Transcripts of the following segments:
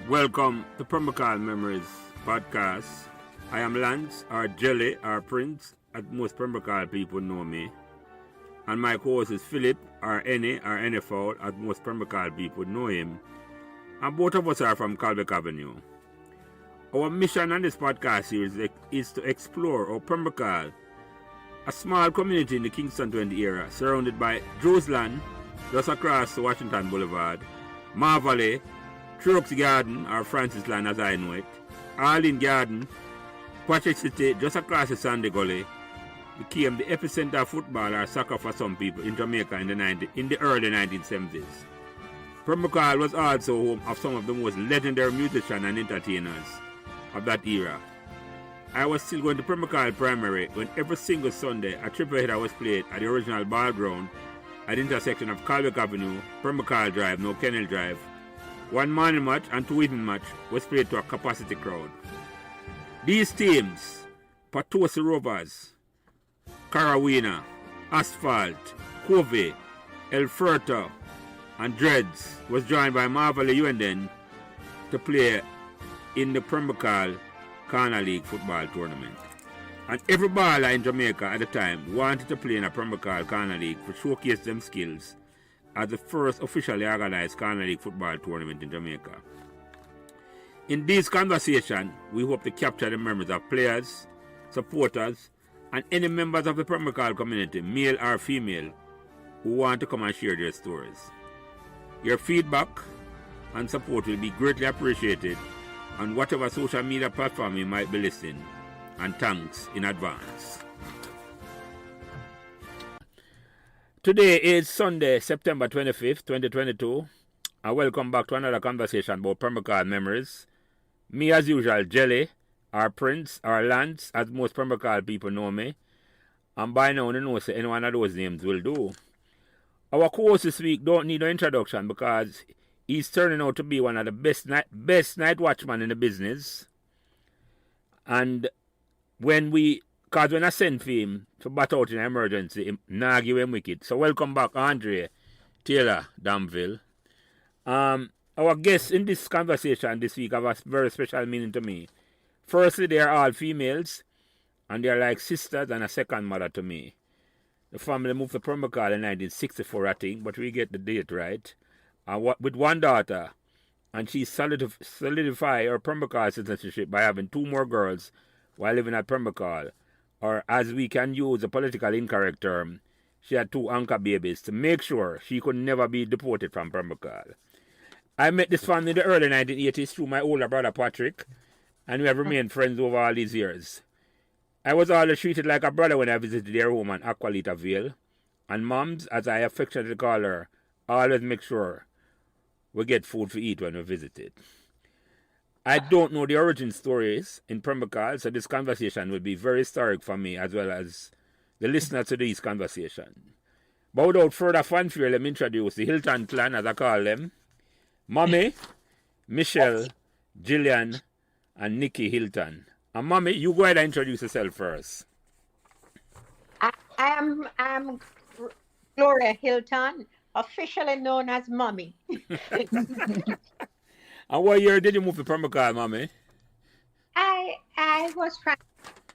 Welcome to Pembroke Memories podcast. I am Lance, or Jelly, or Prince, as most Pembroke people know me. And my co-host is Philip, or Any, or NFL, as most Pembroke people know him. And both of us are from Calbeck Avenue. Our mission on this podcast series is to explore how Pembroke, a small community in the Kingston 20 area, surrounded by Joesland, just across Washington Boulevard, Marvalley, Trucks Garden, or Francis Land as I know it, Arlene Garden, Patrick City, just across the Sandy Gully, became the epicenter of football or soccer for some people in Jamaica in the early 1970s. Pembroke was also home of some of the most legendary musicians and entertainers of that era. I was still going to Pembroke Primary when every single Sunday a triple header was played at the original ball ground at the intersection of Calbeck Avenue, Pembroke Drive, now Kennel Drive. One morning match and two evening match was played to a capacity crowd. These teams, Patosi Rovers, Carawina, Asphalt, Covey, El Furto, and Dreads, was joined by Marvalley UNDN to play in the Pembroke Corner League football tournament. And every baller in Jamaica at the time wanted to play in a Pembroke Corner League to showcase them skills as the first officially organized Corner League football tournament in Jamaica. In this conversation, we hope to capture the memories of players, supporters, and any members of the Pembroke community, male or female, who want to come and share their stories. Your feedback and support will be greatly appreciated on whatever social media platform you might be listening, and thanks in advance. Today is Sunday, September 25th, 2022, and welcome back to another conversation about Pembroke memories. Me, as usual, Jelly, our Prince, our Lance, as most Pembroke people know me, and by now, you know, so any one of those names will do. Our co-host this week don't need no introduction because he's turning out to be one of the best night watchman in the business. And when I send for him to bat out in an emergency, him nah give him wicked. So welcome back, Andre Taylor Damville. Our guests in this conversation this week have a very special meaning to me. Firstly, they are all females, and they are like sisters and a second mother to me. The family moved to Pembroke in 1964, I think, but we get the date right. With one daughter, and she solidified her Pembroke citizenship by having two more girls while living at Pembroke. Or as we can use a politically incorrect term, she had two anchor babies to make sure she could never be deported from Pembroke. I met this family in the early 1980s through my older brother Patrick, and we have remained friends over all these years. I was always treated like a brother when I visited their home on Aqualita Vale, and Moms, as I affectionately call her, always make sure we get food to eat when we visited. I don't know the origin stories in Pembroke, so this conversation will be very historic for me as well as the listeners to this conversation. But without further fanfare, let me introduce the Hylton clan, as I call them. Mommy, Michelle, Gillian, and Nikki Hylton. And Mommy, you go ahead and introduce yourself first. I'm Gloria Hylton, officially known as Mommy. And what year did you move to Pembroke, Mommy? I was trying to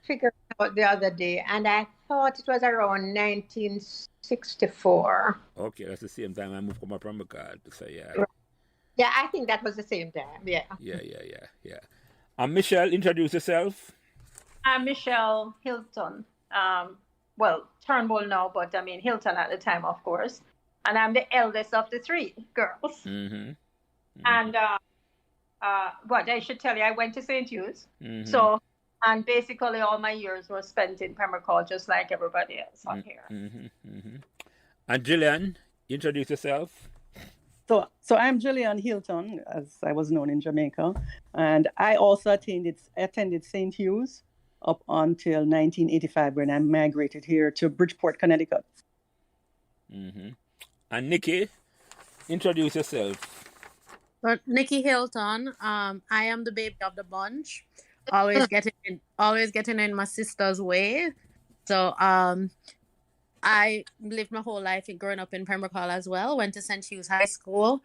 figure out the other day, and I thought it was around 1964. Okay, that's the same time I moved from Pembroke. So yeah. Yeah, I think that was the same time. Yeah. Yeah. And Michelle, introduce yourself. I'm Michelle Hylton. Turnbull now, but I mean Hylton at the time, of course. And I'm the eldest of the three girls. Mm-hmm. And what I should tell you, I went to St. Hugh's. Mm-hmm. So, and basically all my years were spent in Pembroke, just like everybody else on here. Mm-hmm. And Gillian, introduce yourself. So I'm Gillian Hylton, as I was known in Jamaica, and I also attended St. Hugh's up until 1985 when I migrated here to Bridgeport, Connecticut. Mm-hmm. And Nikki, introduce yourself. But Nikki Hylton, I am the baby of the bunch, always getting in my sister's way. So I lived my whole life growing up in Pembroke as well. Went to St. Hugh's High School.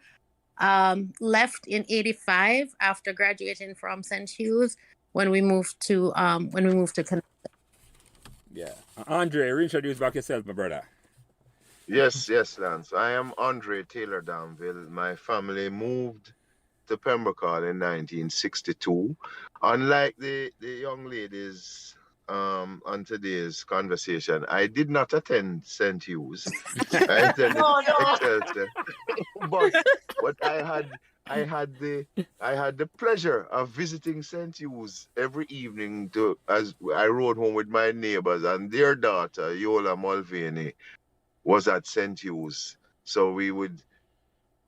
Left in 85 after graduating from St. Hugh's when we moved to Connecticut. Yeah. Andre, reintroduce back yourself, my brother. Yes, Lance. I am Andre Taylor Danville. My family moved to Pembroke in 1962. Unlike the young ladies on today's conversation, I did not attend St. Hugh's. I attended Excelsior. but I had the pleasure of visiting St. Hugh's every evening as I rode home with my neighbors, and their daughter, Yola Mulvaney, was at St. Hugh's. So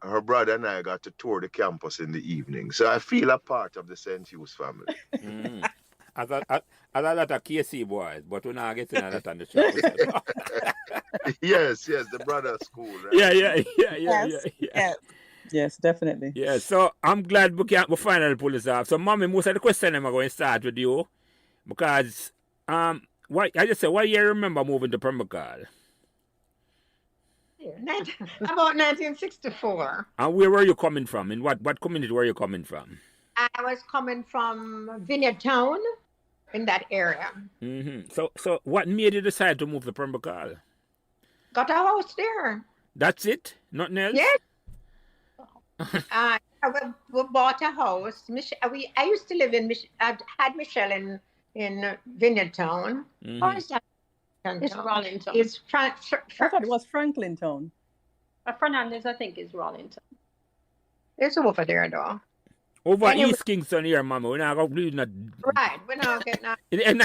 her brother and I got to tour the campus in the evening. So I feel a part of the St. Hugh's family. Mm. As a lot of KC boys, but we're not getting that on the show. Yes, the brother school, right? Yeah. Yes, definitely. Yeah, so I'm glad we finally pull this off. So, Mommy, most of the questions I'm going to start with you because what year remember moving to Pembroke? About 1964. And where were you coming from? In what community were you coming from? I was coming from Vineyard Town in that area. Mm-hmm. So what made you decide to move to Pembroke? Got a house there. That's it? Nothing else? Yes. We bought a house. I used to live in. I had Michelle in Vineyard Town. Mm-hmm. Or is that? It's Rollington. It's I thought it was Franklin Town. Fernandez, I think, is Rollington. It's over there, though. Over East Kingston here, Mama. We're not going to Right. We're not getting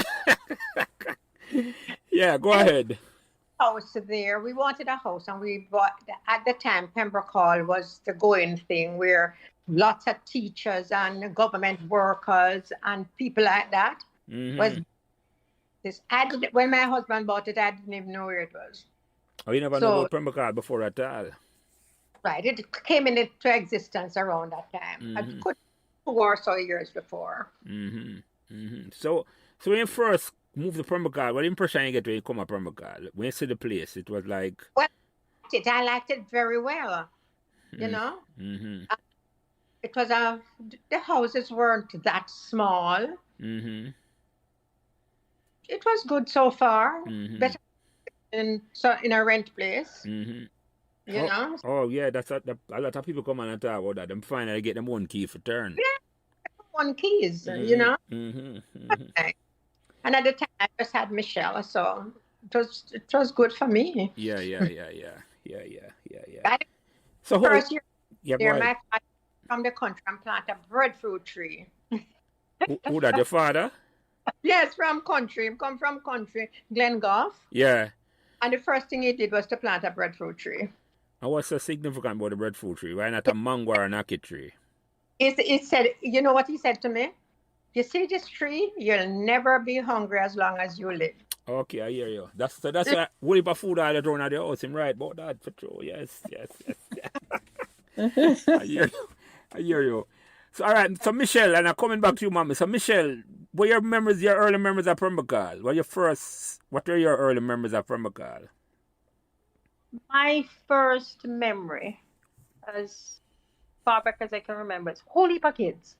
Yeah, go ahead. house there. We wanted a house, and we bought. At the time, Pembroke Hall was the going thing, where lots of teachers and government workers and people like that Mm-hmm. was. When my husband bought it, I didn't even know where it was. Oh, you never know about Pembroke before at all? Right, it came into existence around that time. Mm-hmm. I could 2 or so years before. Mm-hmm. Mm-hmm. So when you first moved to Pembroke, what impression you get when you come to Pembroke? When you see the place, it was like... I liked it very well, you know. Mm-hmm. It was the houses weren't that small. Mm-hmm. It was good so far. Mm-hmm. Better in a rent place, Mm-hmm. you know. Oh yeah, that's a lot of people come on and talk about that. Them finally get them one key for turn. Yeah, 1 keys, Mm-hmm. you know. Mm-hmm. Mm-hmm. And at the time, I just had Michelle, so it was good for me. Yeah. So First year yeah, there, go ahead. my father from the country and plant a breadfruit tree. Who that, your father? Yes, from country. He come from country, Glengoff. Yeah. And the first thing he did was to plant a breadfruit tree. And what's so significant about the breadfruit tree? Why not a mango or an ackee tree? He said, you know what he said to me? You see this tree, you'll never be hungry as long as you live. Okay, I hear you. That's why what if food all that around at the house? I'm right about that for true. Yes. I hear you. So all right, so Michelle, and I'm coming back to you, Mommy. So Michelle, what are your early memories of Pembroke? What are your early memories of Pembroke? My first memory, as far back as I can remember, it's whole heap of kids.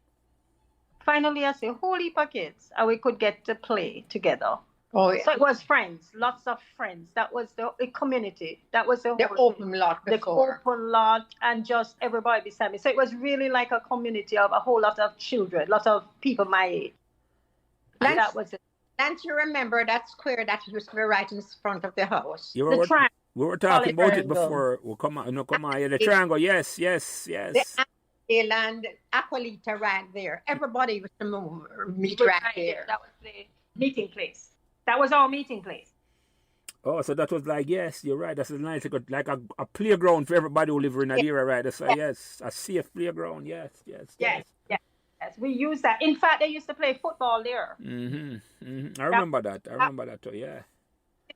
Finally, I say whole heap of kids, and we could get to play together. Oh, yeah. So it was friends, lots of friends. That was the community. That was the open lot before. The open lot, and just everybody beside me. So it was really like a community of a whole lot of children, lots of people my age. And that was it. Lance, you remember that square that used to be right in front of the house? We were talking about it before. Come on. Yeah, the triangle. Yes. The and Aqualita right there. Everybody used to meet right there. That was the meeting place. That was our meeting place. Oh, so that was like, yes, you're right. That's nice. Like a playground for everybody who live in that area, right? That's a safe playground. Yes. Yes. We used that. In fact, they used to play football there. I remember that too. Yeah.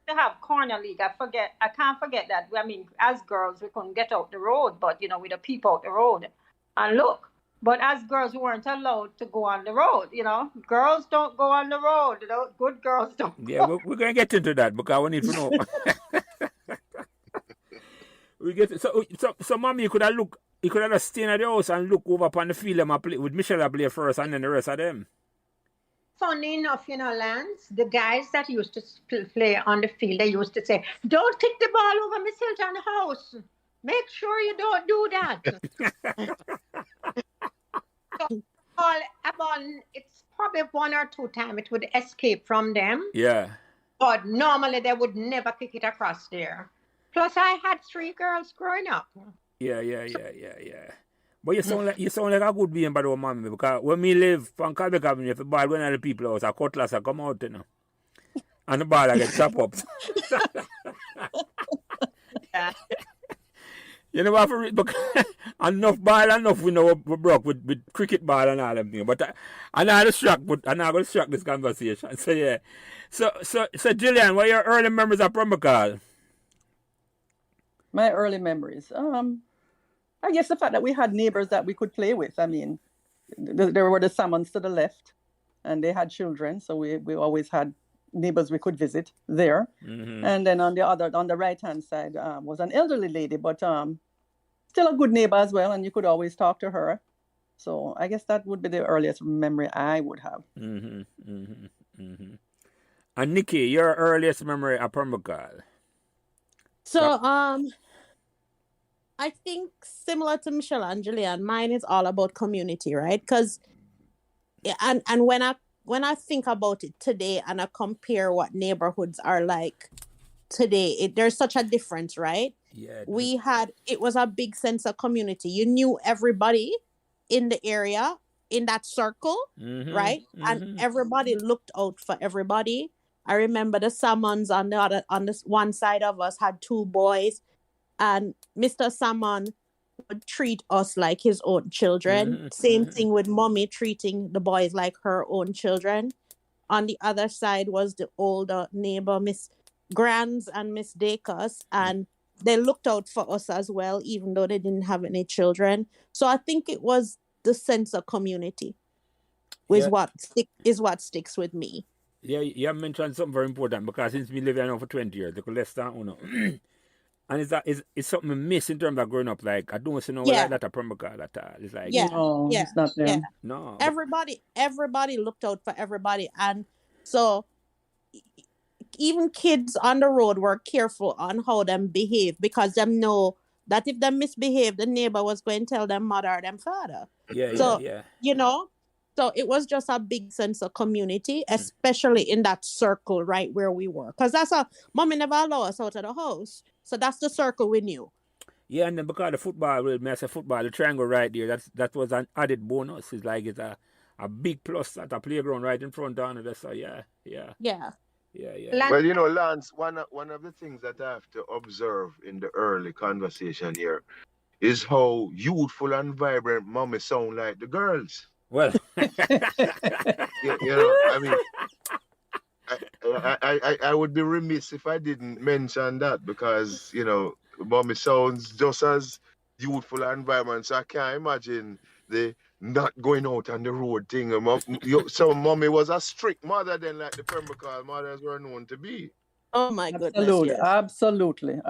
To have corner league, I can't forget that. I mean, as girls, we couldn't get out the road, but with the people out the road, and look. But as girls, we weren't allowed to go on the road. Girls don't go on the road. Good girls don't. Yeah, we're gonna get into that because we need to know. So, Mommy, you could have looked He could have just stayed at the house and look over upon the field and play with Michelle I play first and then the rest of them. Funny enough, Lance, the guys that used to play on the field, they used to say, "Don't kick the ball over Miss Hylton's house. Make sure you don't do that." So, it's probably 1 or 2 times it would escape from them. Yeah. But normally they would never kick it across there. Plus, I had 3 girls growing up. Yeah. But you sound like a good being by the mommy, because when me live from Calvin Avenue, if the ball going to the people house, a cutlass will come out, and the ball will get chopped up. Yeah. You know what? Enough ball, enough we know we broke with cricket ball and all them things. But I'm not distracted, but I'm not going to distract this conversation. So yeah. So Gillian, what are your early memories of Pembroke? My early memories. I guess the fact that we had neighbors that we could play with. I mean, there were the Salmons to the left, and they had children, so we always had neighbors we could visit there. Mm-hmm. And then on the right hand side was an elderly lady, but still a good neighbor as well, and you could always talk to her. So I guess that would be the earliest memory I would have. And Nikki, your earliest memory of Pembroke? So I think similar to Michelle and Gillian, mine is all about community, right? Because and when I think about it today and I compare what neighborhoods are like today, there's such a difference, right? Yeah. It was a big sense of community. You knew everybody in the area, in that circle, right? And everybody looked out for everybody. I remember the Salmons on the one side of us had 2 boys, and Mr. Salmon would treat us like his own children. Same thing with mommy treating the boys like her own children. On the other side was the older neighbor, Miss Grands and Miss Dacus, and they looked out for us as well, even though they didn't have any children. So I think it was the sense of community is what sticks with me. Yeah, you have mentioned something very important, because since we live here now for 20 years, the less than and it's something I miss in terms of growing up. Like, I don't see no like that at Pembroke at all. It's like, no, it's not there. Yeah. No. Everybody looked out for everybody. And so even kids on the road were careful on how them behave, because them know that if they misbehave, the neighbor was going to tell them mother or them father. Yeah. So it was just a big sense of community, especially in that circle right where we were. Because mommy never allowed us out of the house. So that's the circle we knew. Yeah, and then because the football, the triangle right there, that was an added bonus. It's like it's a big plus at a playground right in front of us. So yeah. Well, Lance, one of the things that I have to observe in the early conversation here is how youthful and vibrant mommy sound like the girls. Well, I mean, I would be remiss if I didn't mention that, because mommy sounds just as youthful and vibrant. So I can't imagine the not going out on the road thing. So mommy was a strict mother then, like the Pembroke mothers were known to be. Oh my goodness! Yes. Absolutely.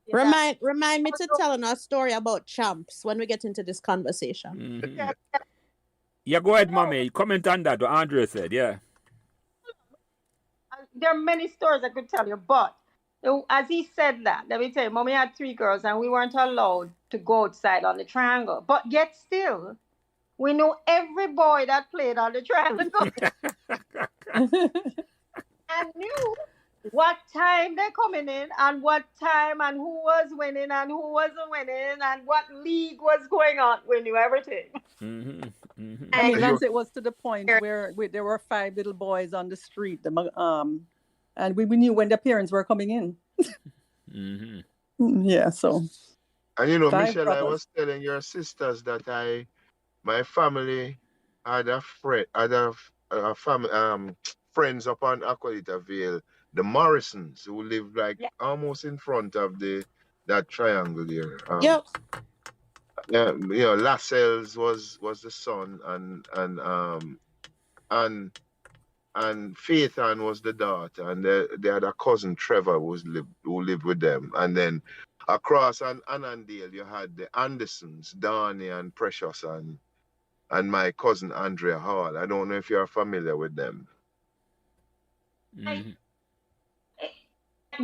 Yeah. Remind me to tell a story about champs when we get into this conversation. Yeah, go ahead, mommy. Comment on that, what Andre said. Yeah. There are many stories I could tell you, but as he said that, let me tell you, mommy had 3 girls and we weren't allowed to go outside on the triangle. But yet still, we knew every boy that played on the triangle. And knew what time they're coming in and what time and who was winning and who wasn't winning and what league was going on. We knew everything. I mean, Lance, it was to the point where there were 5 little boys on the street, and we knew when the parents were coming in. Yeah, so. And Michelle, brothers. I was telling your sisters that my family had friends up on Aqualita Vale, the Morrisons, who lived almost in front of that triangle there. Yep. Yeah, Lascelles was the son, and Faithan was the daughter, and they had a cousin Trevor who lived with them, and then across on Annandale, you had the Andersons, Donnie and Precious, and my cousin Andrea Hall. I don't know if you're familiar with them. Mm-hmm.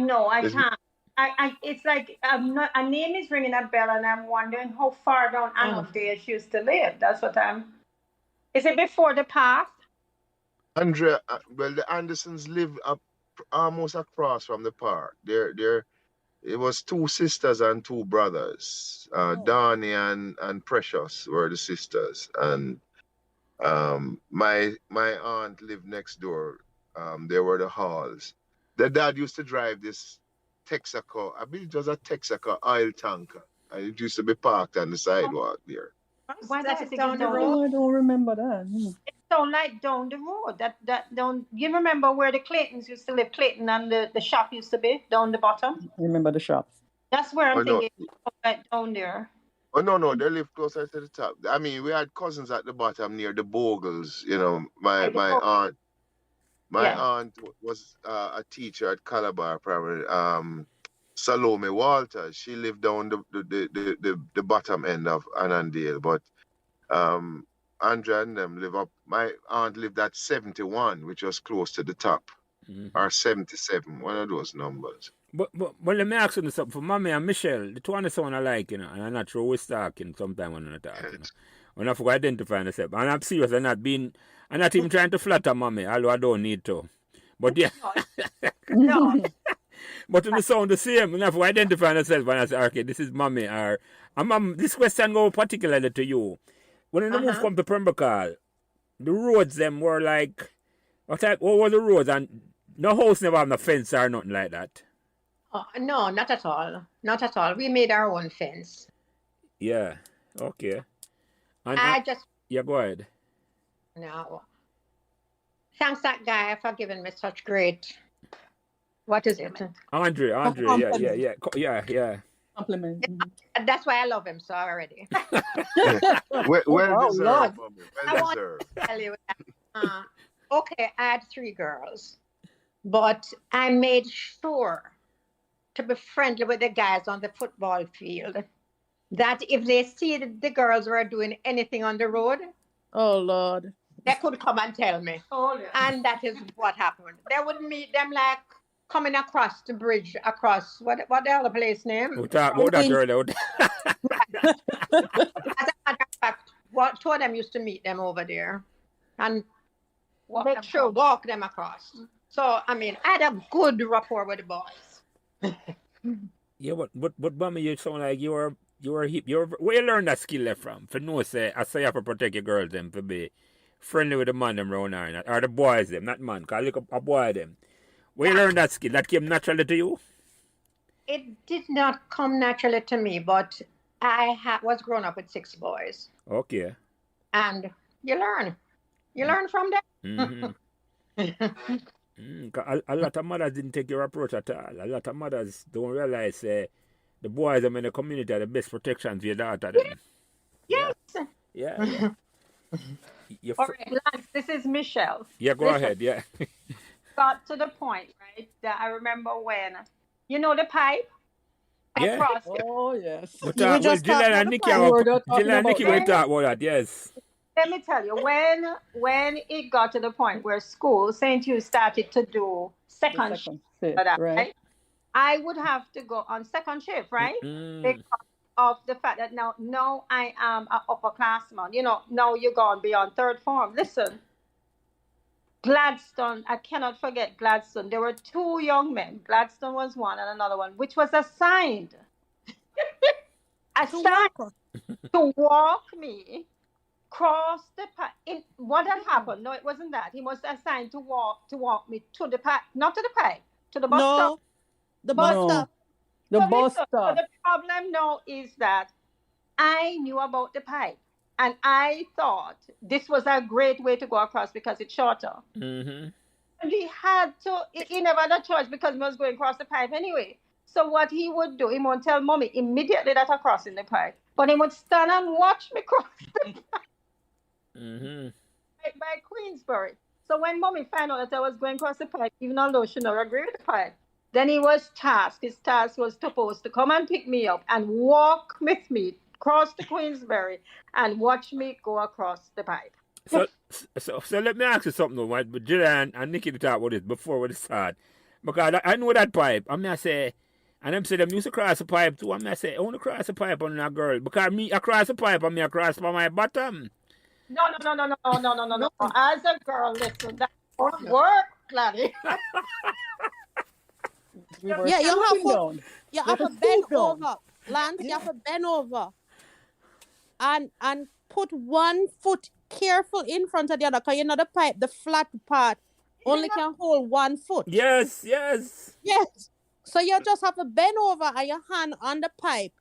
No, I Is- can't. It's like a name is ringing a bell, and I'm wondering how far down Annandale she used to live. That's what I'm. Is it before the path? Andrea, well, the Andersons live up almost across from the park. It was two sisters and two brothers. Donnie and Precious were the sisters, and my aunt lived next door. They were the Halls. The dad used to drive this Texaco. I believe it was a Texaco oil tanker, and it used to be parked on the sidewalk there. Why That does is it down the down road. Oh, I don't remember that. It sound like down the road. That down. You remember where the Claytons used to live? Clayton and the shop used to be down the bottom. I remember the shop. That's where I'm Oh no, thinking. Right down there. oh no, they live closer to the top. I mean, we had cousins at the bottom near the Bogles. You know, Right, the Bogles. my Yeah. aunt was a teacher at Calabar Primary. Salome Walters. She lived down the bottom end of Annandale, but Andrea and them live up. My aunt lived at 71, which was close to the top, or 77, one of those numbers. But let me ask you something. For Mommy and Michelle, the two of the sound alike, you know, and I'm not sure we're talking sometime when I'm talking, you know. When I forgot to identify myself. And I'm serious, I'm not even trying to flatter Mommy, although I don't need to. But yeah. No. But when they sound the same, enough to identify myself and I say, okay, this is Mommy. Or, and Mom, this question go particularly to you. When you move from the Pembroke, the roads them were like, what were the roads? And no house never have no fence or nothing like that. No, not at all. Not at all. We made our own fence. Yeah, okay. And yeah, go ahead. No. Thanks that guy for giving me such great. What is it? Andre, yeah. Compliment. That's why I love him so already. Well deserved, Mommy. I Well want deserved. to tell you that. Okay, I had 3 girls, but I made sure to be friendly with the guys on the football field. That if they see that the girls were doing anything on the road, Oh Lord. they could come and tell me. Oh, yeah. And that is what happened. They would meet them like coming across the bridge, across what the other place name? We'll talk about that earlier. As a matter of fact, two of them used to meet them over there and walk them across. So I mean, I had a good rapport with the boys. Yeah, but Mommy, you sound like you're hip. Where you learn that skill from? For no say, I say you have to protect your girls them to be friendly with the man them around her, or the boys them, not man. Cause look up a boy them. Where you learn that skill? That came naturally to you? It did not come naturally to me, but I was grown up with 6 boys, Okay. and you learn. You learn from them. A lot of mothers didn't take your approach at all. A lot of mothers don't realize the boys them in the community are the best protection for your daughter. Them. Yes. Yeah. All right, Lance, this is Michelle. Yeah, go ahead. Yeah. Got to the point, right? That I remember when, you know, the pipe. Yeah. Across. Oh, yes. But You were just Gillian talking and Nikki will talk about that. Yes. Let me tell you, when it got to the point where school, St. Hugh started to do second shift, shift, right? I would have to go on second shift, right? Because of the fact that now I am an upperclassman. You know, now you're going beyond third form. Listen, Gladstone, I cannot forget Gladstone. There were 2 young men. Gladstone was one and another one, which was assigned to walk me cross the path. What had happened? No, it wasn't that. He was assigned to walk me to the path, not to the pipe, to the bus stop. The bus stop. The So bus listen, stop. so the problem now is that I knew about the pipe, and I thought this was a great way to go across because it's shorter. Mm-hmm. And he never had a choice because he was going across the pipe anyway. So what he would do, he would tell Mommy immediately that I crossed in the pipe. But he would stand and watch me cross the pipe. Mm-hmm. By Queensbury. So when Mommy found out that I was going across the pipe, even although she never agreed with the pipe, Then he was tasked. His task was supposed to come and pick me up and walk with me across the Queensberry and watch me go across the pipe. So let me ask you something though, right? But Gillian and Nikki to talk about this before we start. Because I know that pipe. I'm not say, and them say them used to cross the pipe too. I'm not say, I want to cross the pipe on a girl. Because me across the pipe and me across by my bottom. No. As a girl, listen, that won't work, Gladys. Yeah, you have to bend over. Lance, you have to bend over. And put one foot careful in front of the other, because you know the pipe, the flat part, only can hold 1 foot. Yes. So you just have to bend over and your hand on the pipe,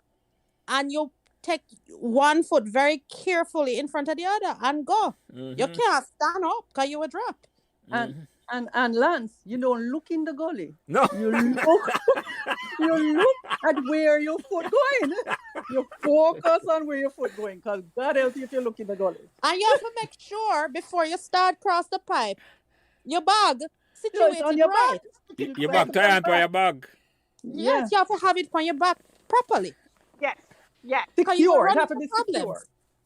and you take 1 foot very carefully in front of the other and go. Mm-hmm. You can't stand up because you will drop. And Lance, you don't look in the gully. No. You look at where your foot going. You focus on where your foot going, because God help you if you look in the gully. And you have to make sure before you start cross the pipe, your bag situated on your right. back. Your bag, tie on for your bag. Yes, you have to have it on your back properly. Yes. Secure. It have to be secure.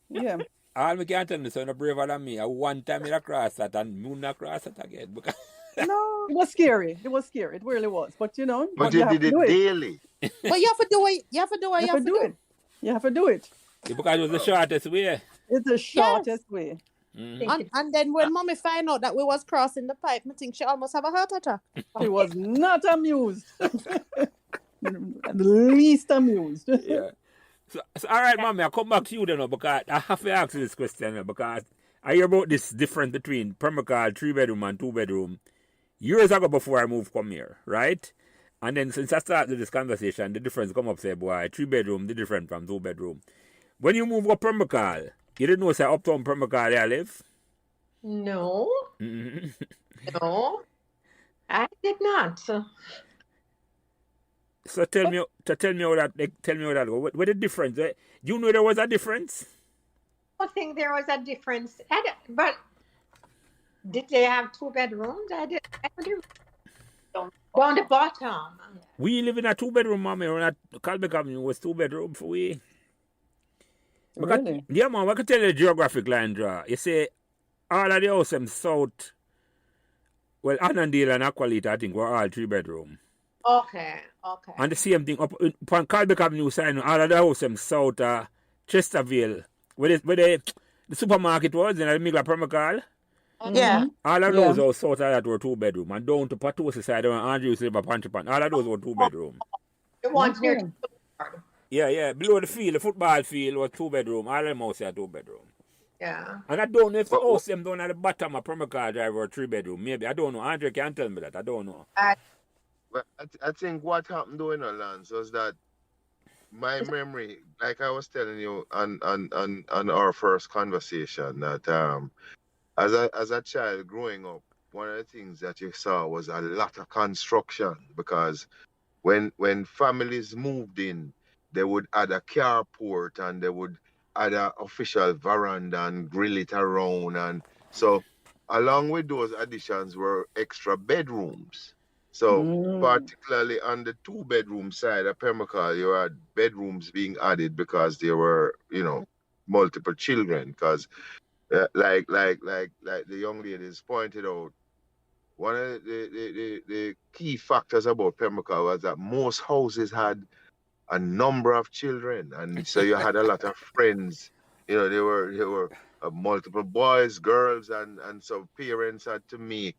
Yeah. All me can tell you, so no braver than me. One time I crossed that and me not cross it again. Because No, it was scary. It really was. But you know, But you did it daily. But you have to do it. You have to do it. You have to do it. because it was the shortest way. It's the shortest way. Mm-hmm. And then when mommy found out that we was crossing the pipe, I think she almost have a heart attack. She was not amused. The least amused. Yeah. So all right, mommy, I'll come back to you then, because I have to ask you this question, because I hear about this difference between Pembroke 3-bedroom and 2-bedroom years ago before I moved from here, right? And then since I started this conversation, the difference come up, say, boy, 3-bedroom, the different from 2-bedroom. When you move up Pembroke, you didn't know, say, uptown Pembroke, I live? No. Mm-hmm. No. I did not. So tell me how that. What the difference? Do you know there was a difference? I don't think there was a difference. But did they have 2 bedrooms? I did. On the bottom. We live in a 2-bedroom, mommy. On at Calbeck Avenue was 2-bedroom for we. Really? Yeah, man. I can tell you the geographic line draw. You say all of the house in south. Well, Annandale and Aqualita, I think, were all 3-bedroom. Okay. And the same thing up on Calbeck Avenue side, all of the house in south Chesterville, where the supermarket was in the middle of Pembroke. Yeah. All of those out south of that were 2-bedroom. And down to Patosa side, when Andrew used to live at Panchapan, all of those were 2-bedroom. The ones near the yard. Yeah. Below the field, the football field was 2-bedroom. All of them houses are 2-bedroom. Yeah. And I don't know if the house them down at the bottom of Pembroke Drive were 3-bedroom. Maybe. I don't know. Andrew can tell me that. I don't know. But I think what happened though in Lance was that my memory, like I was telling you on our first conversation, that as a child growing up, one of the things that you saw was a lot of construction, because when families moved in, they would add a carport and they would add an official veranda and grill it around, and so along with those additions were extra bedrooms. So particularly on the 2-bedroom side of Pembroke, you had bedrooms being added because there were, multiple children. Because like the young ladies pointed out, one of the key factors about Pembroke was that most houses had a number of children, and so you had a lot of friends. There were multiple boys, girls, and so parents had to make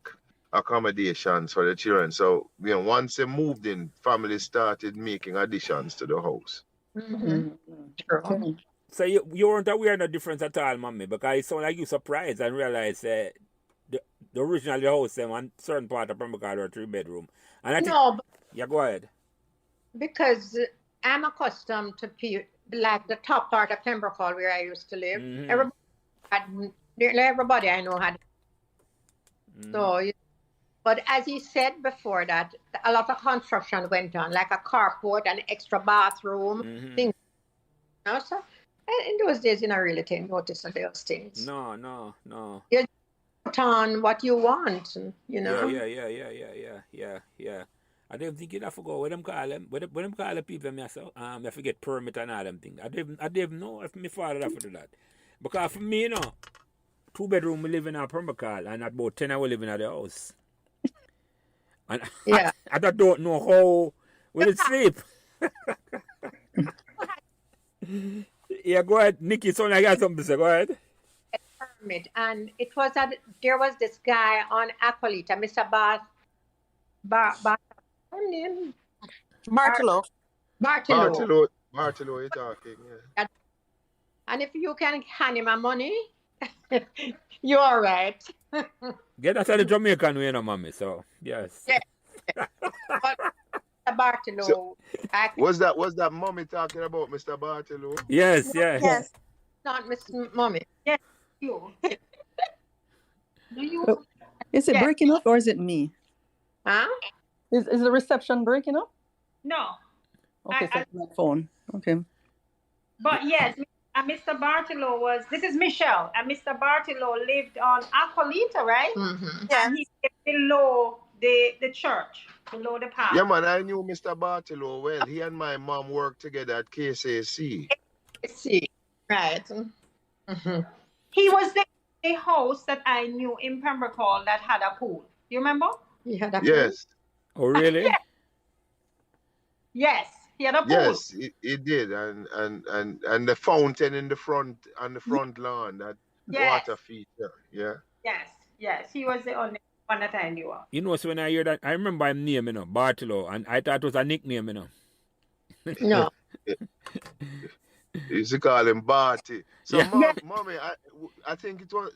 accommodations for the children. So once they moved in, families started making additions to the house. Mm-hmm. True. So you weren't aware of the difference at all, mommy, because it sounded like you surprised and realized the original house in one certain part of Pembroke were 3-bedroom. And I think, But yeah, go ahead. because I'm accustomed to like the top part of Pembroke where I used to live. Mm-hmm. Everybody I know had. So, but as he said before that, a lot of construction went on, like a carport, an extra bathroom, things. So in those days, you don't really take notice of those things. No. You put on what you want, Yeah. I don't think you'd have to go. What them call them? What them call the people me so I forget permit and all them things. I don't even know if my father have to do that. Because for me, 2 bedroom we live in a Pembroke and about 10 I will live in the house. And Yeah. I don't know how will it sleep. Yeah, go ahead. Nikki, so I got something to say. Go ahead. Permit, and it was there was this guy on Aqualita, Mr. Her name Bartolo. Bartolo. Bartolo, you're talking. Yeah. And if you can hand him a money, you're all right. Get us the Jamaican way, mommy. So yes. Yeah. But Mr. Bartolo, So, was that mommy talking about Mr. Bartolo? Yes, yes. Yes. not Miss Mommy. Yes, you. Do you? Oh, is it Yeah. breaking up or is it me? Huh? Is the reception breaking up? No. Okay, so it's my phone. Okay. But yes, Mr. Bartolo this is Michelle, and Mr. Bartolo lived on Aqualita, right? Mm-hmm. Yes. And he lived below the church, below the path. Yeah, man, I knew Mr. Bartolo well. He and my mom worked together at KSAC. Let's see. Right. Mm-hmm. He was the house that I knew in Pembroke that had a pool. You remember? You had a Yes, Oh, really? Yes, he had a pool. yes, he did, and the fountain in the front on the front lawn, that Yes. water feature. Yeah. Yes. He was the only one that I knew of. So when I hear that, I remember him name, Bartolo, and I thought it was a nickname, No. You used to call him Barty. So, Yeah. mommy, I think it was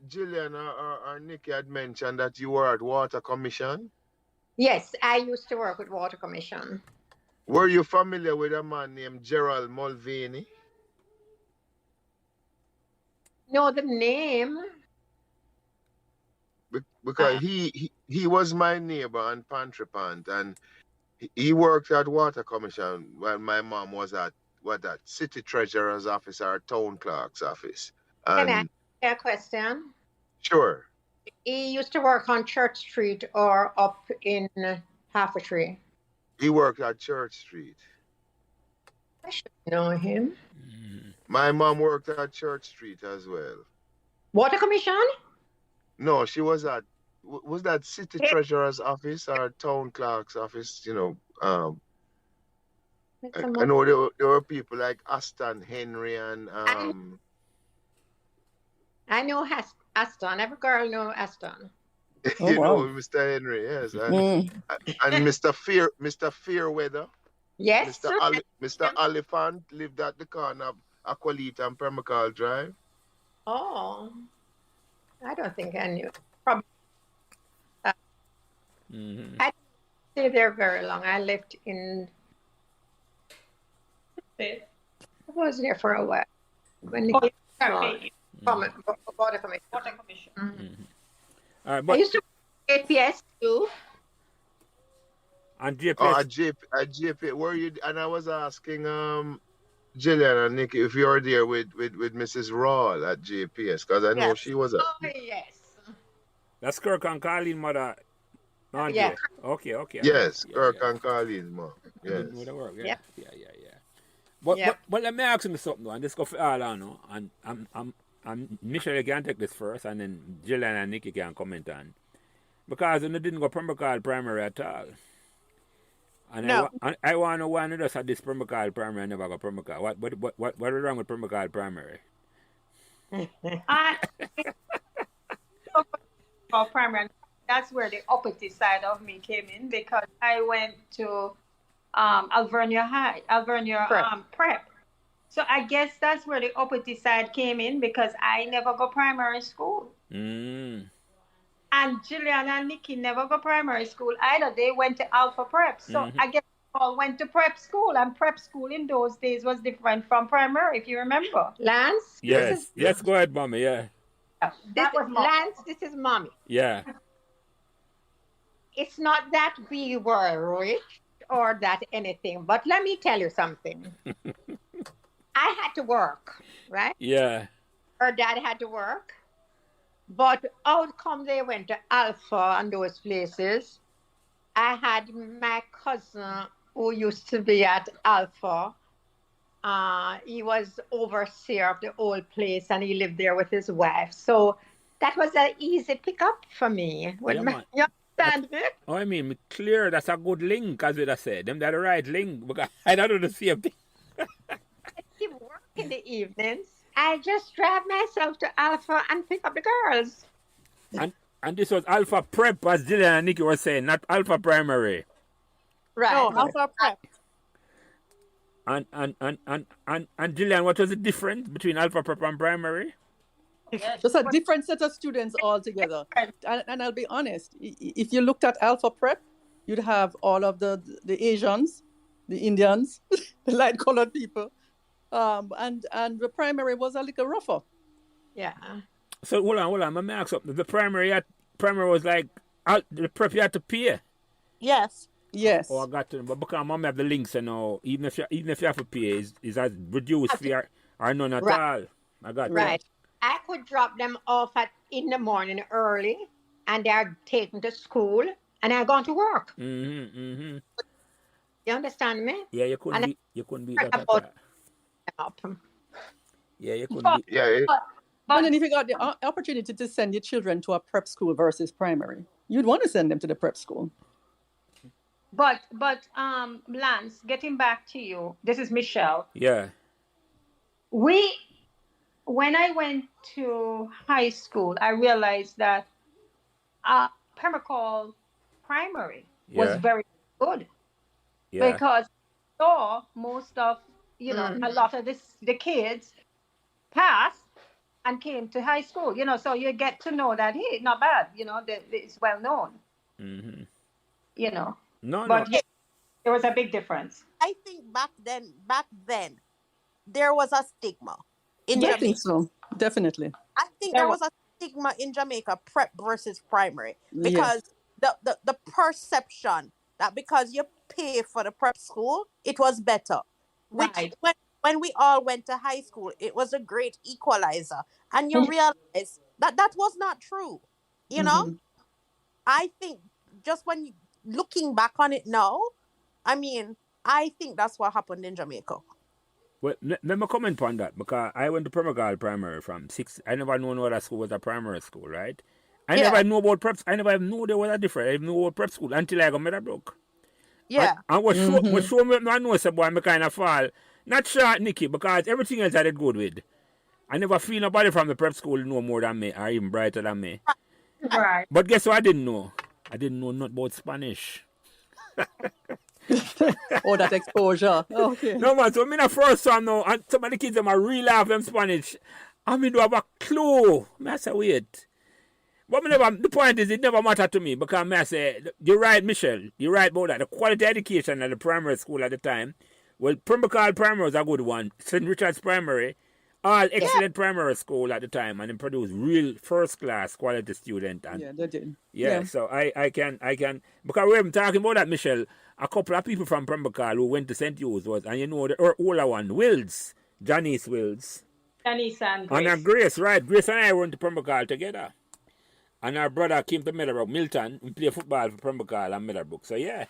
Gillian or Nikki had mentioned that you were at Water Commission. Yes, I used to work with Water Commission. Were you familiar with a man named Gerald Mulvaney? Know the name? Because he was my neighbor on Pantry Pant, and he worked at Water Commission when my mom was at City Treasurer's office or Town Clerk's office. Can I And ask a question? sure, He used to work on Church Street or up in Half a Tree. he worked at Church Street. I should know him. My mom worked at Church Street as well. Water Commission? No, she was at was that City Treasurer's office or Town Clerk's office? I know there were people like Aston Henry and I know Aston. Every girl know Aston. Oh, you wow. know Mr. Henry, yes, and Mr. Fairweather, Yes. Mr. Oliphant lived at the corner of Aqualita and Pembroke Drive. Oh, I don't think I knew. Probably. Mm-hmm. I didn't stay there very long. I lived in. I was there for a while. When Oh, the okay. Water Commission. Water Commission. Mhm. All right, I but used to work APS too. and JPS, Oh, at JP, were you? And I was asking Gillian and Nikki if you were there with Mrs. Rawl at JPS, because I know Yes. she was at. Oh yes. that's Kirk and Colleen mother. Andre. Yeah. Okay. Yes, Yeah, Kirk yeah. and Colleen's mom. I Yes. didn't know the work. Yeah. Yeah. But, Yeah. but let me ask you something, though, and this go for all I know, and I'm Michelle can take this first, and then Gillian and Nikki can comment on, because they didn't go Pembroke primary at all. And No. I want to know why they just had this Pembroke primary and never go Pembroke. What is wrong with Pembroke primary? I for primary. That's where the opposite side of me came in, because I went to Alvernia Prep. So I guess that's where the opposite side came in, because I never go primary school. Mm. And Gillian and Nikki never go primary school either. They went to Alpha Prep. So I guess they all went to prep school, and prep school in those days was different from primary, if you remember. Lance. Yes. Yes, go ahead, mommy. Yeah. That was Mom. Lance. This is Mommy. Yeah. It's not that we were rich or that anything, but let me tell you something. I had to work, right? Yeah. Her dad had to work, but out come they went to Alpha and those places. I had my cousin who used to be at Alpha. He was overseer of the whole place, and he lived there with his wife. So that was an easy pickup for me. With Yeah, my, man. you That, understand me? I mean, clear, that's a good link, as we said. Them that the right link, because I don't know the same thing. I keep work in the evenings. I just drive myself to Alpha and pick up the girls. And this was Alpha Prep, as Gillian and Nikki were saying, not Alpha Primary. Right. No, Alpha Prep. And Gillian, what was the difference between Alpha Prep and Primary? Yes. Just a different set of students altogether. And I'll be honest, if you looked at Alpha Prep, you'd have all of the Asians, the Indians, the light colored people. And the primary was a little rougher. Yeah. So hold on, let me ask something. The primary was like the prep you had to pay. Yes. Yes. Oh, I got to, but because mom have the links, even if you have to pay, is as reduced fee or none at all. I got Right. I could drop them off in the morning early, and they're taken to school, and I'm going to work. You. You understand me? Yeah, you couldn't beat that at all. Up. Yeah, you couldn't beat. Yeah, And then if you got the opportunity to send your children to a prep school versus primary, you'd want to send them to the prep school. But Lance, getting back to you, this is Michelle. Yeah. When I went to high school, I realized that Pembroke Primary was very good because saw most of a lot of the kids pass and came to high school. So you get to know that hey, not bad. It's well known. But yeah, there was a big difference. I think back then, there was a stigma in I Jamaica. think so. Definitely. I think there was a stigma in Jamaica, prep versus primary, because the perception that because you pay for the prep school, it was better. Which when we all went to high school, it was a great equalizer, and you realize that was not true. I think just looking back on it now, I mean, I think that's what happened in Jamaica. Well, let me comment on that, because I went to Pembroke Primary from 6. I never knew that school was a primary school, right? I never knew about preps. I never knew there was a difference. I didn't know about prep school until I got Pembroke. Yeah. And what show me, I know, boy, I kind of fall. Not sure, Nikki, because everything else I did good with. I never feel nobody from the prep school know more than me, or even brighter than me. Right. But guess what I didn't know? I didn't know nothing about Spanish. Oh, that exposure. Okay. No, man, so I'm in the first one now, and some of the kids them are really laugh them Spanish. I mean, do have a clue. I say, wait. But the point is, it never mattered to me, because I say, you're right, Michelle. You're right about that. The quality education at the primary school at the time, well, Pembroke Primary was a good one. St. Richard's Primary, all excellent primary school at the time, and it produced real first-class quality student. And They did. yeah, so I can, because we're talking about that, Michelle, a couple of people from Pembroke who went to St. Hugh's was, and the older one, Wills, Janice Wills. Janice and Grace. And Grace, right. Grace and I went to Pembroke together. And our brother came to Meadowbrook, Milton. We play football for Pembroke and Meadowbrook. So yeah,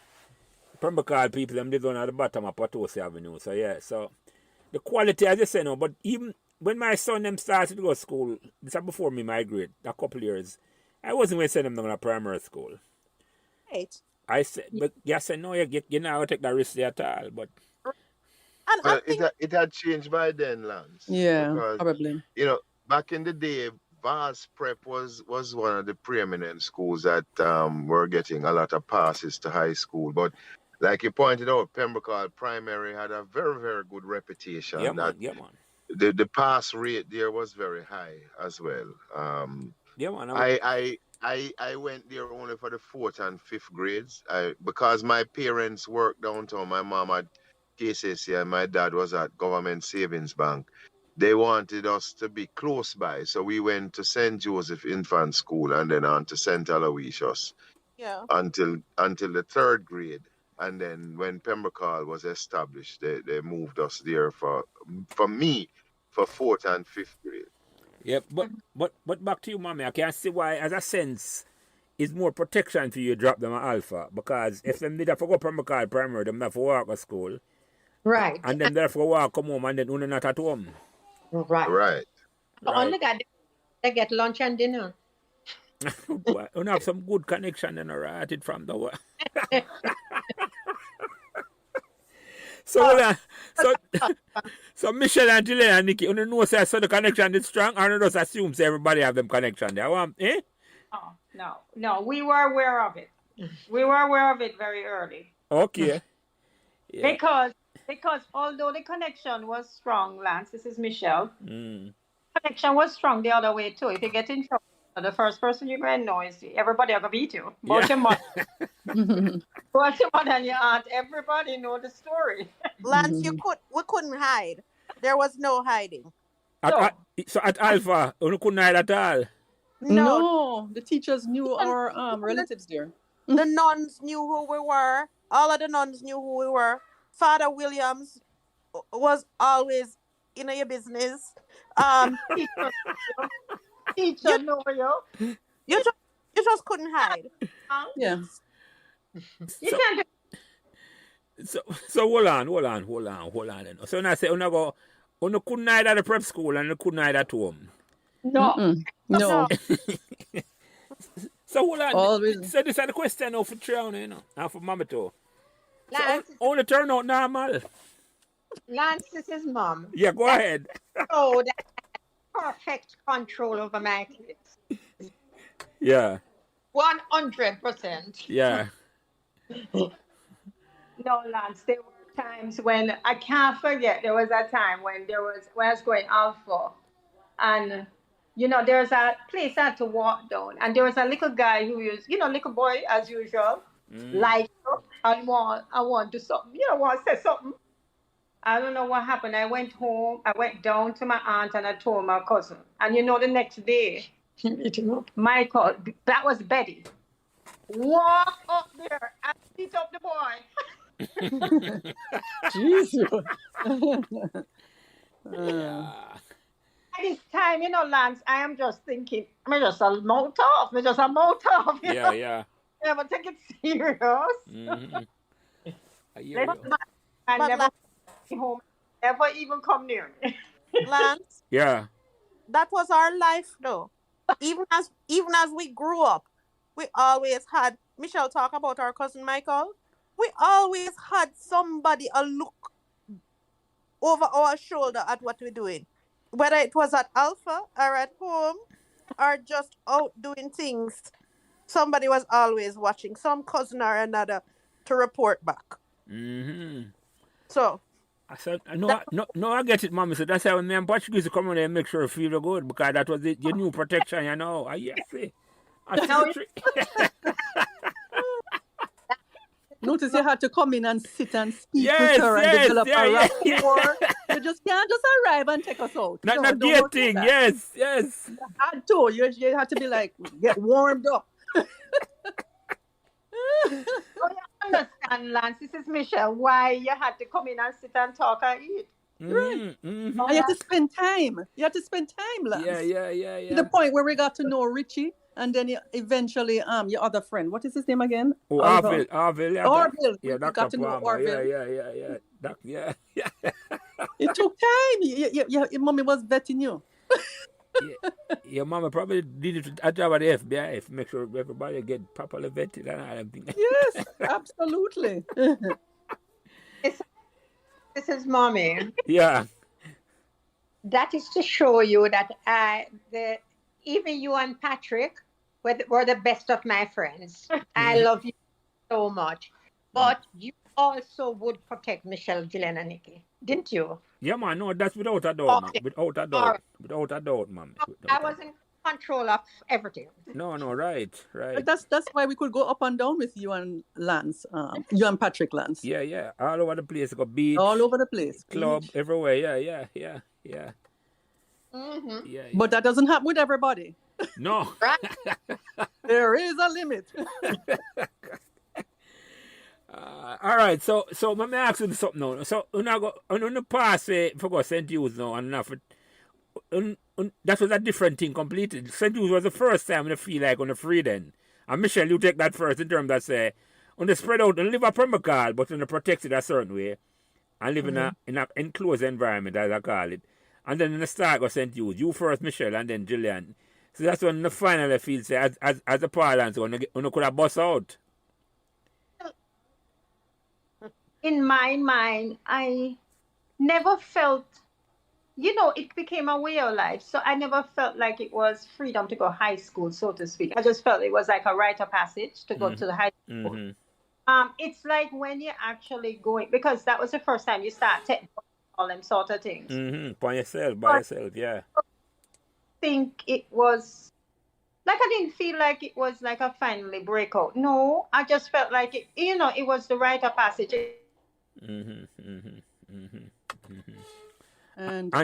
Pembroke people, them live on at the bottom of Potosi Avenue. So yeah, so the quality, as I say now, but even when my son them started to go to school, this is before me migrate, a couple of years, I wasn't going to send them down to primary school. Right. I said, but you said, no, you now take that risk there at all. But And I think it had changed by then, Lance. Yeah, because, probably. back in the day, Vars Prep was one of the preeminent schools that were getting a lot of passes to high school. But like you pointed out, Pembroke Primary had a very, very good reputation. yeah, man. The pass rate there was very high as well. Yeah, man. I went there only for the 4th and 5th grades. Because my parents worked downtown. My mom had KCC and my dad was at Government Savings Bank. They wanted us to be close by, so we went to St. Joseph Infant School and then on to St. Aloysius until the 3rd grade. And then when Pembroke was established, they moved us there for me for 4th and 5th grade. Yeah, but back to you, mommy. I can see why, as a sense, it's more protection for you drop them at Alpha. Because if them did have to go Pembroke primary, them have to walk to school. Right. And then they have to walk come home and then you're not at home. Right. Right. Only got they get lunch and dinner. You have some good connection and right it from the work. So Michelle and Gillian and Nikki, you know say so the connection is strong, or you just assume say everybody have them connection there. No, we were aware of it. We were aware of it very early. Okay. Yeah. Because although the connection was strong, Lance, this is Michelle. Connection was strong the other way too. If you get in trouble, the first person you're going to know is everybody are going to beat you. Both your mother, both your mother and your aunt, everybody know the story. Lance, we couldn't hide. There was no hiding. So at Alpha, you couldn't hide at all? No, the teachers knew our relatives there. The nuns knew who we were. All of the nuns knew who we were. Father Williams was always in your business. Teacher know you. You just couldn't hide. Yeah. You can't do. So hold on. Then. So when I say you couldn't hide at the prep school and you couldn't hide at home. No. No. So hold on. Always. So this is the question now for Triana, and for Mama too. Lance, So only turn out normal. Lance, this is Mom. Yeah, go ahead. So that perfect control over my kids. Yeah. 100%. Yeah. No, Lance, there were times when I can't forget. There was a time when I was going Alpha, and there's a place I had to walk down, and there was a little guy who was, little boy as usual, like I want to do something, want to say something. I don't know what happened. I went home. I went down to my aunt and I told my cousin. And the next day, Michael, that was Betty, walk up there and beat up the boy. Jesus. At this time, Lance, I am just thinking, I'm just a mouth off. Yeah. Never take it serious. I hear you. I But never came home, never even come near me. Lance, Yeah. that was our life though. Even as we grew up, we always had Michelle talk about our cousin Michael. We always had somebody a look over our shoulder at what we're doing. Whether it was at Alpha or at home or just out doing things, somebody was always watching, some cousin or another, to report back. So I said, no, I get it, Mommy. So that's how when me and Patrick used to come on there and make sure you feel good, because that was your new protection, I see. I see the trick. Notice you had to come in and sit and speak Yes, with her and yes, develop yeah, a yeah, rapport. You just can't just arrive and take us out. Not don't do getting, that. yes. You had to. You had to be like, get warmed up. You understand, Lance, this is Michelle, why you had to come in and sit and talk and eat. Right. And you had to spend time. Lance. Yeah. To the point where we got to know Richie, and then eventually your other friend. What is his name again? Oh, Arville. Orville. Yeah, We Dr. got to know Palmer. Orville. Yeah. It took time. Your mommy was vetting you. Your mama probably did a job at the FBI to make sure everybody get properly vetted and all them things. Yes, absolutely. This is Mommy. Yeah. That is to show you that even you and Patrick were the best of my friends. I love you so much. But you also would protect Michelle, Gillian, and Nikki, didn't you? Yeah, man, no, that's without a doubt, man. Without a doubt, man. I was in control of everything. No, right. But that's why we could go up and down with you and Lance, you and Patrick Lance. Yeah. All over the place. Go beach. All over the place. Club, Beach. everywhere. Yeah. Mm-hmm. Yeah. But that doesn't happen with everybody. No. There is a limit. All right, so let me ask you something now. So, on the past, for St. Hughes now, and enough, that was a different thing completely. St. Hughes was the first time I feel like on the free then. And Michelle, you take that first in terms that say, on the spread out and live a Pembroke, but on the protected a certain way, and live in a enclosed environment, as I call it. And then in the start go sent you first, Michelle, and then Gillian. So that's when the final feel say, as a parlance, when you could have bust out. In my mind, I never felt, it became a way of life. So I never felt like it was freedom to go high school, so to speak. I just felt it was like a rite of passage to go to the high school. It's like when you're actually going, because that was the first time you start taking all them sort of things. By yourself, yeah. I think it was, like, I didn't feel like it was like a finally breakout. No, I just felt like it, it was the rite of passage. And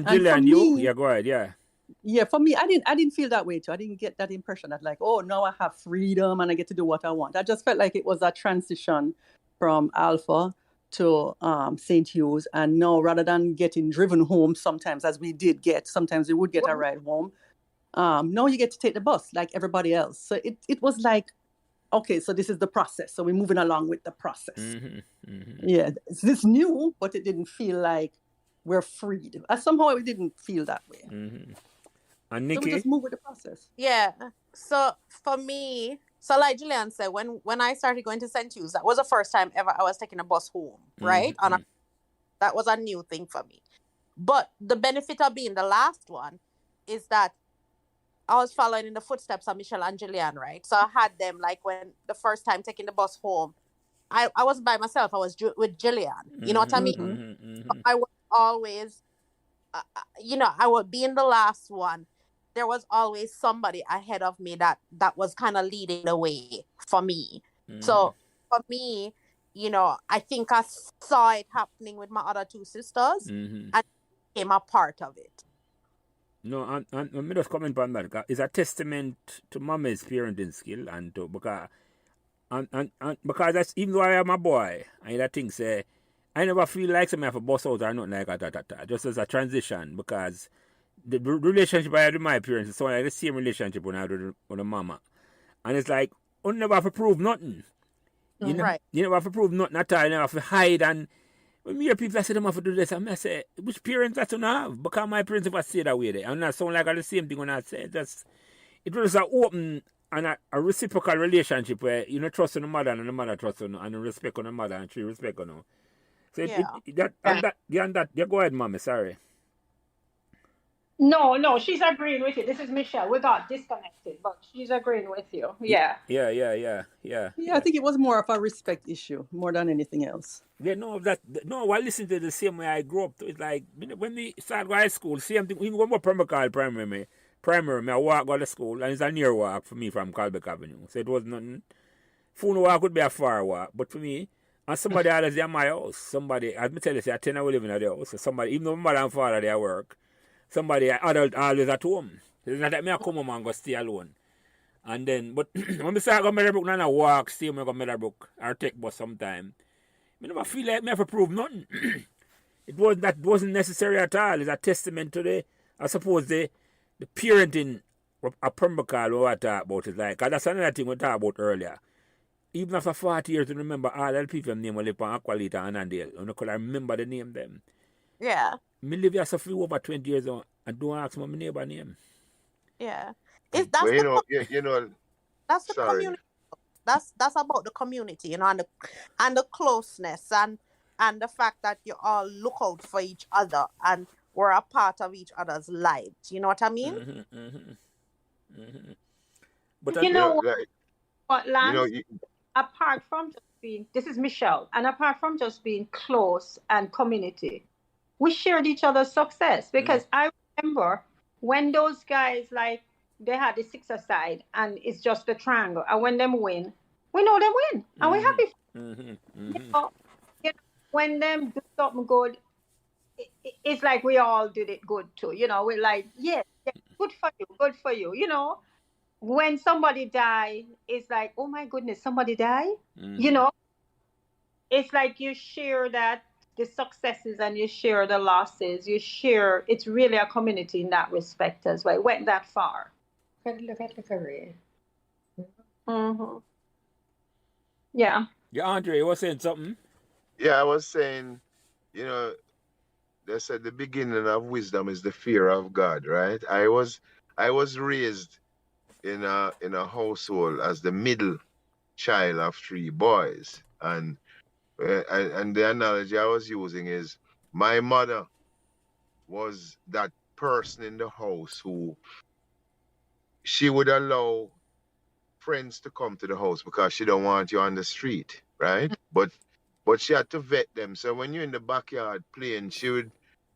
Gillian, yeah, go ahead, yeah. Yeah, for me, I didn't feel that way too. I didn't get that impression that like, oh, now I have freedom and I get to do what I want. I just felt like it was a transition from Alpha to St. Hugh's, and now rather than getting driven home sometimes, as we did get, sometimes we would get a ride home. Now you get to take the bus like everybody else. So it was like, okay, so this is the process. So we're moving along with the process. Yeah, it's new, but it didn't feel like we're freed. Somehow it didn't feel that way. And Nikki? So we just move with the process. Yeah. So for me, so like Gillian said, when I started going to St. Hugh's, that was the first time ever I was taking a bus home, right? That was a new thing for me. But the benefit of being the last one is that I was following in the footsteps of Michelle and Gillian, right? So I had them like when the first time taking the bus home, I wasn't by myself. I was with Gillian. You know what I mean? I was always, I would be in the last one. There was always somebody ahead of me that was kind of leading the way for me. So for me, I think I saw it happening with my other two sisters and became a part of it. No, and let me just comment on that. It's a testament to Mommy's parenting skill and to because that's, even though I am a boy, I think say I never feel like something have a bust out or nothing like that. Just as a transition, because the relationship I had with my parents is so like the same relationship when I had with the mama. And it's like, you never have to prove nothing. You never have to prove nothing at all. You never have to hide. And when me hear people that say them have to do this, I say, which parents that you have? Because my parents never say that way. And that sound like the same thing when I say it. It was an open and a reciprocal relationship where you trust on the mother and the mother trusts on you, and you respect on the mother and she respect on you. So yeah, go ahead, Mommy, sorry. No, she's agreeing with you. This is Michelle. We got disconnected, but she's agreeing with you. Yeah. Yeah, I think it was more of a respect issue more than anything else. Yeah, I listen to it the same way I grew up. It's like when we start high school, same thing. Even when we primary, I walk go to school, and it's a near walk for me from Calbeck Avenue. So it was nothing. Phone walk would be a far walk, but for me, and somebody else at my house, somebody, as me tell you, say, I 10 hours living at the house. So somebody, even though my mother and father they at work, somebody adult always at home. It's not that me I come home and go stay alone. And then, but when we start go Meadowbrook, I walk, stay when I go Meadowbrook, or take bus sometime. I never feel like me have to prove nothing. That wasn't necessary at all. It's a testament to I suppose the parenting of Pembroke we talk about is like, because that's another thing we talked about earlier. Even after 40 years, you remember all the people name will live on Aqualita and Andale. You could remember the name them. Yeah. Me live here for over 20 years now and don't ask my neighbor name. Yeah. That's the community. That's about the community, and the closeness and the fact that you all look out for each other and we're a part of each other's lives. You know what I mean? But what, Lance? Apart from just being, this is Michelle, and apart from just being close and community, we shared each other's success, because I remember when those guys, like, they had the six-a-side and it's just a triangle, and when them win, we know them win, and we're happy. When them do something good, it's like we all did it good too. We're like, yes, good for you. When somebody die, it's like, oh my goodness, somebody die. It's like you share that, the successes, and you share the losses. It's really a community in that respect as well. It went that far. Look at the career. Mm-hmm. Yeah. Yeah, Andre, you were saying something? Yeah, I was saying, you know, they said the beginning of wisdom is the fear of God, right? I was raised in a household as the middle child of three boys, and the analogy I was using is my mother was that person in the house who she would allow friends to come to the house because she don't want you on the street, right? But she had to vet them. So when you're in the backyard playing, she would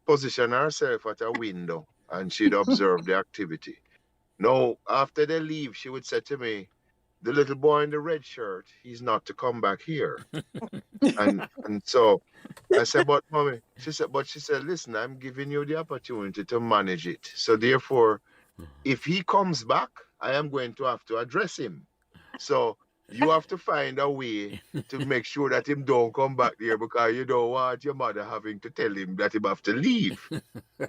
position herself at a window and she'd observe the activity. Now, after they leave, she would say to me, the little boy in the red shirt, he's not to come back here. And so I said, but mommy, she said, listen, I'm giving you the opportunity to manage it. So therefore, if he comes back, I am going to have to address him. So you have to find a way to make sure that him don't come back there because you don't want your mother having to tell him that he have to leave.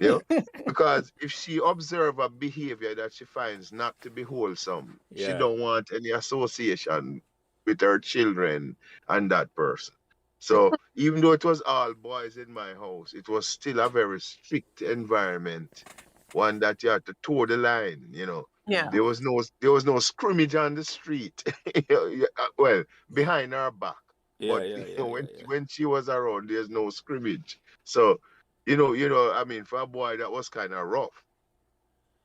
You know? Because if she observe a behavior that she finds not to be wholesome, she Yeah. don't want any association with her children and that person. So even though it was all boys in my house, it was still a very strict environment, one that you had to toe the line. Yeah. There was no scrimmage on the street. Well, behind our back. Yeah, But yeah, yeah, when yeah, yeah. when she was around, there's no scrimmage. So, I mean, for a boy, that was kind of rough.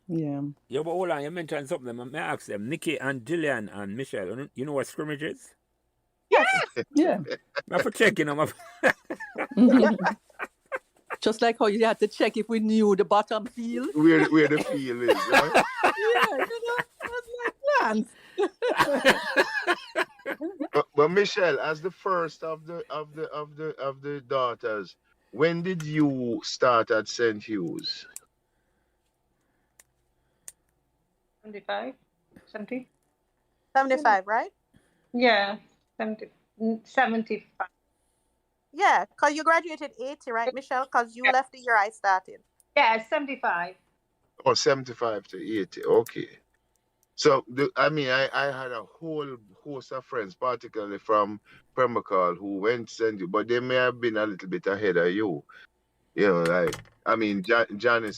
Yeah. Yeah, but hold on, you mentioned something. May I ask them, Nikki and Gillian and Michelle, you know what scrimmage is? Yes. Yeah. I have to check, Just like how you had to check if we knew the bottom field. Where the field is, right? Yeah, that's like plans. But Michelle, as the first of the daughters, when did you start at St. Hugh's? 75, 70. 75, right? Yeah, 70, 75. Yeah, because you graduated 80, right, Michelle? Because you left the year I started. Yeah, 75. Oh, 75 to 80. Okay. So, I had a whole host of friends, particularly from Pembroke, who went St. Hugh's, but they may have been a little bit ahead of you. Janice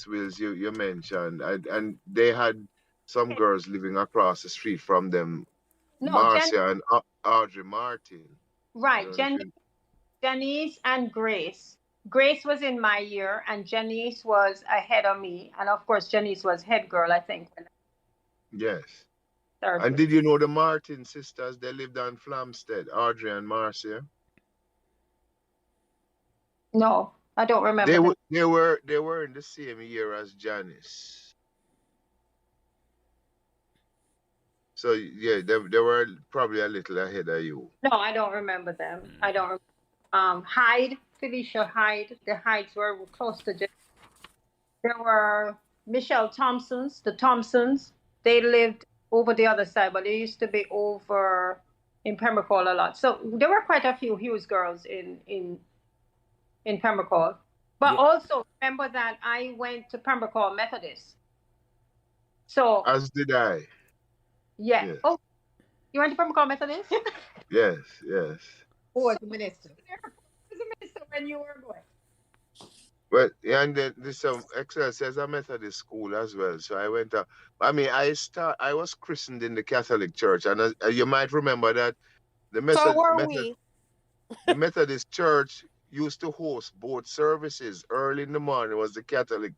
Wills, you mentioned, and they had some girls living across the street from them, No, Marcia and Audrey Martin. right. Janice and Grace. Grace was in my year, and Janice was ahead of me. And of course, Janice was head girl, I think. Yes. Third And grade. did you know the Martin sisters? They lived on Flamstead, Audrey and Marcia. No, I don't remember. They were in the same year as Janice. So yeah, they were probably a little ahead of you. No, I don't remember them. I don't. Hyde, Felicia Hyde. The Hydes were close to. There were Michelle Thompsons. The Thompsons. They lived over the other side, but they used to be over in Pembroke a lot. So there were quite a few Hughes girls in Pembroke. But also remember that I went to Pembroke Methodist. So as did I. Yeah. Yes. Oh, you went to Pembroke Methodist? Yes. Who was the minister? Who was the minister when you were going? But and then this Excel says a Methodist school as well. So I went to. I was christened in the Catholic Church, and you might remember that the Methodist Church used to host both services. Early in the morning was the Catholic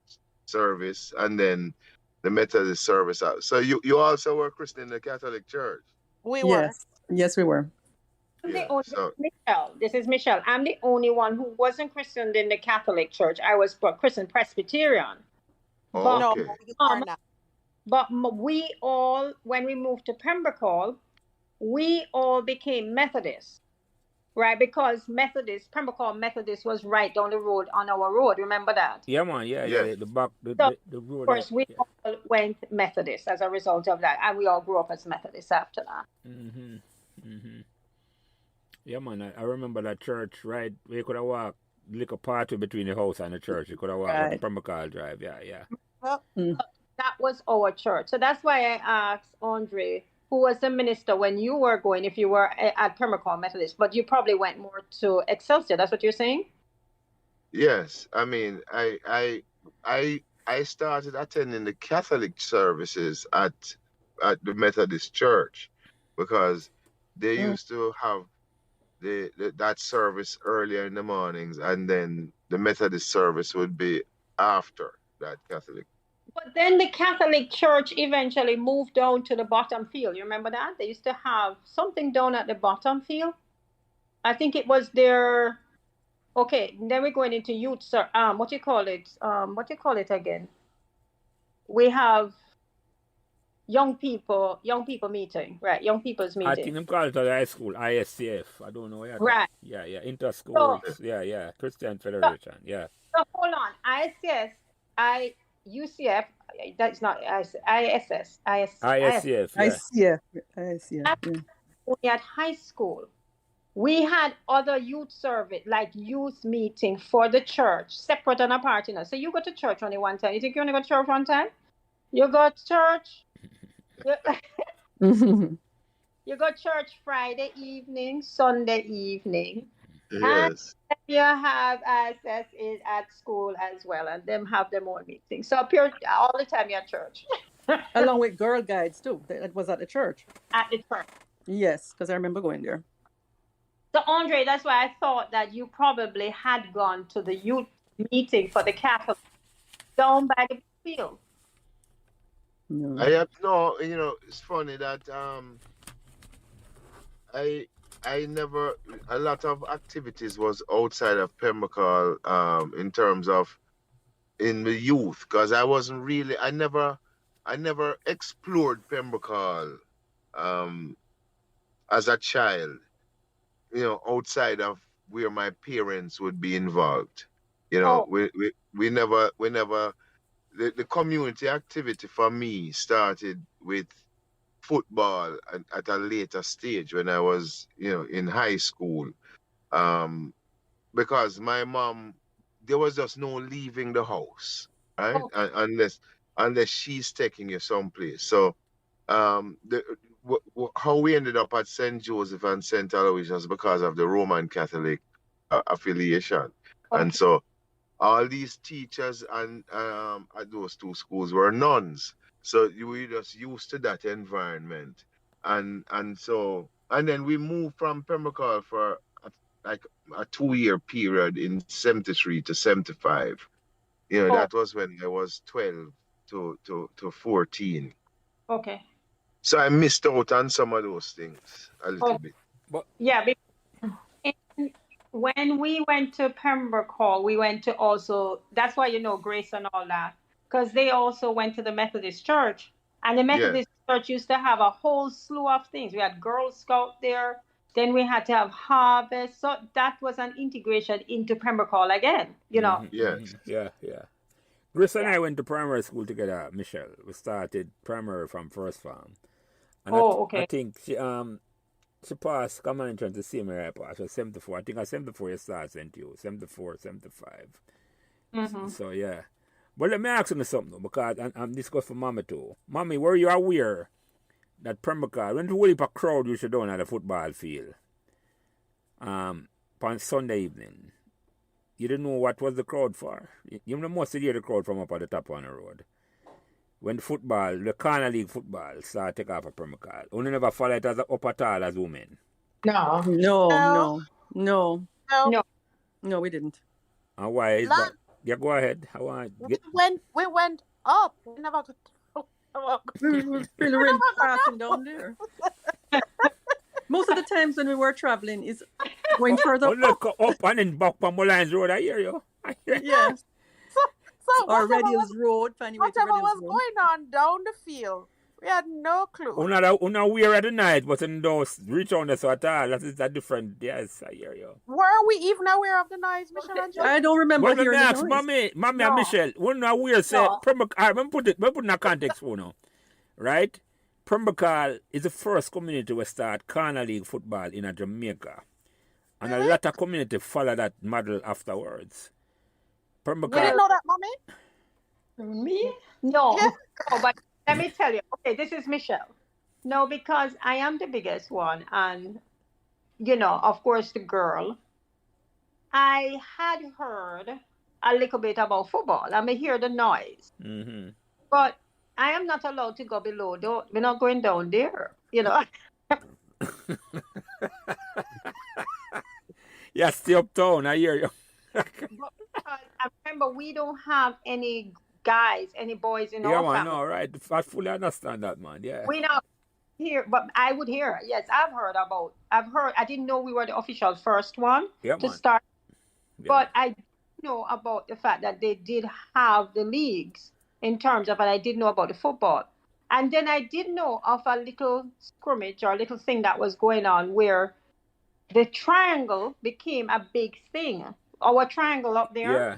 service, and then the Methodist service. So you also were christened in the Catholic Church? We were. Yes, we were. Michelle. This is Michelle. I'm the only one who wasn't christened in the Catholic Church. I was christened Presbyterian. Oh, okay. No, you are not. But we all, when we moved to Pembroke, we all became Methodists, right? Because Pembroke Methodist was right down the road on our road. Remember that? Yeah, man. Yeah. The road. Of course, we all went Methodist as a result of that, and we all grew up as Methodists after that. Yeah, man. I remember that church, right? We could have walked like a pathway between the house and the church. You could have walked up Pembroke Drive. Yeah. Well, that was our church. So that's why I asked Andre, who was the minister when you were going, if you were at Pembroke Methodist, but you probably went more to Excelsior. That's what you're saying? Yes, I mean, I started attending the Catholic services at the Methodist Church because they used to have that service earlier in the mornings, and then the Methodist service would be after that Catholic. But then the Catholic Church eventually moved down to the bottom field. You remember that? They used to have something down at the bottom field. I think it was their. Okay, then we're going into youth, sir. What do you call it? What do you call it again? We have young people meeting, right? Young people's meeting. I think them call it at the high school, ISCF. I don't know. Right. Yeah, inter-schools. Yeah, Christian Federation. Yeah. So hold on, ISCF, UCF. That's not ISS. ISCF. Yeah. Only at high school. We had other youth service, like youth meeting for the church, separate and apart. So you go to church only one time. You think you only go to church one time? You go to church. You go to church Friday evening, Sunday evening. Yes. And you have access at school as well, and them have their own meetings. So all the time you're at church. Along with Girl Guides too. That was at the church. At the church. Yes, because I remember going there. So Andre, that's why I thought that you probably had gone to the youth meeting for the Catholic down by the field. No. I have no, it's funny that I never, a lot of activities was outside of Pembroke in terms of in the youth, because I wasn't really, I never explored Pembroke as a child, outside of where my parents would be involved. We never, the community activity for me started with football at a later stage when I was, in high school. Because my mom, there was just no leaving the house, right? Unless she's taking you someplace. So how we ended up at St. Joseph and St. Aloysius because of the Roman Catholic affiliation. Okay. And so all these teachers and at those two schools were nuns. So you were just used to that environment. And then we moved from Pembroke for like a 2-year period in 73 to 75. That was when I was 12 to 14. Okay. So I missed out on some of those things a little bit. But yeah, when we went to Pembroke, we went to also, that's why Grace and all that, because they also went to the Methodist Church, and the Methodist Church used to have a whole slew of things. We had Girl Scout there, then we had to have harvest, so that was an integration into Pembroke again, Yes. Yeah. Grace and I went to primary school together, Michelle. We started primary from first farm. And okay. I think she passed common entrance the same year I passed. She was 74. I think at 74 you started St. U. 74, 75. Mm-hmm. So yeah. But let me ask you something though, because this goes for Mommy too. Mommy, were you aware that Pembroke, when the whole heap of crowd used to down at the football field on Sunday evening, you didn't know what was the crowd for? You must hear the crowd from up at the top on the road. When the Corner League football started to take off at Pembroke, only never follow it as up at all as women. No, we didn't. And why is that? Yeah, go ahead. We went up. We never We were passing down there. Most of the times when we were traveling is going further look up and then back from Mullines Road. I hear you. Yeah. So or Redhills Road. Whatever was going on down the field, we had no clue. Una weird at the night, but in those reach on us at all. That is a different. Yes, I hear you. Were we even aware of the noise, Michelle and Joe? I don't remember hearing the noise. Mommy and Michelle, when we say Pembroke, I'm put in a context for now, right? Pembroke is the first community to start Corner League football in Jamaica, and a lot of community follow that model afterwards. Pembroke. You didn't know that, Mommy? Me? No. Yeah. No, but let me tell you. Okay, this is Michelle. No, because I am the biggest one, and you know, of course, the girl. I had heard a little bit about football. I may hear the noise, Mm-hmm. but I am not allowed to go below. Don't, we're not going down there. You know. Yeah, stay uptown. I hear you. But I remember we don't have any guys, any boys in Yeah, our man, family. no, right. I fully understand that, man. Yeah. We not hear, but I would hear. Yes, I've heard about. I've heard. I didn't know we were the official first one Yeah, to man. start, Yeah. but I know about the fact that they did have the leagues in terms of, and I did know about the football. And then I did know of a little scrimmage or a little thing that was going on where the triangle became a big thing. Our triangle up there Yeah.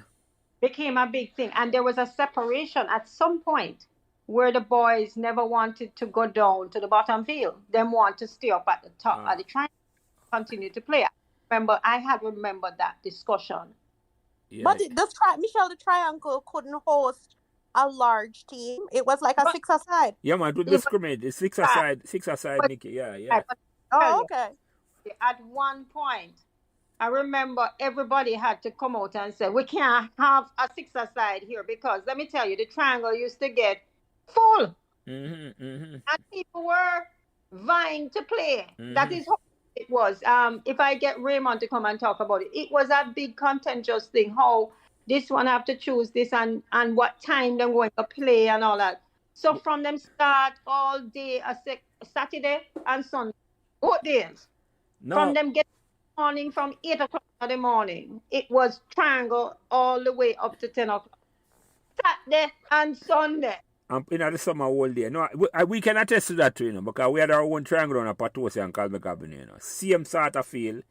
became a big thing. And there was a separation at some point where the boys never wanted to go down to the bottom field. Them want to stay up at the top at the triangle, continue to play. I had remembered that discussion. Yeah. But Michelle, the triangle couldn't host a large team. It was like a But- 6-a-side. Yeah, man, do the scrimmage. It's six aside, But- Nikki. Yeah, yeah. But Oh, okay. at one point, I remember everybody had to come out and say, we can't have a 6-a-side here because let me tell you, the triangle used to get full Mm-hmm, mm-hmm. and people were vying to play. Mhm. That is how it was. If I get Raymond to come and talk about it, it was a big contentious thing. How this one have to choose this and what time they're going to play and all that. So from them start all day, Saturday and Sunday, both days. No, From them get morning from 8 o'clock in the morning, it was triangle all the way up to 10 o'clock. Saturday and Sunday. in the summer all day. No, we can attest to that too, you know, because we had our own triangle on a Patosia and Calvin Avenue, you know. Same sort of field,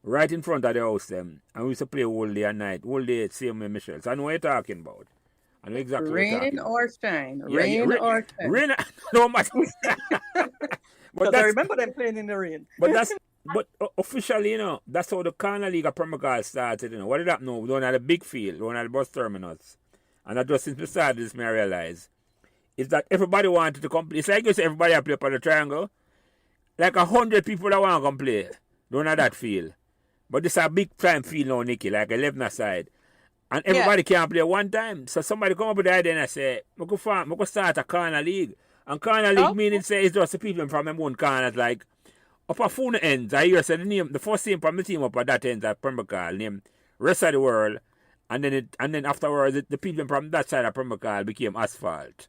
right in front of the house them. And we used to play all day and night. All day, same with Michelle. So I know what you're talking about. I know exactly what you're Rain talking or shine. Yeah, yeah, Rain or shine. Rain, no matter. Because I remember them playing in the rain. But officially, you know, that's how the Corner League of Pembroke started, you know. What did that know? We don't have a big field, we don't have a bus terminus. And that just since we started this, I realize, is that everybody wanted to come play. It's like you say everybody have play up on the triangle. Like 100 people that want to come play. Don't have that field. But this is a big time field now, Nikki, like 11 side. And everybody can't play one time. So somebody come up with the idea and I say, I go start a Corner League. And Corner League meaning say it's just the people from them own corners, like up a phone ends. I hear say the first team from the team up at that ends at Pembroke named Rest of the World. And then afterwards the people from that side of Pembroke became Asphalt.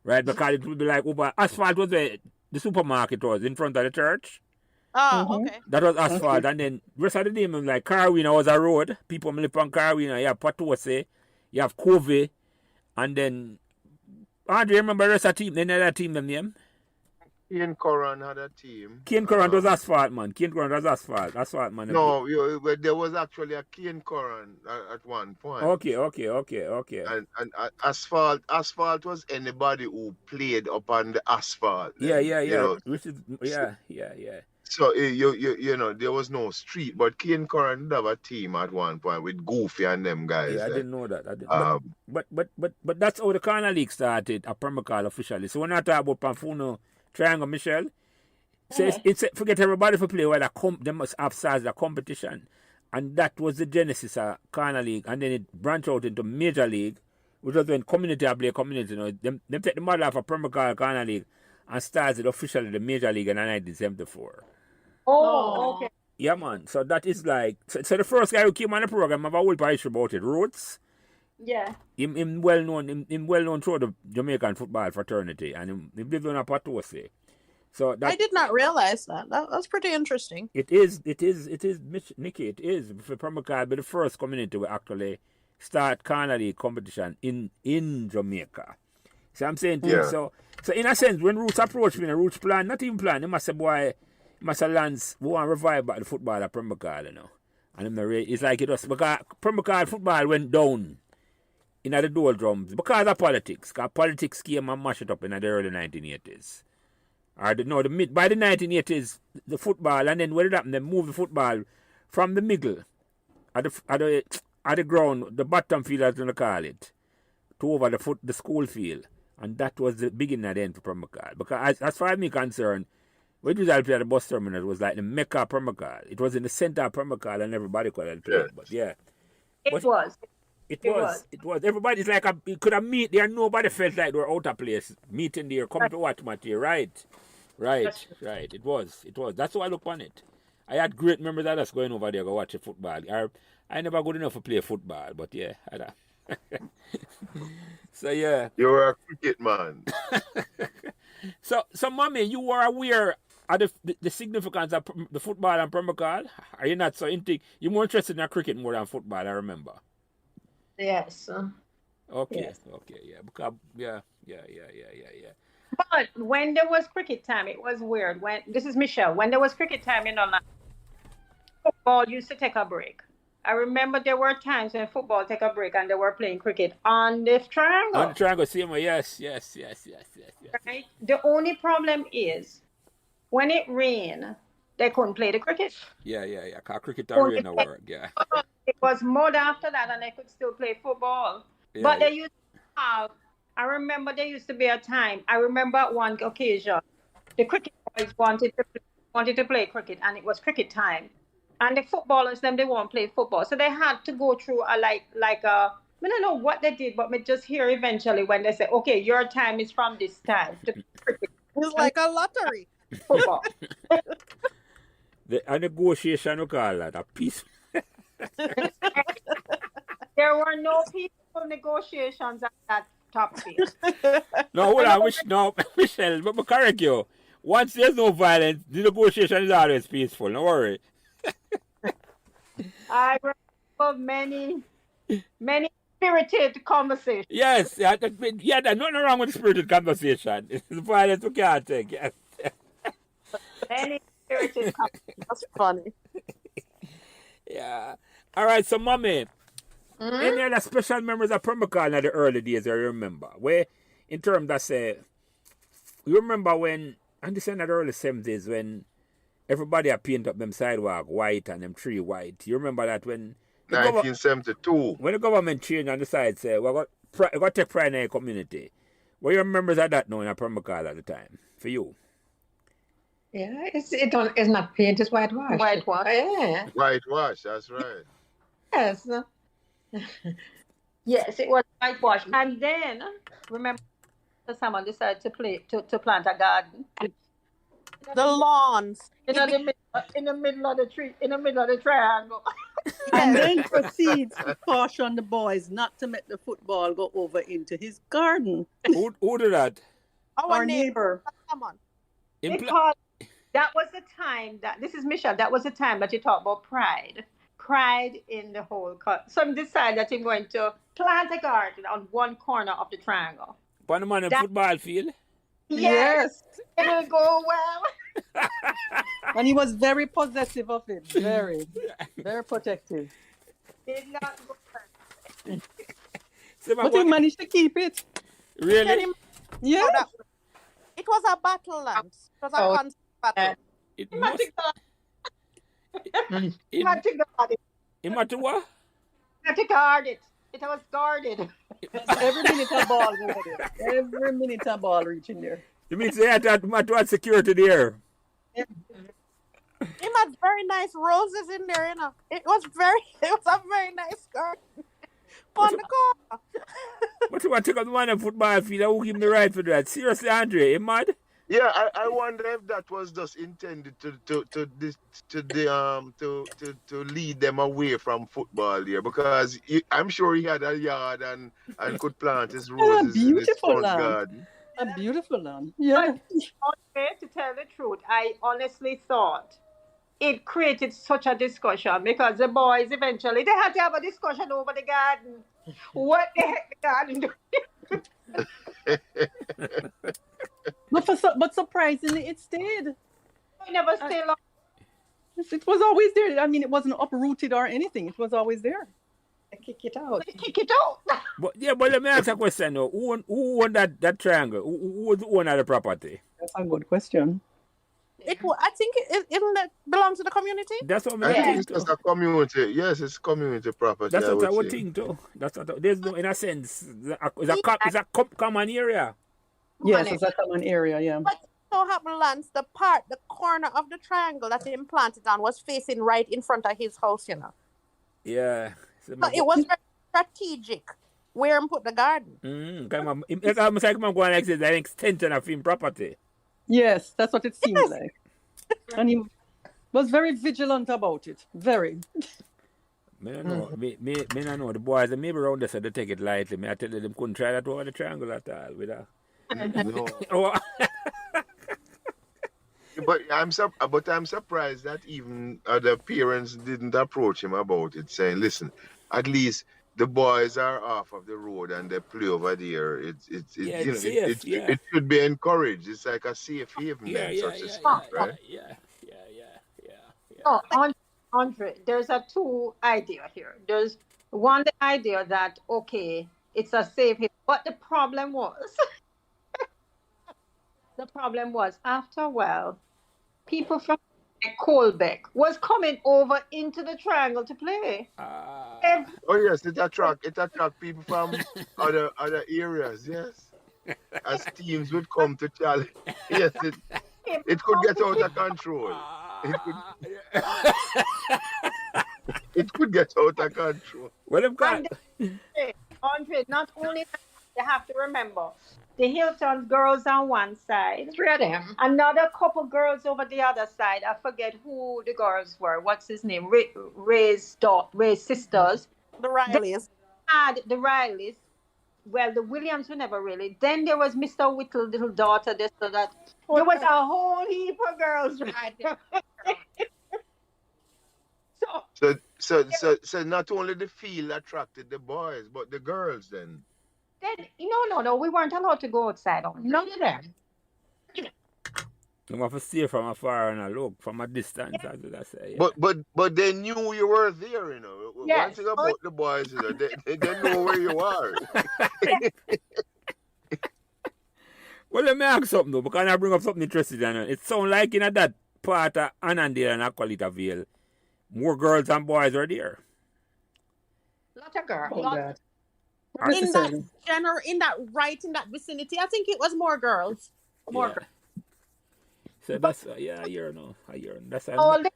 Right? Because it would be like over Asphalt was the supermarket was in front of the church. Oh, okay. That was Asphalt. And then rest of the name like Carwina was a road. People live on Carwina. You have Patose, you have Covey, and then Andre, remember the rest of the team? They had a team them name? Ian Curran had a team. Kane Curran was Asphalt, man. Kane Curran was Asphalt. Asphalt, man. No, but there was actually a Ian Curran at one point. Okay. And asphalt was anybody who played upon the asphalt. Yeah. You know, Which is, yeah. so you know there was no street, but Ian Curran did have a team at one point with Goofy and them guys. Yeah, I didn't know that. But that's how the Corner League started at Pembroke officially. So when I talk about Pamfuno Triangle, Michelle, so it's forget everybody for play where they must have started a competition. And that was the genesis of Corner League. And then it branched out into Major League, which was when community play community. You know, them take the model of a Pembroke Corner League and started officially the Major League in 1974. Oh, okay. Yeah, man. So that is like... So the first guy who came on the program, I have a whole parish about it. Rhodes. Yeah. Him well known through the Jamaican football fraternity. And he lived on a Patose. So that, I did not realize that. That's pretty interesting. It is, Nikki, it is. For Pembroke be the first community to actually start Corner League competition in Jamaica. So I'm saying to you, so in a sense, when Roots approached me, Roots plan, not even plan, they must say, boy, Master Lance, we want to revive back the football at Pembroke, you know. And it's like it was, because Pembroke football went down in the doldrums because of politics. Because politics came and mashed it up in the early 1980s. By the 1980s, the football, and then what did happen? They moved the football from the middle, at the ground, the bottom field as they call it, to over the school field. And that was the beginning of the end for Pembroke. Because as far as me concerned, when we played at the bus terminal, it was like the Mecca of Pembroke. It was in the center of Pembroke and everybody could have played. But yeah. It was. It was. Everybody's like, you could have meet there. Nobody felt like they were out of place. Meeting there, coming to watch match here. Right. It was. That's how I look on it. I had great memories of us going over there to watch football. I never good enough to play football, but yeah. So yeah. You were a cricket man. So mommy, you were aware of the significance of the football and Pembroke? Are you not so into? You're more interested in cricket more than football, I remember. Yes. Okay. Yes. Okay. Yeah. Because yeah. But when there was cricket time, it was weird. This is Michelle. When there was cricket time in London, football used to take a break. I remember there were times when football take a break and they were playing cricket on the triangle. On the triangle, same way. Yes. Right. The only problem is when it rained, they couldn't play the cricket. Yeah. Cause cricket and rain no work. Yeah. It was mud after that, and they could still play football. Yeah, but they used to have. I remember there used to be a time. I remember at one occasion, the cricket boys wanted to play cricket, and it was cricket time. And the footballers, they won't play football, so they had to go through a I don't know what they did, but me just hear eventually when they say, "Okay, your time is from this time to cricket." It's like a lottery. Football. A negotiation, we call that a peace. There were no peaceful negotiations at that top field. No, hold on, Michelle, but me correct you. Once there's no violence, the negotiation is always peaceful. No worry. I remember many spirited conversations. Yes, there's nothing wrong with spirited conversation. It's the violence we can't take. Yes. Many spirited conversations. That's funny. Yeah. All right, so mommy, any other special memories of Pembroke in the early days I remember? Where, in terms of say, you remember when, and this in the early 70s when everybody had painted up them sidewalk white and them tree white. You remember that when 1972. When the government changed on the side, say, we got to take pride in the community. What are your memories of that now in Pembroke at the time, for you? Yeah, it's not paint, it's whitewash. Whitewash. Yeah. Whitewash, that's right. Yes. Yes, it was whitewash. And then, remember, someone decided to plant a garden. The lawns. In the middle of the tree, in the middle of the triangle. And then proceeds to caution the boys not to let the football go over into his garden. Who did that? Our neighbor. Come on. Because that was the time this is Michelle, that was the time that you talk about pride. Pride in the whole some decide that you're going to plant a garden on one corner of the triangle. On the man football field? Yes. It will go well. And he was very possessive of it. Very protective. Did not go well. So but he managed to keep it. Really? Yeah. It was a battle, Lance. It was a constant battle. It He must. had to guard it. It matter what? He had to guard it. It was guarded. Every minute a ball over there. Every minute a ball reaching there. You mean say that matter what security there? He had very nice roses in there, you know. It was a very nice garden. On the corner. But you want to take up the man in football field? Who give him the right for that? Seriously, Andre, you mad? Yeah, I wonder if that was just intended to lead them away from football here, because I'm sure he had a yard and could plant his roses in his front garden. A beautiful land. Yeah. To tell the truth, I honestly thought it created such a discussion because the boys eventually they had to have a discussion over the garden. What the heck the garden doing? But surprisingly, it stayed. It never stayed long. It was always there. I mean, it wasn't uprooted or anything. It was always there. They kick it out. They kick it out. But let me ask a question now. Who owned that triangle? Who was the owner of the property? That's a good question. I think it belongs to the community. That's what I I think it's just a community. Yes, it's community property. That's what I would think too. There's no, in a sense, it's a common area. Yes, it's a common area, yeah. But so happened, Lance, the corner of the triangle that he implanted on was facing right in front of his house, you know. Yeah. So it was very strategic where he put the garden. It's almost like I'm going like this, an extension of his property. Yes, that's what it seemed like. And he was very vigilant about it. Very. Me don't know. Me don't know. The boys, maybe around there, so they take it lightly. Me I tell them couldn't try that over the triangle at all. With a... No. But I'm surprised that even other parents didn't approach him about it, saying, "Listen, at least the boys are off of the road and they play over there. It should be encouraged. It's like a safe haven right? Yeah. Oh, Andre, there's a two idea here. There's one the idea that okay, it's a safe haven, but the problem was after a while, people from Colbeck was coming over into the triangle to play. Oh yes, it attract people from other areas. Yes, as teams would come to challenge. Yes, it could get out of control. It could get out of control. Well, Andre, not only that, you have to remember the Hylton girls on one side, Three of them. another couple girls over the other side. I forget who the girls were. What's his name? Ray's sisters. The Rileys. Had the Rileys. Well, the Williams were never really. Then there was Mr. Whittle's little daughter. There was a whole heap of girls right there. So not only the field attracted the boys, but the girls then. No, we weren't allowed to go outside. None of them. You have to stay from afar and I look from a distance. As I say. Yeah. But they knew you were there, you know. Yes. One thing about the boys, you know, they know where you are. Well, let me ask something though, because I bring up something interesting. It sounds like in that part of Annandale and Aqualitaville, more girls and boys are there. Lot of girls. In that vicinity, I think it was more girls. More girls. So that's I hear. That's all the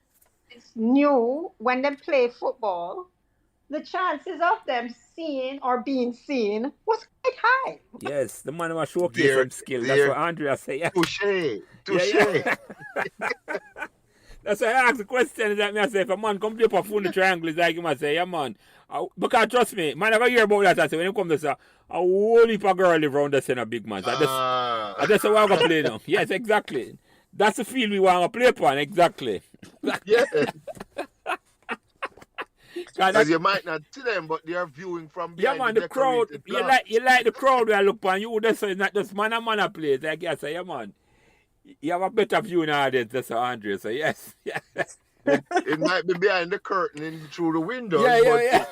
kids knew when they play football, the chances of them seeing or being seen was quite high. Yes, the man was showcasing some skill. That's what Andrea said. Yeah. Touché. Yeah. That's why I asked the question that I say if a man come play for full the triangle, it's like you must say, yeah man. Because trust me, man, I never hear about that. I say when you come to say a whole heap of girl live around us in a big man. So I just say we're gonna play now. Yes, exactly. That's the field we want to play upon, exactly. Yeah. Because you might not see them, but they are viewing from behind. Yeah, man, the crowd. You like the crowd where I look upon you. That's it's not just man and man a place. Like I say, yeah, man. You have a better view in audience, that's Andre. So yes. It might be behind the curtain and through the window. Yeah.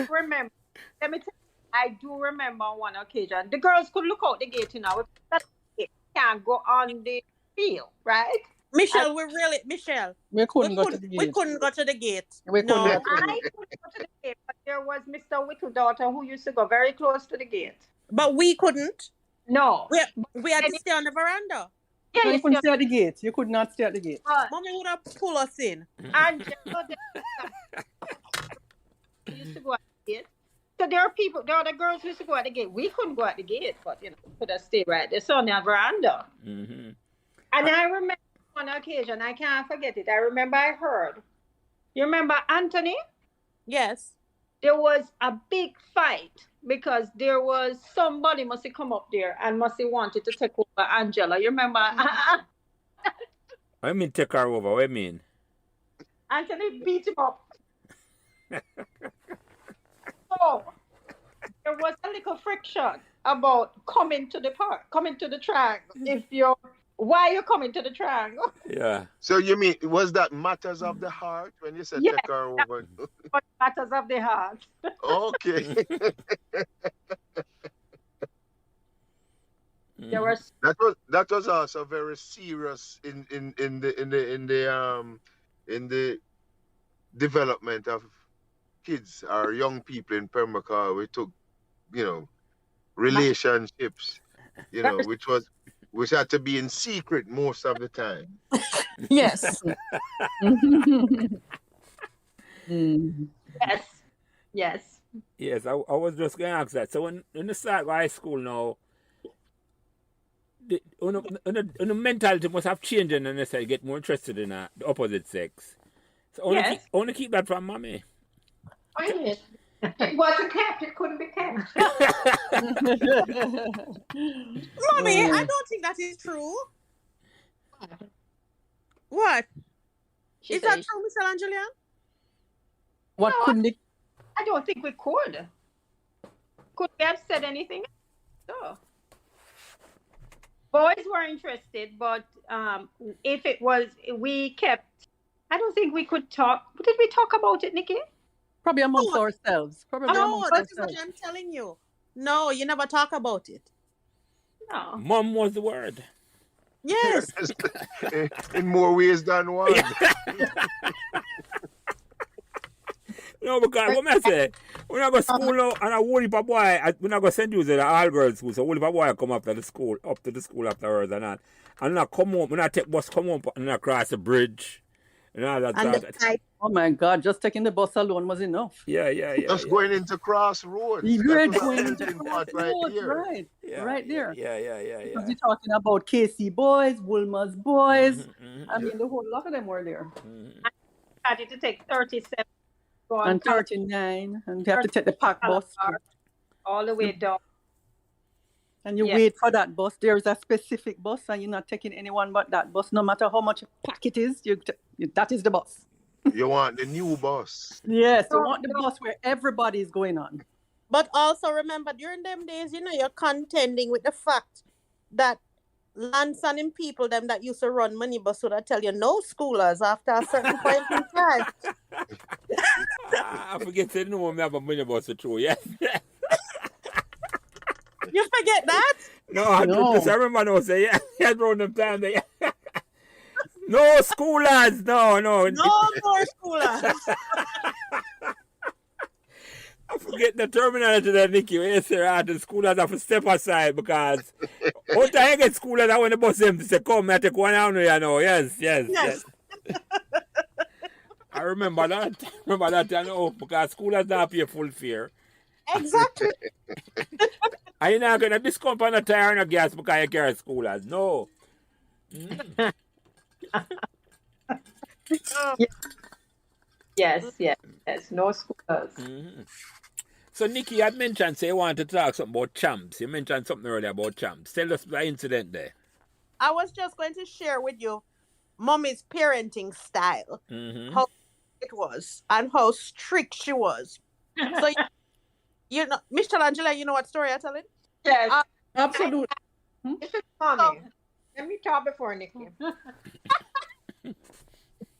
Remember, let me tell you, I do remember on one occasion, the girls could look out the gate, you know. Can't go on the field, right? Michelle, we couldn't go to the gate. We couldn't go to the gate. I couldn't go to the gate, but there was Mr. Whittle's daughter who used to go very close to the gate. But we couldn't. No. We had to stay on the veranda. Yeah, so you couldn't stay at the gate. You could not stay at the gate. Mommy would have pulled us in. And used to go at the gate. So there are the girls who used to go at the gate. We couldn't go at the gate, but could have stayed right there. So on the veranda. Mm-hmm. And I remember on occasion, I can't forget it. I remember I heard. You remember Anthony? Yes. There was a big fight because there was somebody must have come up there and must have wanted to take over Angela. You remember? I mean take her over. What do you mean? Anthony beat him up. So there was a little friction about coming to the triangle. Why you coming to the triangle? Yeah. So you mean, was that matters of the heart when you said take her over? Matters of the heart. Okay. That was also very serious in the development of kids or young people in Pembroke. We took relationships, which had to be in secret most of the time. Yes. Yes. Yes, I was just going to ask that. So when you start high school now, the mentality must have changed and necessarily get more interested in the opposite sex. So I want to keep that from mommy. Oh, yes. It wasn't kept. It couldn't be kept. Mommy, I don't think that is true. What? Is that true, Mr. Angelian? What couldn't it? I don't think we could. Could we have said anything? So, boys were interested, but if it was, we kept. I don't think we could talk. Did we talk about it, Nikki? Probably amongst ourselves. No, that's what I'm telling you. No, you never talk about it. No. Mom was the word. Yes. In more ways than one. No, because what I say, when I go to school now and a whole heap of boy, when I go send you to the all girls school, so a whole heap of boy come up to the school afterwards and that. And I come home, when I take bus come home and I cross the bridge. And all that. Oh my God, just taking the bus alone was enough. Yeah. Just going into Crossroads. Going into Crossroads, right there. Right there. Yeah. Because you're talking about KC boys, Woolmer's boys. I mean, the whole lot of them were there. I started to take 37. And 39. And you have to take the pack bus. All the way down. And you wait for that bus. There is a specific bus, and you're not taking anyone but that bus. No matter how much pack it is, that is the bus. You want the new bus. Yes, you want the bus where everybody is going on. But also remember, during them days, you're contending with the fact that Lance and him people, them that used to run minibus, would tell you no schoolers after a certain point in time. I forget to know me have a minibus or true, yes. You forget that? No, I remember now say yeah, around them time they no schoolers, no. No more schoolers. I forget the terminology there, Nikki. Yes, sir, the schoolers have to step aside because what the heck is schoolers? I want to bus them to say, come, I take one out here now. Yes. I remember that. I know, because schoolers don't pay full fare. Exactly. Are you not going to discount on a tire and a gas because you carry schoolers? No. Yes. No schoolers. Mm-hmm. So, Nikki, you had mentioned, say you want to talk something about champs. You mentioned something earlier about champs. Tell us the incident there. I was just going to share with you Mommy's parenting style, how it was, and how strict she was. So, Mr. Angela, you know what story I'm telling? Yes. Absolutely. This is Mommy. Let me talk before Nikki.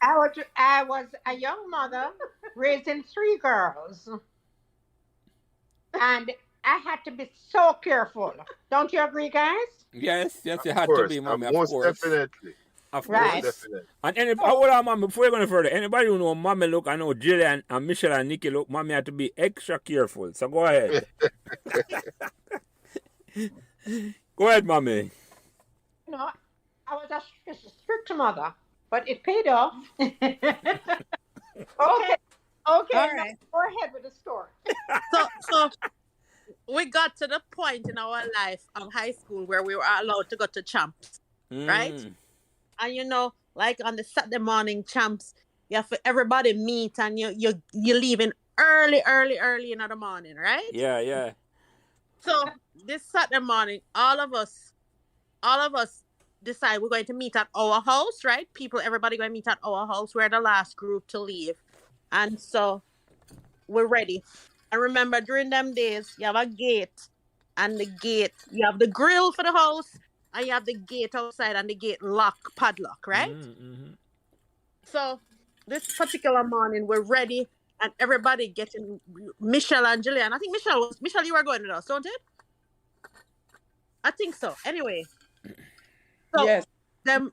I was a young mother raising 3 girls. And I had to be so careful. Don't you agree, guys? Yes, you had to be, Mommy, of course. Definitely. Of course. Definitely. And hold on, Mommy, before you go further, anybody who know Mommy look, I know Gillian and Michelle and Nikki look, Mommy had to be extra careful. So go ahead. Go ahead, Mommy. I was a strict mother, but it paid off. Okay. All right. Go ahead with the story. So we got to the point in our life of high school where we were allowed to go to champs, right? And like on the Saturday morning champs, you have to everybody meet and you're leaving early in the morning, right? Yeah. So this Saturday morning, all of us decide we're going to meet at our house, right? Everybody going to meet at our house. We're the last group to leave. And so we're ready. I remember during them days, you have a gate, and the gate, you have the grill for the house, and you have the gate outside, and the gate padlock, right? So this particular morning, we're ready, and everybody getting Michelle and Gillian. I think Michelle, you were going with us, don't it? I think so. Anyway. So yes. Then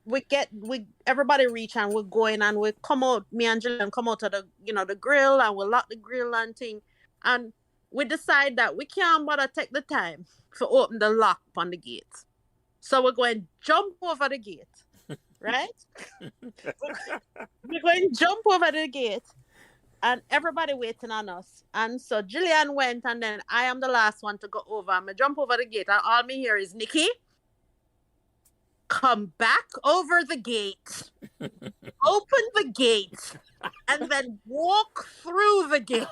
everybody reach and we're going and we come out, me and Gillian come out of the grill and we lock the grill and thing. And we decide that we can't bother take the time to open the lock on the gate. So we're going to jump over the gate, right? We're going to jump over the gate and everybody waiting on us. And so Gillian went and then I am the last one to go over. I'm going to jump over the gate and all me hear is, Nikki, come back over the gate, open the gate, and then walk through the gate.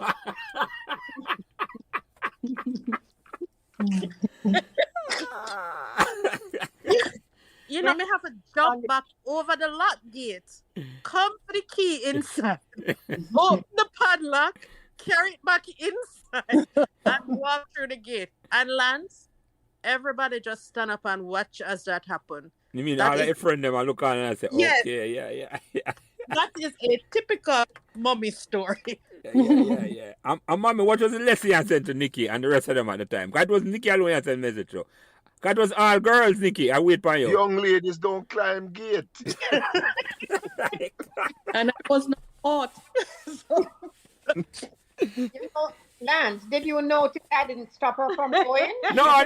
You know, me have to jump back over the lock gate, come for the key inside, open the padlock, carry it back inside, and walk through the gate. And Lance, everybody just stand up and watch as that happen. You mean all your friend them and look on and say, Yes. okay, yeah. That is a typical mommy story. Yeah. And mommy, what was the lesson you sent to Nikki and the rest of them at the time? Because it was Nikki alone you sent message to. Because it was all girls, Nikki. I wait for you. Young ladies don't climb gate. And I was not caught. You know, Lance, did you notice I didn't stop her from going? No.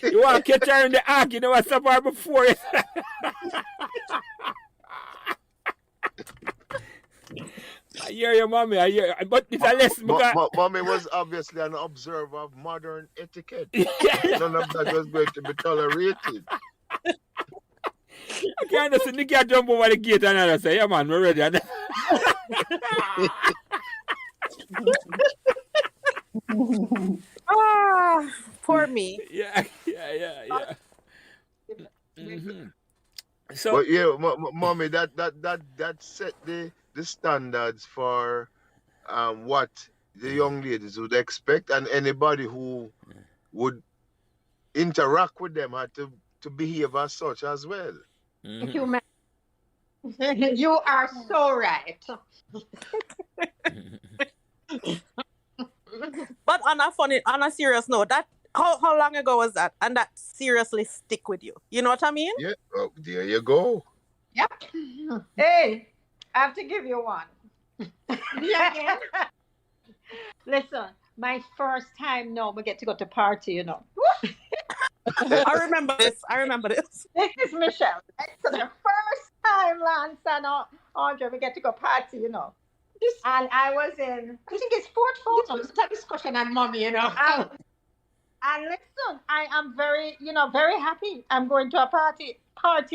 You want to catch her in the ark, you know what, stop her before it. I hear you, mommy. I hear you. But it's a lesson. Mommy was obviously an observer of modern etiquette. None of that was going to be tolerated. I can't just see Nikki jump over the gate and I say, yeah, man, we're ready. Poor me. Yeah. Mm-hmm. So, but yeah, mommy, that set the standards for what the young ladies would expect, and anybody who would interact with them had to behave as such as well. Thank you, ma'am. You are so right. But on a serious note, that how long ago was that? And that seriously stick with you. You know what I mean? Yeah, oh, there you go. Yep. Hey, I have to give you one. Yeah. Listen, my first time now we get to go to party, you know. I remember this. This is Michelle. Right? So the first time Lance and Andre we get to go party, you know. And I was in, I think it's fourth photo. It's a discussion on mommy, you know. and listen, I am very, very happy. I'm going to a party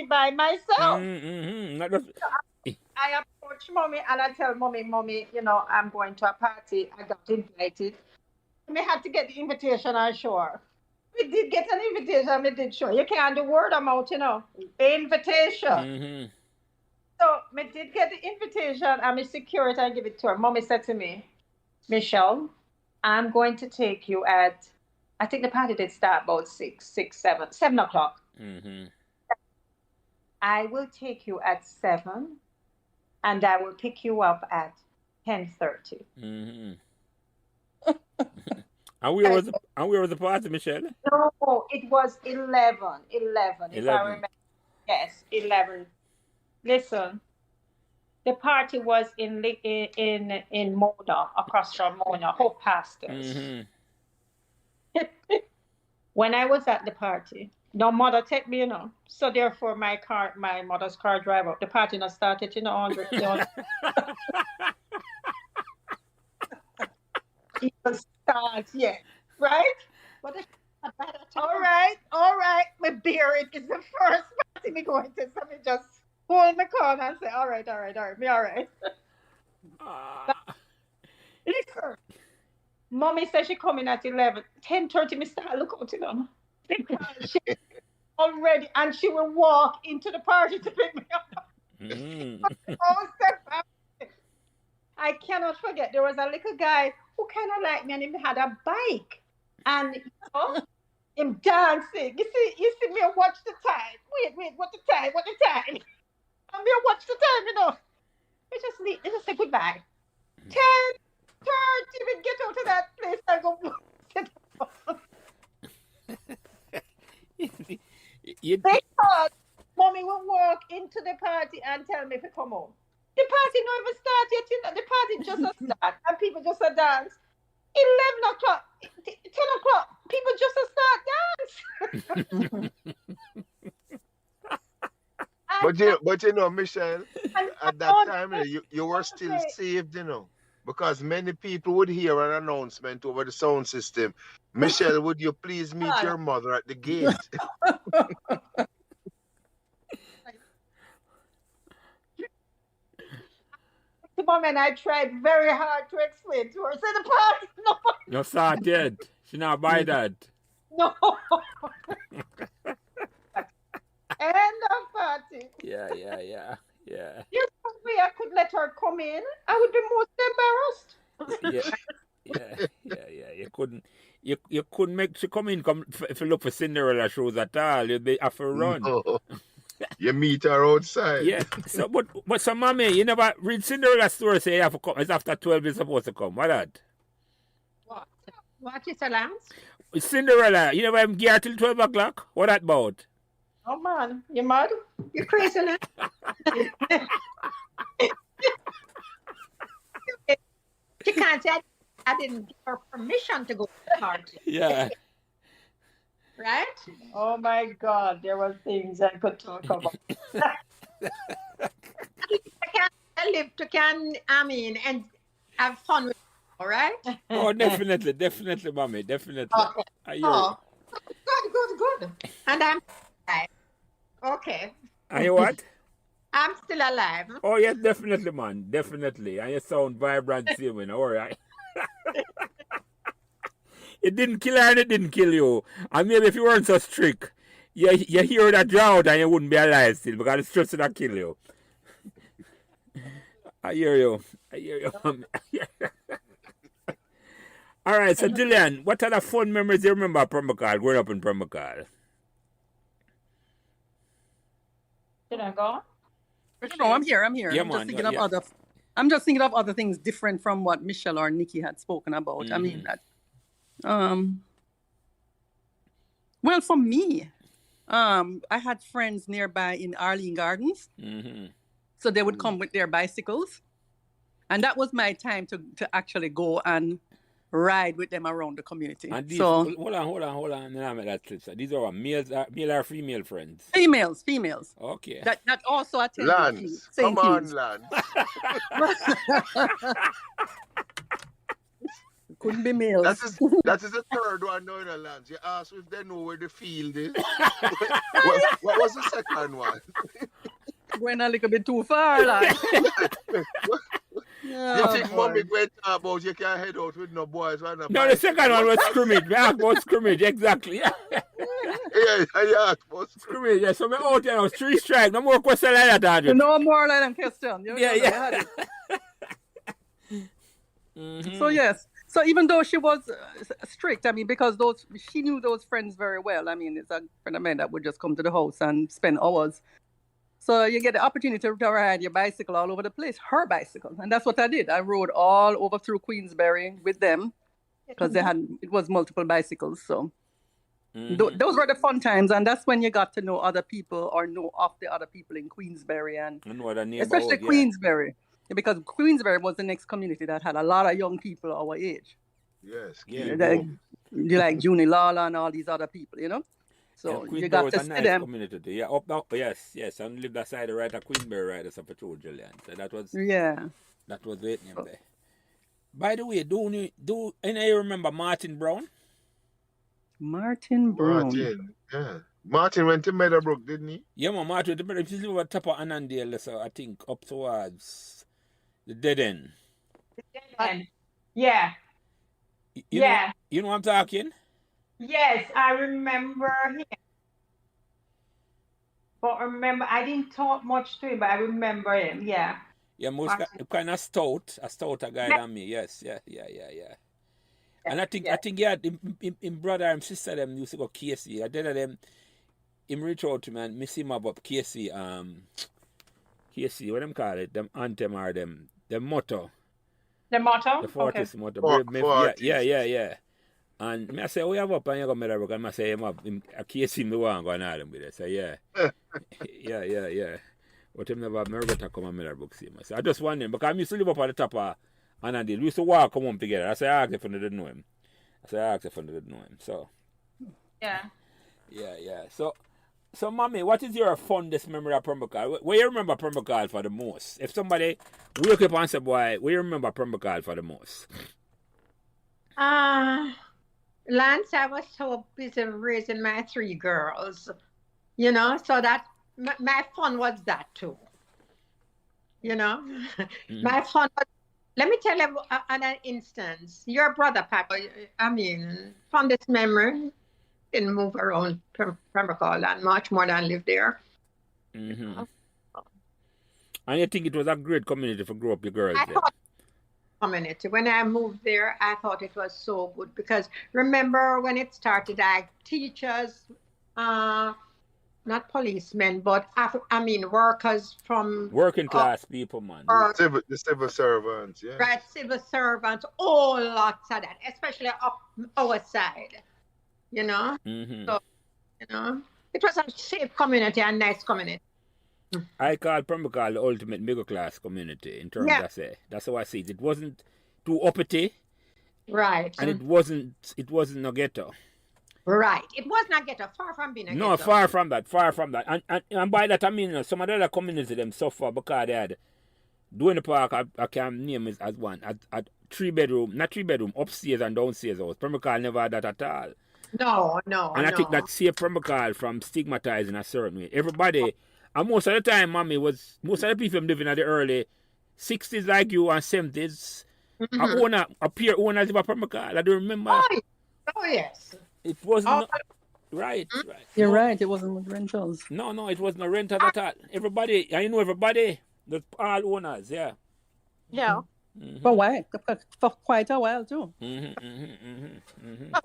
by myself. I approach mommy and I tell mommy, I'm going to a party. I got invited. We had to get the invitation, I'm sure. We did get an invitation, we did sure. You can't do word of mouth, Invitation. Mm-hmm. So I did get the invitation and I secure it and give it to her. Mommy said to me, Michelle, I'm going to take you at, I think the party did start about 7 o'clock. Mm-hmm. I will take you at 7 and I will pick you up at 10:30. Mm-hmm. And where was the party, Michelle? No, it was 11. If I remember. Yes, 11. Listen, the party was in Mona, across from Mona, Hope Pastors. Mm-hmm. When I was at the party, no mother take me, So therefore, my mother's car drive up. The party not started, Andre. It was start yet, right? But all right. My beer, it is the first party me going to. So me just hold my corner and say, all right. Me all right. Listen, mommy said she coming at 11. 10:30, me start look out, Because she already, and she will walk into the party to pick me up. I cannot forget, there was a little guy who kind of like me and he had a bike. And, him dancing. You see me watch the time. Wait, what the time? And me watch the time, We just say goodbye. 10:30, we get out of that place and go sit down. Because mommy will walk into the party and tell me if you come home. The party not even start yet. You know, the party just a start, and people just a dance. 11 o'clock, 10 o'clock, people just a start dance. But you know, Michelle, And at that time, you were still saved, you know, because many people would hear an announcement over the sound system. Michelle, would you please meet your mother at the gate? the moment I tried very hard to explain to her, say the party, no, No start yet. She not buy that. no. End of party. Yeah. You told me I could let her come in. I would be most embarrassed. Yeah. You couldn't. You couldn't make she come in. If you look for Cinderella shows at all, you'd be have to run. No. You meet her outside. Yeah. So, but so, mommy, you never read Cinderella story. Say you have to come. It's after 12. You're supposed to come. What that? What is a Lance? Cinderella. You never get her till 12 o'clock. What that about? Oh man, you mad? You crazy, Lance? She can't say I didn't give her permission to go to the party. Yeah. Right? Oh my God, there were things I could talk about. And have fun with it, all right? Oh, definitely, mommy, definitely. Okay. Good. And I'm alive. Okay. Are you what? I'm still alive. Oh, yes, definitely, man. Definitely. And you sound vibrant, same, all right. It didn't kill her and it didn't kill you. And maybe if you weren't so strict, you hear that drought and you wouldn't be alive still because it's just that kill you. I hear you. Mommy. All right, so Gillian, what other fun memories do you remember of Pembroke, growing up in Pembroke? Did I go? No, I'm here. Yeah, I'm just thinking of other things different from what Michelle or Nikki had spoken about. I mean that. Well, for me, I had friends nearby in Arlene Gardens, so they would come with their bicycles, and that was my time to actually go and ride with them around the community. And these, so hold on. Let me make that. These are male or female friends? females. Okay. That also attended Lance, St. come on, Hugh's. Lance. Couldn't be males. That is the third one now in the Lance. You ask if they know where the field is. what was the second one? Went a little bit too far, like. You think mommy went about you can't head out with no boys? No, the second one was scrimmage. We asked about scrimmage, exactly. Yeah, you asked about scrimmage. Yeah, so I'm out there now. 3 strikes. No more question like that, Andrew. No more like them question. Yeah. So yes. So even though she was strict, I mean, because she knew those friends very well. I mean, it's a friend of mine that would just come to the house and spend hours. So you get the opportunity to ride your bicycle all over the place, her bicycle. And that's what I did. I rode all over through Queensbury with them because it was multiple bicycles. So those were the fun times. And that's when you got to know other people or know of the other people in Queensbury. And especially Queensbury. Because Queensbury was the next community that had a lot of young people our age. Yes. Like Junie Lala and all these other people, you know? So you got to see nice them. Community. Yeah, yes. And live that side right at Queensbury, right, as a patrol, Gillian. So that was the name there. By the way, do any of you remember Martin Brown? Martin Brown. Yeah. Martin went to Meadowbrook, didn't he? Yeah, man, Martin went to Meadowbrook. He's living at top of Annandale, so I think up towards the dead end. Yeah. You know what I'm talking? Yes, I remember him. But I didn't talk much to him, but I remember him, yeah. Yeah, most kind of stout, a stouter guy than me, yes, yeah. And I think him brother and sister them used to go KC. I did them, him reach out to me and miss him about KC, what them call it, them anthem or them motto. The motto? The Fortis motto. Yeah. And I say, we have up and you go Meadowbrook, and I say, him up, I case him the one going on with it. So, yeah. Yeah. But him never get to come and Miller book see him. So I just wondering, because I used to live up at the top of Anandale. We used to walk come home together. I said, I asked if I didn't know him. So, Yeah. yeah. So, mommy, what is your fondest memory of Pembroke? Where you remember Pembroke for the most? If somebody wake up and say, boy, where you remember Pembroke for the most? Lance, I was so busy raising my 3 girls, you know, so that my fun was that too. You know, my fun was, let me tell you an instance. Your brother, Papa, I mean, fondest memory, didn't move around Pembroke that much more than live there. Mm-hmm. And you think it was a great community for grow up your girls there? Community. When I moved there, I thought it was so good because remember when it started, teachers, not policemen, but workers from working class people, man. The civil servants, yeah. Right, civil servants, all lots of that, especially up our side, you know. Mm-hmm. So, you know, it was a safe community and nice community. I call Pembroke the ultimate middle class community in terms of that's how I see it. It wasn't too uppity, right? And it wasn't no ghetto. Right. It was not ghetto, far from being a ghetto. No, far from that. And by that I mean some of the other communities them suffer because they had doing the park I can name it as one at 3-bedroom, not 3-bedroom, upstairs and downstairs house. Pembroke never had that at all. No. And I think that saved Pembroke from stigmatizing a certain way. Everybody, and most of the time, mommy, most of the people living in the early 60s like you and 70s, owners of Pembroke. I don't remember. Oh yes. It wasn't right. You're right. It wasn't with rentals. No, it wasn't a rental at all. Everybody, I know everybody. That's all owners. Yeah. Yeah. Mm-hmm. For why? For quite a while too. But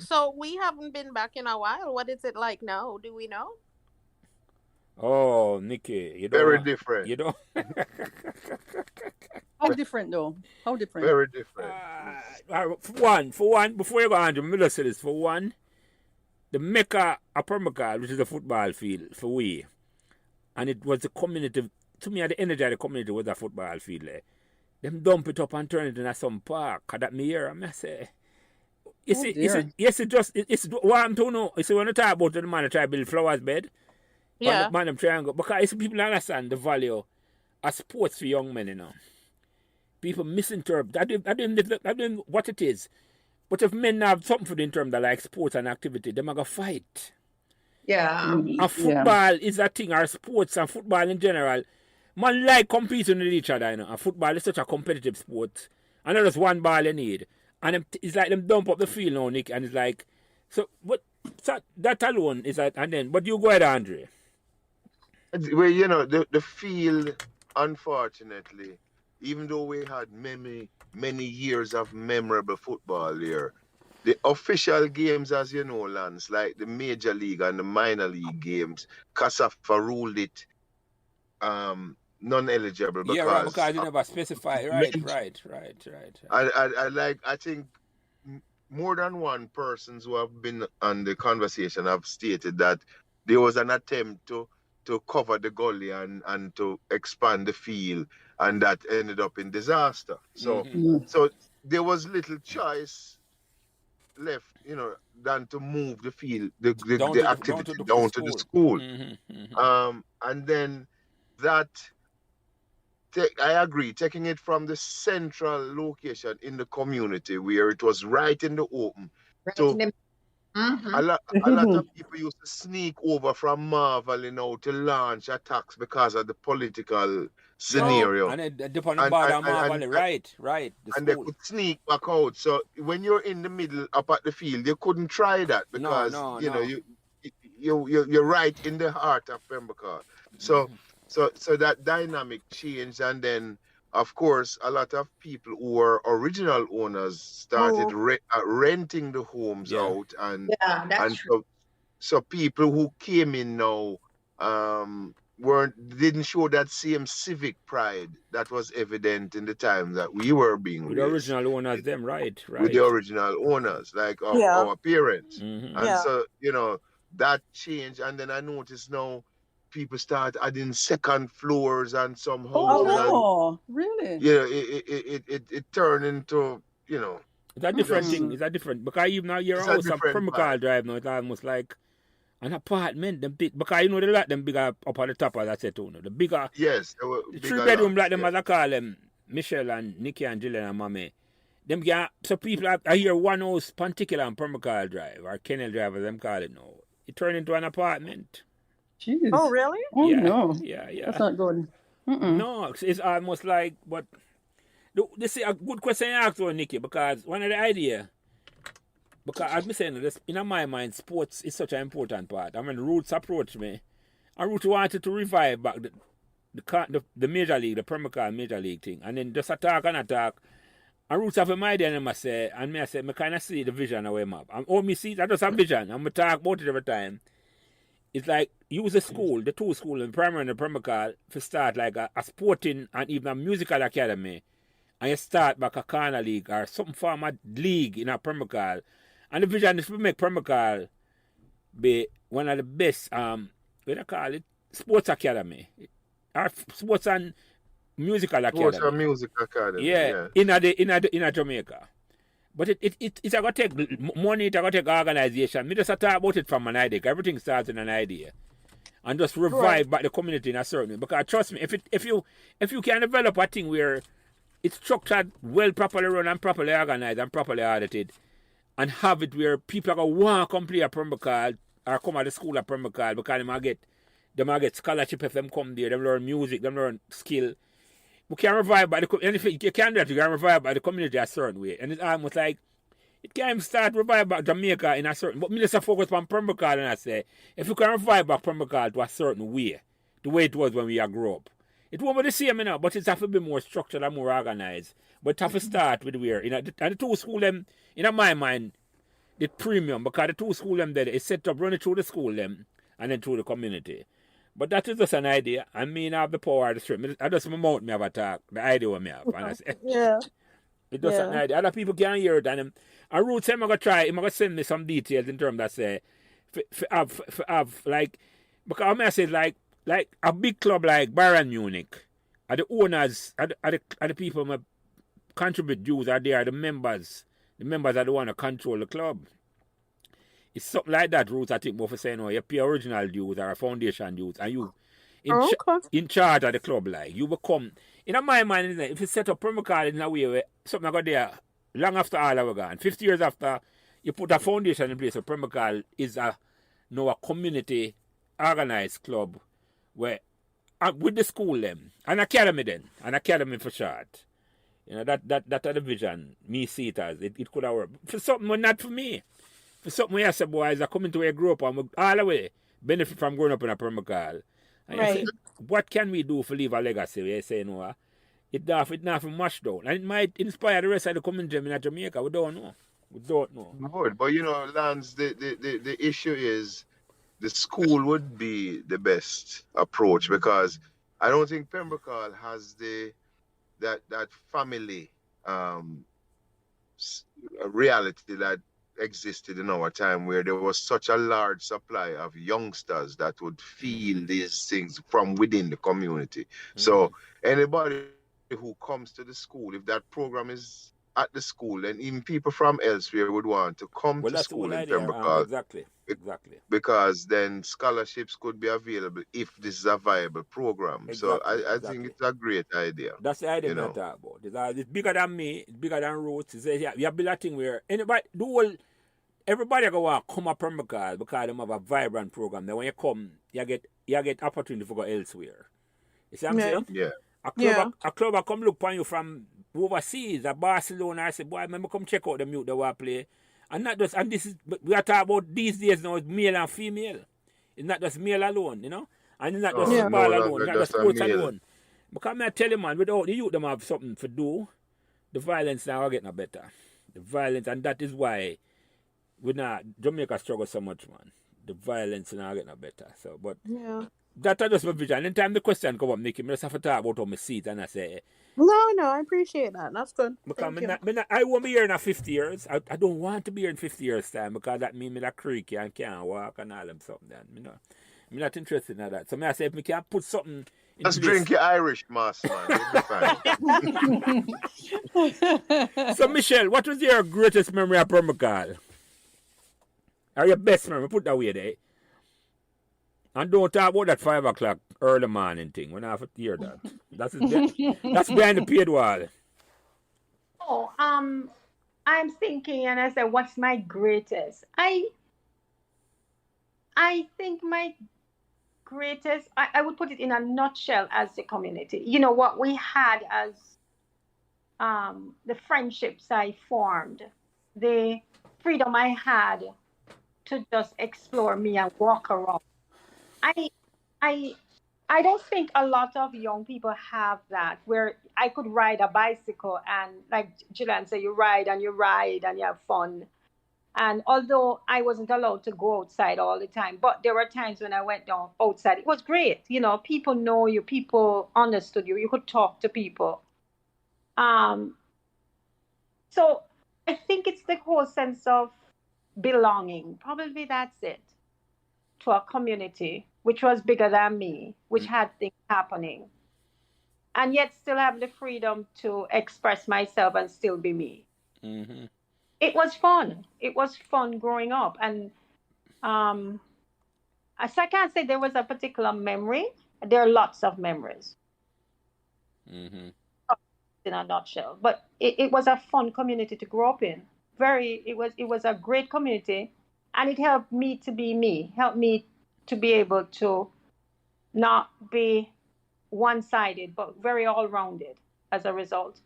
so we haven't been back in a while. What is it like now? Do we know? Oh, Nikki, you don't. Very different. You don't. How different though? How different? Very different. For one, before you go on to middle say this, for one, the Mecca of Pembroke, which is a football field for we, and it was the community. To me, the energy of the community was a football field there. Them dump it up and turn it into some park. That me hear, I say. It's what I'm to know. You see, when you talk about the man that try to build flowers bed, Yeah. man, them triangle. Because people understand the value of sports for young men, you know. People misinterpret. I don't what it is. But if men have something for the in terms of like sports and activity, they might go fight. Yeah. And football is a thing, or sports and football in general. Man like competing with each other, you know. And football is such a competitive sport. And there's one ball you need. And it's like them dump up the field now, Nick, and it's like, so that alone is like, and then, but you go ahead, Andre. Well, you know, the field, unfortunately, even though we had many years of memorable football here, the official games, as you know, Lance, like the major league and the minor league games, CASAFA ruled it non-eligible because you never specify. Right. I think more than one persons who have been on the conversation have stated that there was an attempt to cover the gully and to expand the field, and that ended up in disaster. So so there was little choice left, you know, than to move the field, the activity down to the school. And then that, I agree, taking it from the central location in the community where it was right in the open. So a lot of people used to sneak over from Marvel, you know, to launch attacks because of the political scenario. And it depend on the border of Marvel, right. And they could sneak back out. So when you're in the middle up at the field, you couldn't try that because you're right in the heart of Pembroke. So that dynamic changed, and then of course a lot of people who were original owners started renting the homes out, and true. So people who came in now didn't show that same civic pride that was evident in the time that we were being raised. The original owners, them right. With the original owners, like our parents. And so, you know, that changed, and then I noticed now people start adding second floors and some Oh houses, and no, really? it turned into, It's a different just thing. It's a different because even now your it's a house on different vibe. Pembroke Drive now it's almost like an apartment. Because the lot them bigger up at the top, as I said to you. The bigger Yes, there were the bigger 3 bedroom lots. like them Yeah. as I call them, Michelle and Nikki and Gillian and Mommy. Them get so people I hear one house particular on Pembroke Drive or Kennel Drive as them call it now. It turned into an apartment. Jeez. Oh, really? Oh Yeah, no, yeah. that's not good. Mm-mm. No, it's almost like but this is a good question you asked for, Nikki, because one of the idea because as me saying this in my mind, sports is such an important part. I mean Roots approached me. And Roots wanted to revive back the major league, the Pembroke major league thing. And then just attack and attack. And Roots have my idea and I say, I kind of see the vision away map. And all me see, I just have vision. And I talk about it every time. It's like use the school, the two schools, the primary and the Pembroke, to start like a sporting and even a musical academy. And you start back a corner league or some form of league in a Pembroke. And the vision is to make Pembroke be one of the best, what do you call it? Sports academy. Or sports and musical academy. Sports and music academy. Yeah, in Jamaica. But it's going to take money, it's going to take organization. Me just talk about it from an idea. Everything starts in an idea. And just revive back the community in a certain way. Because trust me, if you can develop a thing where it's structured, well, properly run and properly organized and properly audited, and have it where people are going to want to come play a Pembroke or come at the school at Pembroke because they might get scholarship if them come there, them learn music, them learn skill. We can revive by the community. And if you can do that, you can revive by the community a certain way. And it's almost like it can start revive back Jamaica in a certain but me just focus on Pembroke and I say, if you can revive back Pembroke to a certain way, the way it was when we grew up. It won't be the same now, but it has to be more structured and more organized. But it have to start with where and the two school them, in my mind, the premium, because the two school them there is set up running through the school them and then through the community. But that is just an idea. I mean, I have the power of the street. I just mouth me have a talk, the idea what me have. And I say, Yeah. it's just an idea. Other people can hear it. And Roots, I'm going to try, I'm going to send me some details in terms that say, have like, because I say like a big club like Bayern Munich, are the owners, are the people who contribute dues, are there, the members. The members are the one who control the club. It's something like that, Roots, I think, more for saying, no, you pay original dues or a foundation dues, and you in charge of the club, like, you become, in my mind, if you set up Pembroke in a way where something I got there long after all of gone, 50 years after, you put a foundation in place, so Pembroke is a community organized club where, with the school them, an academy for short. You know, that are the vision, me see it as, it could have worked. For something, but not for me. For something where I say, boys, I come into where I grew up and all the way benefit from growing up in a Pembroke. And you say, what can we do to leave a legacy? Where you say, no, it's not from much down. And it might inspire the rest of the community in Jamaica. We don't know. Good. But Lance, the issue is the school would be the best approach, because I don't think Pembroke has that family reality that existed in our time, where there was such a large supply of youngsters that would feel these things from within the community. So anybody who comes to the school, if that program is at the school, then even people from elsewhere would want to come to school in Pembroke. Exactly. Because then scholarships could be available if this is a viable program. So I think it's a great idea. That's the idea I talk about. It's bigger than me, it's bigger than Roots. You have built a thing where everybody go come up Pembroke because they have a vibrant program. Then when you come, you get opportunity to go elsewhere. You see what I'm saying? Yeah. A club will come look upon you from overseas, a Barcelona. I say, boy, remember come check out the mute they want to play. And not just, and this is, we are talking about these days now, it's male and female. It's not just male alone, And it's not just football alone, it's not just sports alone. Because I tell you, man, without the youth, them have something to do, the violence now will get no better. The violence, and that is why Jamaica struggle so much, man. The violence now get no better. So, but that's just my vision. Anytime the question come up, Nikki, I just have to talk about how I see it, and I say, No, I appreciate that. That's good. Because I won't be here in 50 years. I don't want to be here in 50 years' time, because that means I'm creaky and can't walk and all them something. I'm not interested in that. So I say if we can put something in Just place. drink your Irish, man. You'll be fine. So Michelle, what was your greatest memory of Pembroke? Or your best memory? Put that way there. And don't talk about that 5 o'clock early morning thing. When I have to hear that. That's behind the paid wall. Oh, I'm thinking, and I said, what's my greatest? I think my greatest, I would put it in a nutshell as the community. You know, what we had as the friendships I formed, the freedom I had to just explore me and walk around. I don't think a lot of young people have that, where I could ride a bicycle and, like Gillian said, you ride and you have fun. And although I wasn't allowed to go outside all the time, but there were times when I went down outside. It was great. You know, people know you, people understood you. You could talk to people. So I think it's the whole sense of belonging. Probably that's it. To a community which was bigger than me, which had things happening, and yet still have the freedom to express myself and still be me. Mm-hmm. It was fun. It was fun growing up. And so I can't say there was a particular memory. There are lots of memories. Mm-hmm. In a nutshell. But it was a fun community to grow up in. It was a great community. And it helped me to be me, helped me to be able to not be one-sided, but very all-rounded as a result.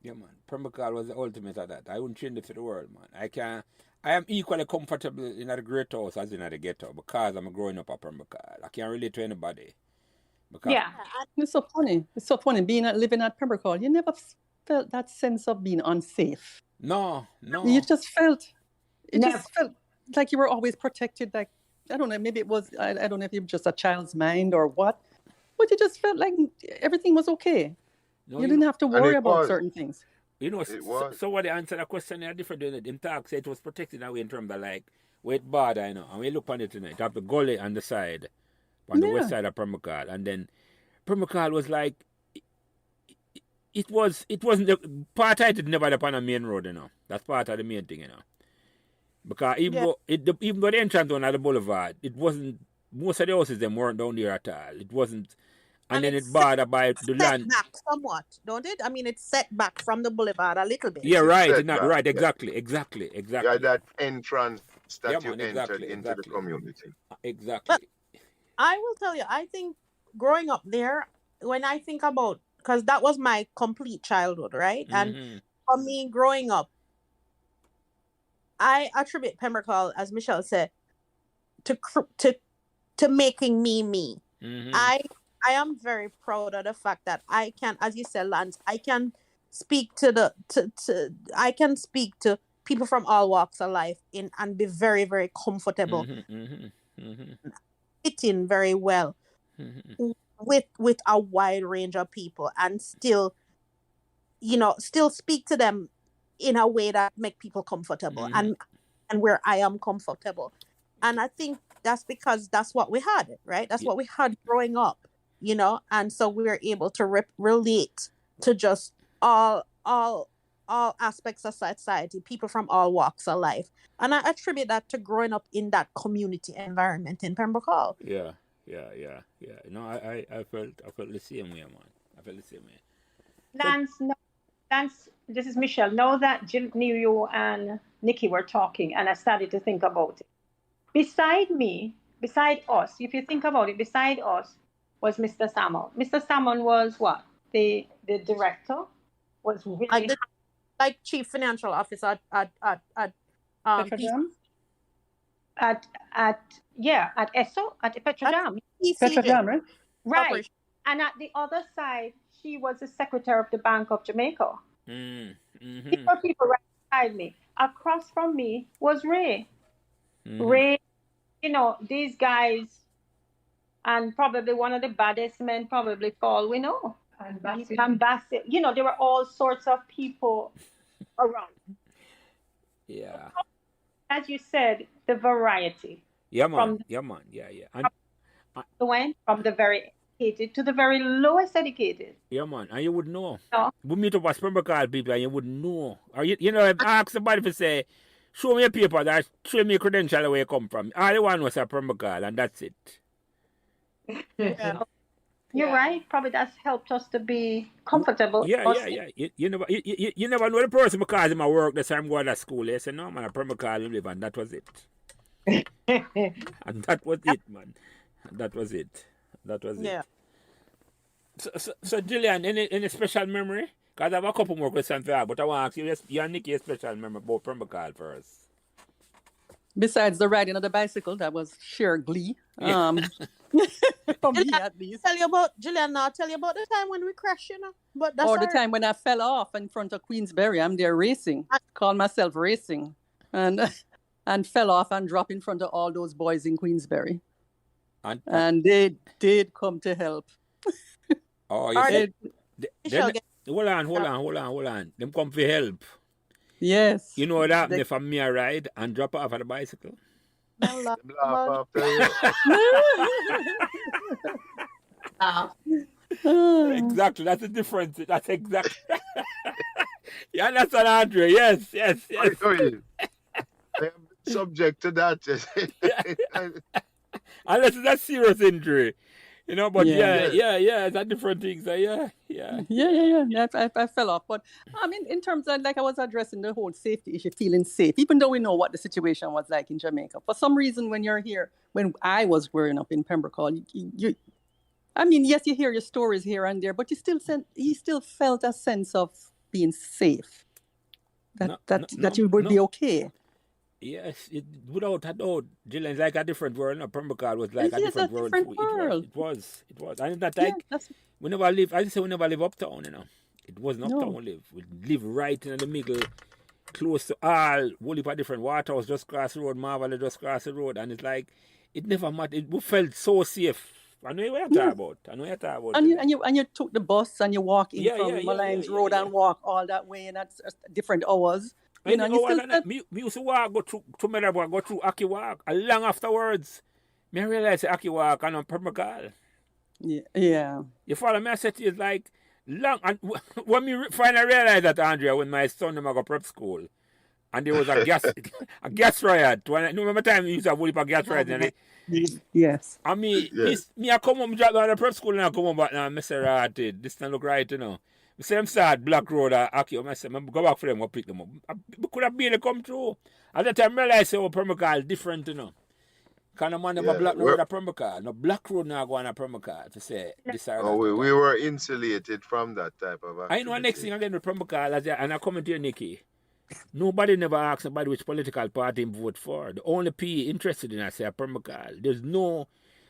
Yeah, man. Pembroke was the ultimate of that. I wouldn't change it for the world, man. I am equally comfortable in a great house as in the ghetto because I'm growing up at Pembroke. I can't relate to anybody. Yeah. It's so funny. It's so funny living at Pembroke. You never felt that sense of being unsafe. No. You just felt, just felt like you were always protected. Like, I don't know, maybe it was, I don't know if it was just a child's mind or what, but you just felt like everything was okay. No, you didn't have to worry about certain things. You know, so what they answer the question are different. In talk, say it was protected away in terms of like, wait border, you know, and we look on it tonight, have the gully on the side, on the west side of Pembroke, and then Pembroke was like, it wasn't the part of it never upon a main road, you know. That's part of the main thing, you know. Because even though the entrance on the boulevard, it wasn't, most of the houses them weren't down there at all. It wasn't, and then it bordered by the land. Back somewhat, don't it? I mean, it's set back from the boulevard a little bit. Yeah, right. Not right. Exactly. Yeah, that entrance that you entered into the community. Exactly. But I will tell you, I think growing up there, when I think about, because that was my complete childhood, right? And for me, growing up, I attribute Pembroke, as Michelle said, to making me. I am very proud of the fact that I can, as you said, Lance, I can speak to I can speak to people from all walks of life and be very, very comfortable, fitting very well with a wide range of people, and still speak to them in a way that make people comfortable and where I am comfortable. And I think that's because that's what we had, right? That's what we had growing up, you know? And so we were able to relate to just all aspects of society, people from all walks of life. And I attribute that to growing up in that community environment in Pembroke. Yeah. No, I felt the same way, man. I felt the same way. Lance, this is Michelle. Now that Jill knew you and Nikki were talking, and I started to think about it. Beside us, if you think about it, beside us was Mr. Salmon. Mr. Salmon was what? The director? Was really like chief financial officer at Petrodam? At ESSO, at Petrodam. Petrodam, right? Right. And at the other side, he was the secretary of the Bank of Jamaica. These were people right beside me. Across from me was Ray. Ray, you know, these guys, and probably one of the baddest men, probably for all we know. Ambassador. You know, there were all sorts of people around. Yeah. As you said, the variety. Yeah, man. Yeah. went from the very educated to the very lowest educated. Yeah, man, and you would know. No. We meet up as Pembroke people and you wouldn't know. Or you know, if I ask somebody to say, show me a paper that show me a credential where you come from. All you want was a Pembroke and that's it. Yeah. You're right. Probably that's helped us to be comfortable. Yeah. You never know the person because of my work that's I'm going to school. They say, no, man, a Pembroke live, and that was it. And that was it, man. That was it. Yeah. So Gillian, any special memory? Because I have a couple more questions for you, but I want to ask you and Nikki a special memory about Pembroke first. Besides the riding of the bicycle, that was sheer glee. For me, at least. Gillian, now tell you about the time when we crashed, you know. But that's Or the time when I fell off in front of Queensberry. I'm there racing. Call myself racing. And fell off and dropped in front of all those boys in Queensberry. And they did come to help. Oh, you said... Hold on. Them come for help. Yes. You know what happened if me a ride and drop off at the bicycle? Exactly. That's the difference. That's exactly. You understand, Andre? Yes. I am subject to that. Unless it's a serious injury. You know, but yeah, it's a different thing. So yeah. I fell off. But I mean, in terms of, like, I was addressing the whole safety issue, feeling safe, even though we know what the situation was like in Jamaica. For some reason, when you're here, when I was growing up in Pembroke, yes, you hear your stories here and there, but you still felt a sense of being safe. That you would be okay. Yes, without a doubt, Gillian's like a different world. No, Pembroke was like a different world. It was. And that like we never live uptown, you know. It wasn't uptown we live. We live right in the middle, close to all whole heap of different Waterhouse just cross the road, Marvel just cross the road, and it's like it never mattered. We felt so safe. I know what you're talking about. And you took the bus and you walk in from Malines Road and walk all that way, and that's different hours. You know, we used to go through Melbourne, go through Aki Walk. And long afterwards, I realized Aki Walk and on Pembroke. Yeah. You follow me? I said it's like long. And when we finally realized that, Andrea, when my son go prep school, and there was a gas riot. When I remember time we used to have a gas riot. Yes. I mean, I come home, drop down to prep school, and I come home back now, Mr. Ratted. This don't look right, you know. We say them start Black Road or Aki, I say, go back for them, go pick them up. We could have barely come through. At the time, I realized how Pembroke is different, you know. Kind of man never Black Road or Pembroke. No Black Road now going to Pembroke to say this or that. We were insulated from that type of activity. I know next thing again with Pembroke, and I come to you, Nikki. Nobody never asks about which political party him vote for. The only P interested in, I say, Pembroke. There's no...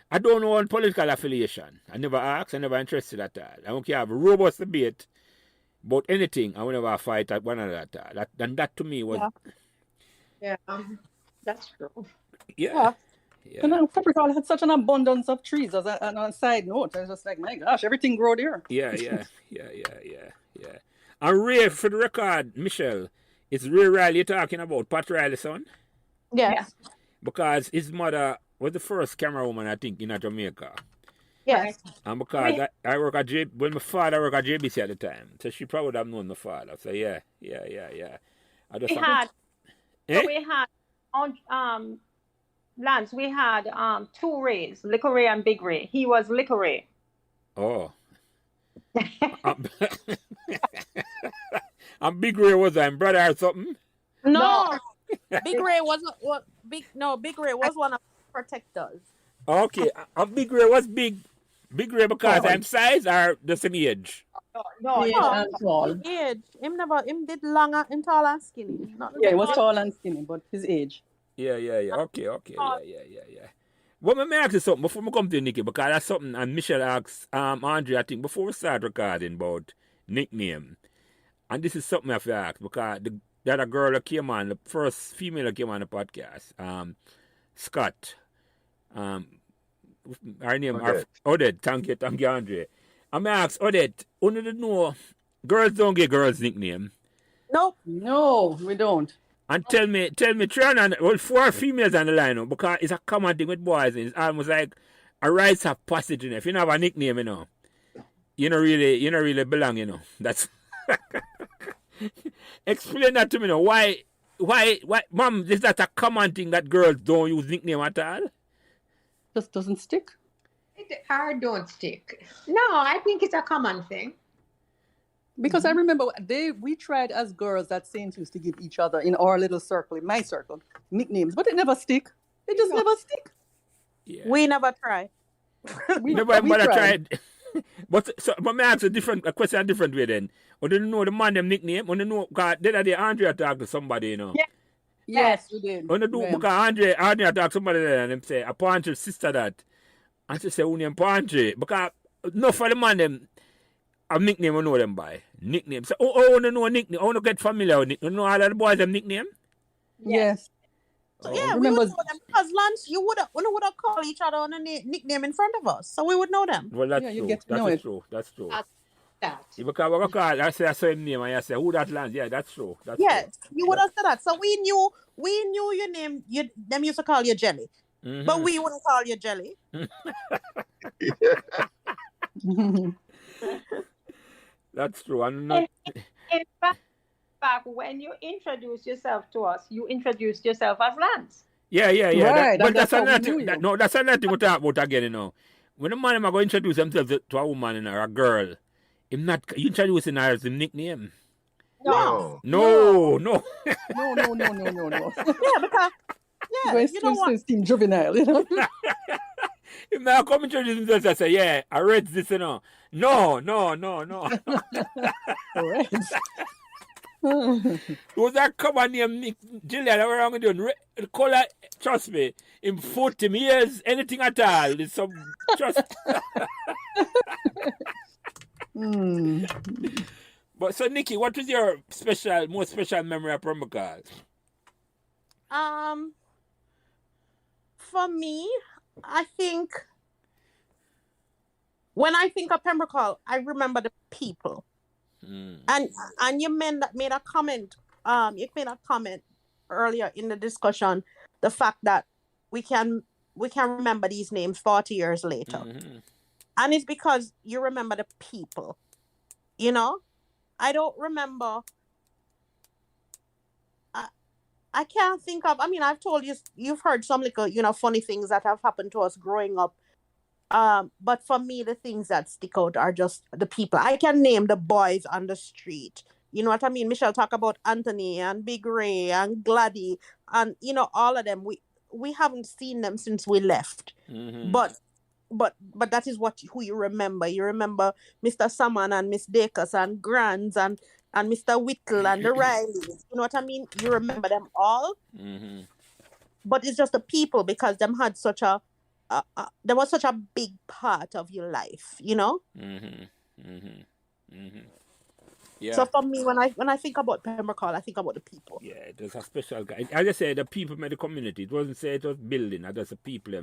I don't know on political affiliation. I never ask, I never interested at all. I don't care have a robust debate about anything. I will never fight at one another at all. That to me was... Yeah, that's true. Yeah. And Pembroke had such an abundance of trees. As a side note, I was just like, my gosh, everything grew there. Yeah. And Ray, for the record, Michelle, it's Ray Riley you're talking about, Pat Riley's son? Yes. Because his mother was the first camera woman, I think, in Jamaica. Yes. And because I work at when my father worked at JBC at the time, so she probably would have known my father. So yeah. We had on Lance, we had two Rays, Little Ray and Big Ray. He was Little Ray. Oh. And Big Ray was a brother or something? No. Big Ray wasn't Big Ray was one of the protectors. Okay. And Big Ray was big Ray because I'm size or the same age? No, age. Him did longer and tall and skinny. He was tall and skinny, but his age. Yeah. Okay. Yeah. Well, let me ask you something before we come to Nikki, because that's something, and Michelle asked Andre, I think, before we start recording about nickname. And this is something I have to ask, because the other girl that came on, the first female that came on the podcast, Scott, her name, Odette, thank you, Andre. I'm going to ask Odette, only to know, girls don't get girls' nickname. Nope. No, we don't. And tell me, 4 females on the line, because it's a common thing with boys. It's almost like a rites of passage, you know. If you don't have a nickname, you know, you don't really belong, you know. That's explain that to me, you know. Why, Mom? Is that a common thing that girls don't use nickname at all? Just doesn't stick. I don't stick. No, I think it's a common thing. Because I remember we tried as girls that Saints used to give each other in our little circle, in my circle, nicknames, but it never stick. It just never stick. Yeah. We never try. We never tried. But may I ask a question a different way then? Or do you know the man them nickname? Or do you know, because the other day Andrea talked to somebody, you know. Yeah. Yes, we did. Or do because Andrea talked to somebody there and them say, a Pantry sister that. And she say, who name Pantry? Because no for the man them, a nickname we know them by. Nickname. So, I know a nickname. I want to get familiar with nickname. You know all of the boys them nickname? Yes. So yeah, we would know them because Lance, you would have called each other on a nickname in front of us, so we would know them. Well, that's you true. get to know it. That's true. That. Because we call, I say I saw him name and I say, who that Lance? Yeah, that's true. That's Yes, true. you would have said that. So we knew your name. Them used to call you Jelly, but we wouldn't call you Jelly. That's true. I'm not... In fact, when you introduce yourself to us, you introduced yourself as Lance. Yeah. Right, But that's that's how we another knew thing. you. No, that's another thing we talk about again, you know. When a man is going to introduce himself to a woman, you know, or a girl, you introducing her as a nickname. No. No. No. Yeah, because you know what? It's Team Juvenile, you know. If now come introduce himself and say, yeah, I read this, you know. No. Correct. Those are common name, Gillian, what wrong with you? The color, trust me, in 40 years, anything at all, it's some trust. But so, Nikki, what was your most special memory of Pembroke? For me, I think when I think of Pembroke, I remember the people. And you made a comment. You made a comment earlier in the discussion, the fact that we can remember these names 40 years later, and it's because you remember the people. You know, I don't remember. I can't think of. I mean, I've told you, you've heard some little, funny things that have happened to us growing up. But for me, the things that stick out are just the people. I can name the boys on the street. You know what I mean? Michelle talk about Anthony and Big Ray and Gladdy and all of them. We haven't seen them since we left. But that is who you remember. You remember Mr. Salmon and Miss Dacus and Grands and Mr. Whittle and the Rileys. You know what I mean? You remember them all. But it's just the people because them had such a there was such a big part of your life, you know. Yeah. So for me, when I think about Pembroke, I think about the people. Yeah, it was a special guy. I just say the people made the community. It wasn't say it was building. I just the people.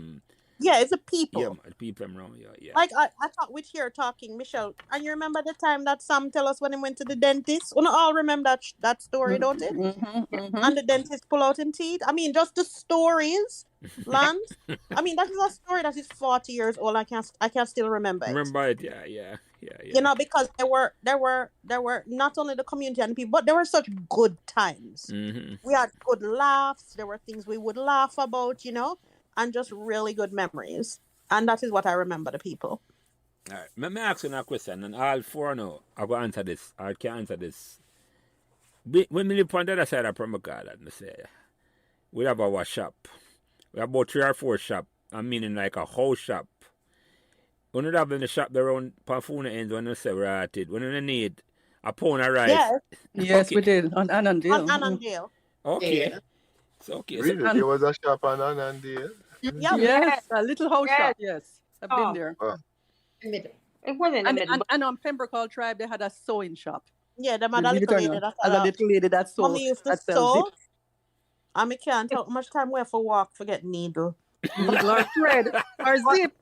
Yeah, it's the people. Yeah, the people around. Yeah. Like I thought with here talking, Michelle, and you remember the time that Sam tell us when he went to the dentist? We all remember that story, don't it? And the dentist pull out him teeth. I mean, just the stories, Lance. I mean, that is a story that is 40 years old. I can still remember it. Remember it? Yeah. You know, because there were not only the community and people, but there were such good times. We had good laughs. There were things we would laugh about, and just really good memories. And that is what I remember the people. All right. Let me ask you a question, and all four now, I will answer this. I can answer this. When we live on the other side of Pembroke, let me say, we have our shop. We have about 3 or 4 shops. I mean, like a whole shop. When you have in the shop, they're around Pafuna ends when you say we're at it. When you need a pound of rice. Yes, we did. On Annandale. On Annandale. Okay. Yeah. So, okay. Really? There was a shop on Annandale? Yeah. Yes, a little house shop, yes. I've been there. Middle. It was in the middle. And on Pembroke Tribe, they had a sewing shop. Yeah, the mother little lady that sew. Mommy used to sew. And I can't tell how much time we have for walk for get needle. Needle or thread or zip.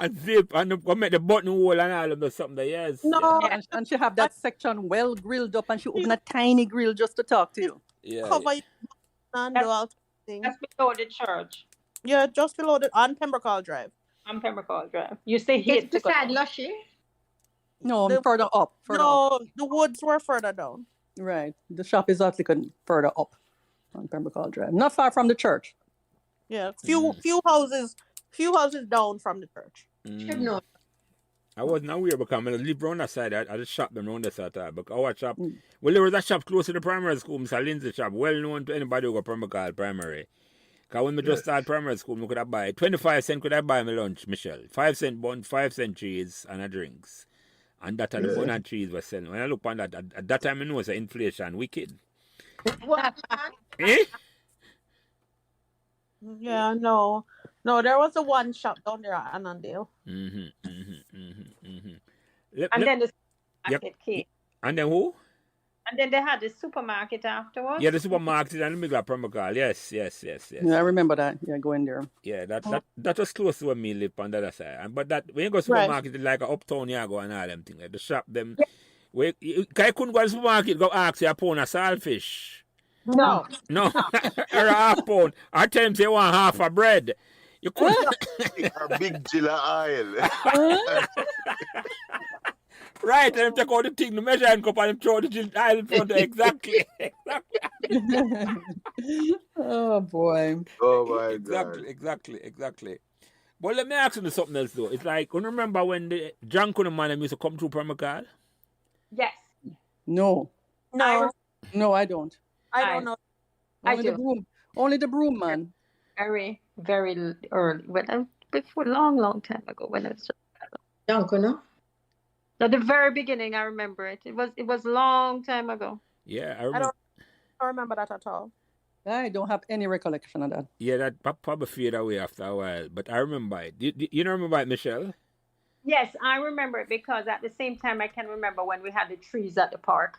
And zip and go make the button hole and all of the something there, yes. No. Yeah. And she have that section well grilled up and she open a tiny grill just to talk to you. Yeah. Cover your hand out. That's below the church. Yeah, just below the on Pembroke Drive. On Pembroke Drive. You say It's hit to go. beside Lushy. No, The- further up. No, the woods were further down. Right. The shop is actually further up on Pembroke Drive. Not far from the church. Yeah, few houses down from the church. Should know. I wasn't aware because I live around that side. I just shop them around that side. But our shop, well, there was a shop close to the primary school, Mr. Lindsay shop, well known to anybody who go Pembroke Primary. Because when we just started primary school, we could have buy 25 cents could I buy my lunch, Michelle. 5 cent bun, 5 cent cheese, and a drinks. And that and the bun and cheese was selling. When I look on that, at that time I know it's inflation wicked. What? Eh? Yeah, no, there was a one shop down there at Annandale. And then the supermarket came. And then who? And then they had the supermarket afterwards. Yeah, the supermarket in the middle of Pembroke. Yes. Yeah, I remember that. Yeah, going there. Yeah, that was close to where me live on the other side. But that when you go to supermarket, it's like a uptown you go and all them things. Like the shop them. Yeah. I couldn't go to the supermarket, go ask you a pound of saltfish. No. No. Or a half pound. I tell them say you want half a bread. You couldn't. A big Gilla oil. Right, and take out the thing, the measuring cup and throw the oil in front of exactly. Oh boy. Oh my God. Exactly. But let me ask you something else though. It's like, you remember when the John man used to come through Pembroke? Yes. No, I don't. I don't know. Only the broom man. Very, very early. Before long time ago when it was Duncan, at the very beginning. I remember it. It was a long time ago. Yeah, I don't remember that at all. I don't have any recollection of that. Yeah, that probably fade away after a while. But I remember it. You don't remember it, Michelle? Yes, I remember it because at the same time I can remember when we had the trees at the park.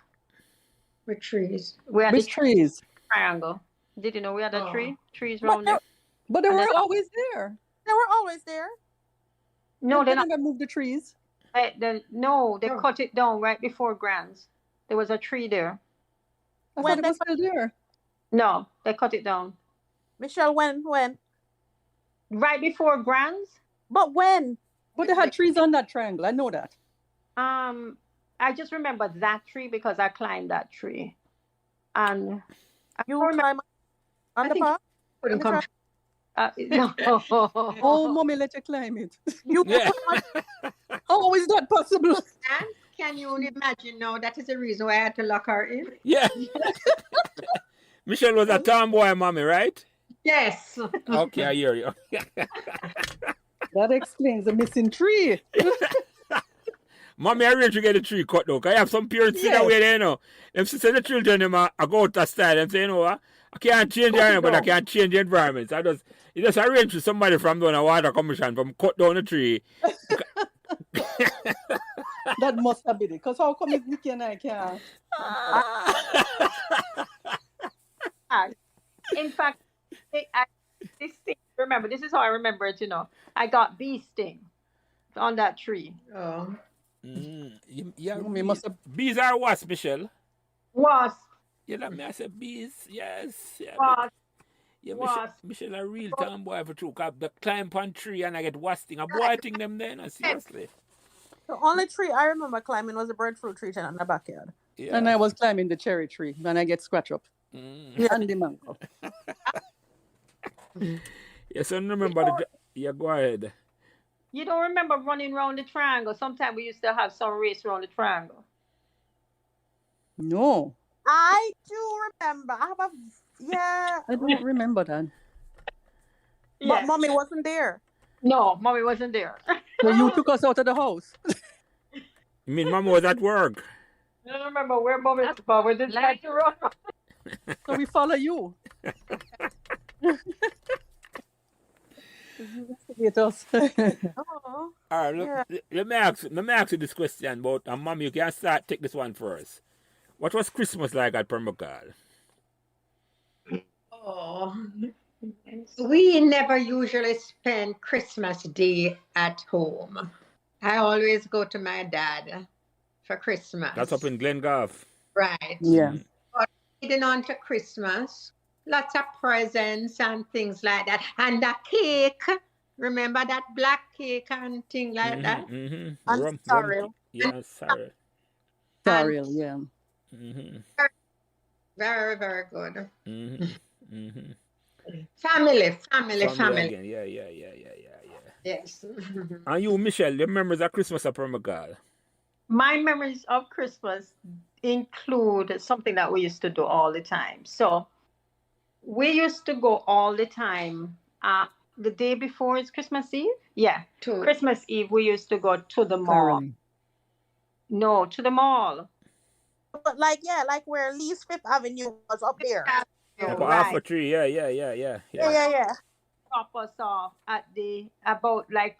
with trees. We had Which the trees? triangle. Did you know we had a trees around there? But they were always there. They were always there. No, they they never moved the trees. They cut it down right before Grands. There was a tree there. I thought it was still there. No, they cut it down. Michelle, when? Right before Grands? But when? But they had trees on that triangle. I know that. I just remember that tree because I climbed that tree. And You climb on the park? Couldn't come. no. Oh, mommy, let you climb it. Yeah. How is that possible? And can you imagine now? That is the reason why I had to lock her in. Yeah. Michelle was a tomboy, mommy, right? Yes. Okay, I hear you. That explains the missing tree. Mommy, I arrange to get the tree cut though. 'Cause I have some parents sit away there, you know. Them say the children them I go out of style and say, you know what? I can't change the area, but I can't change the environment. So you just arrange for somebody from down a water commission from cut down the tree. That must have been it. Because how come it's Nikki and I can't? In fact, this thing, remember, this is how I remember it, you know. I got bee sting on that tree. Oh. Yeah, Mommy must have... bees are wasps, Michelle. Wasp. You know me, I said bees, yes. Yeah, Wasp. yeah Wasp. Michelle a real tomboy for true. 'Cause I climb on tree and I get wasting. I'm boiting them then, seriously. The only tree I remember climbing was a breadfruit tree in the backyard. Yeah. And I was climbing the cherry tree. And I get scratched up. And the mango. Yes, I remember yeah, go ahead. You don't remember running around the triangle? Sometimes we used to have some race around the triangle. No. I do remember. I don't remember that. But Yes. mommy wasn't there. No, mommy wasn't there. So you took us out of the house. I mean, Mama was at work. I don't remember where mommy was, but we didn't like to run. So we follow you. Investigate us. Oh. All right, let me ask you this question about, and Mom, you can take this one first. What was Christmas like at Pembroke? Oh. We never usually spend Christmas Day at home. I always go to my dad for Christmas. That's up in Glengarve. Right. Yeah. Leading on to Christmas, lots of presents and things like that. And the cake. Remember that black cake and thing like that? I'm Rum, sorry. yeah, sorry. And Sorry, yeah. very, very good. Mm-hmm. Family. Family again, yeah. Yes. And you, Michelle, your memories of Christmas at Pembroke? My memories of Christmas include something that we used to do all the time. So we used to go all the time. The day before is Christmas Eve. Yeah, To Christmas Eve we used to go to the mall. Caroling. No, to the mall. But like where Lee's Fifth Avenue was up there. Like Right. half a tree, yeah. Yeah. Drop us off at the about like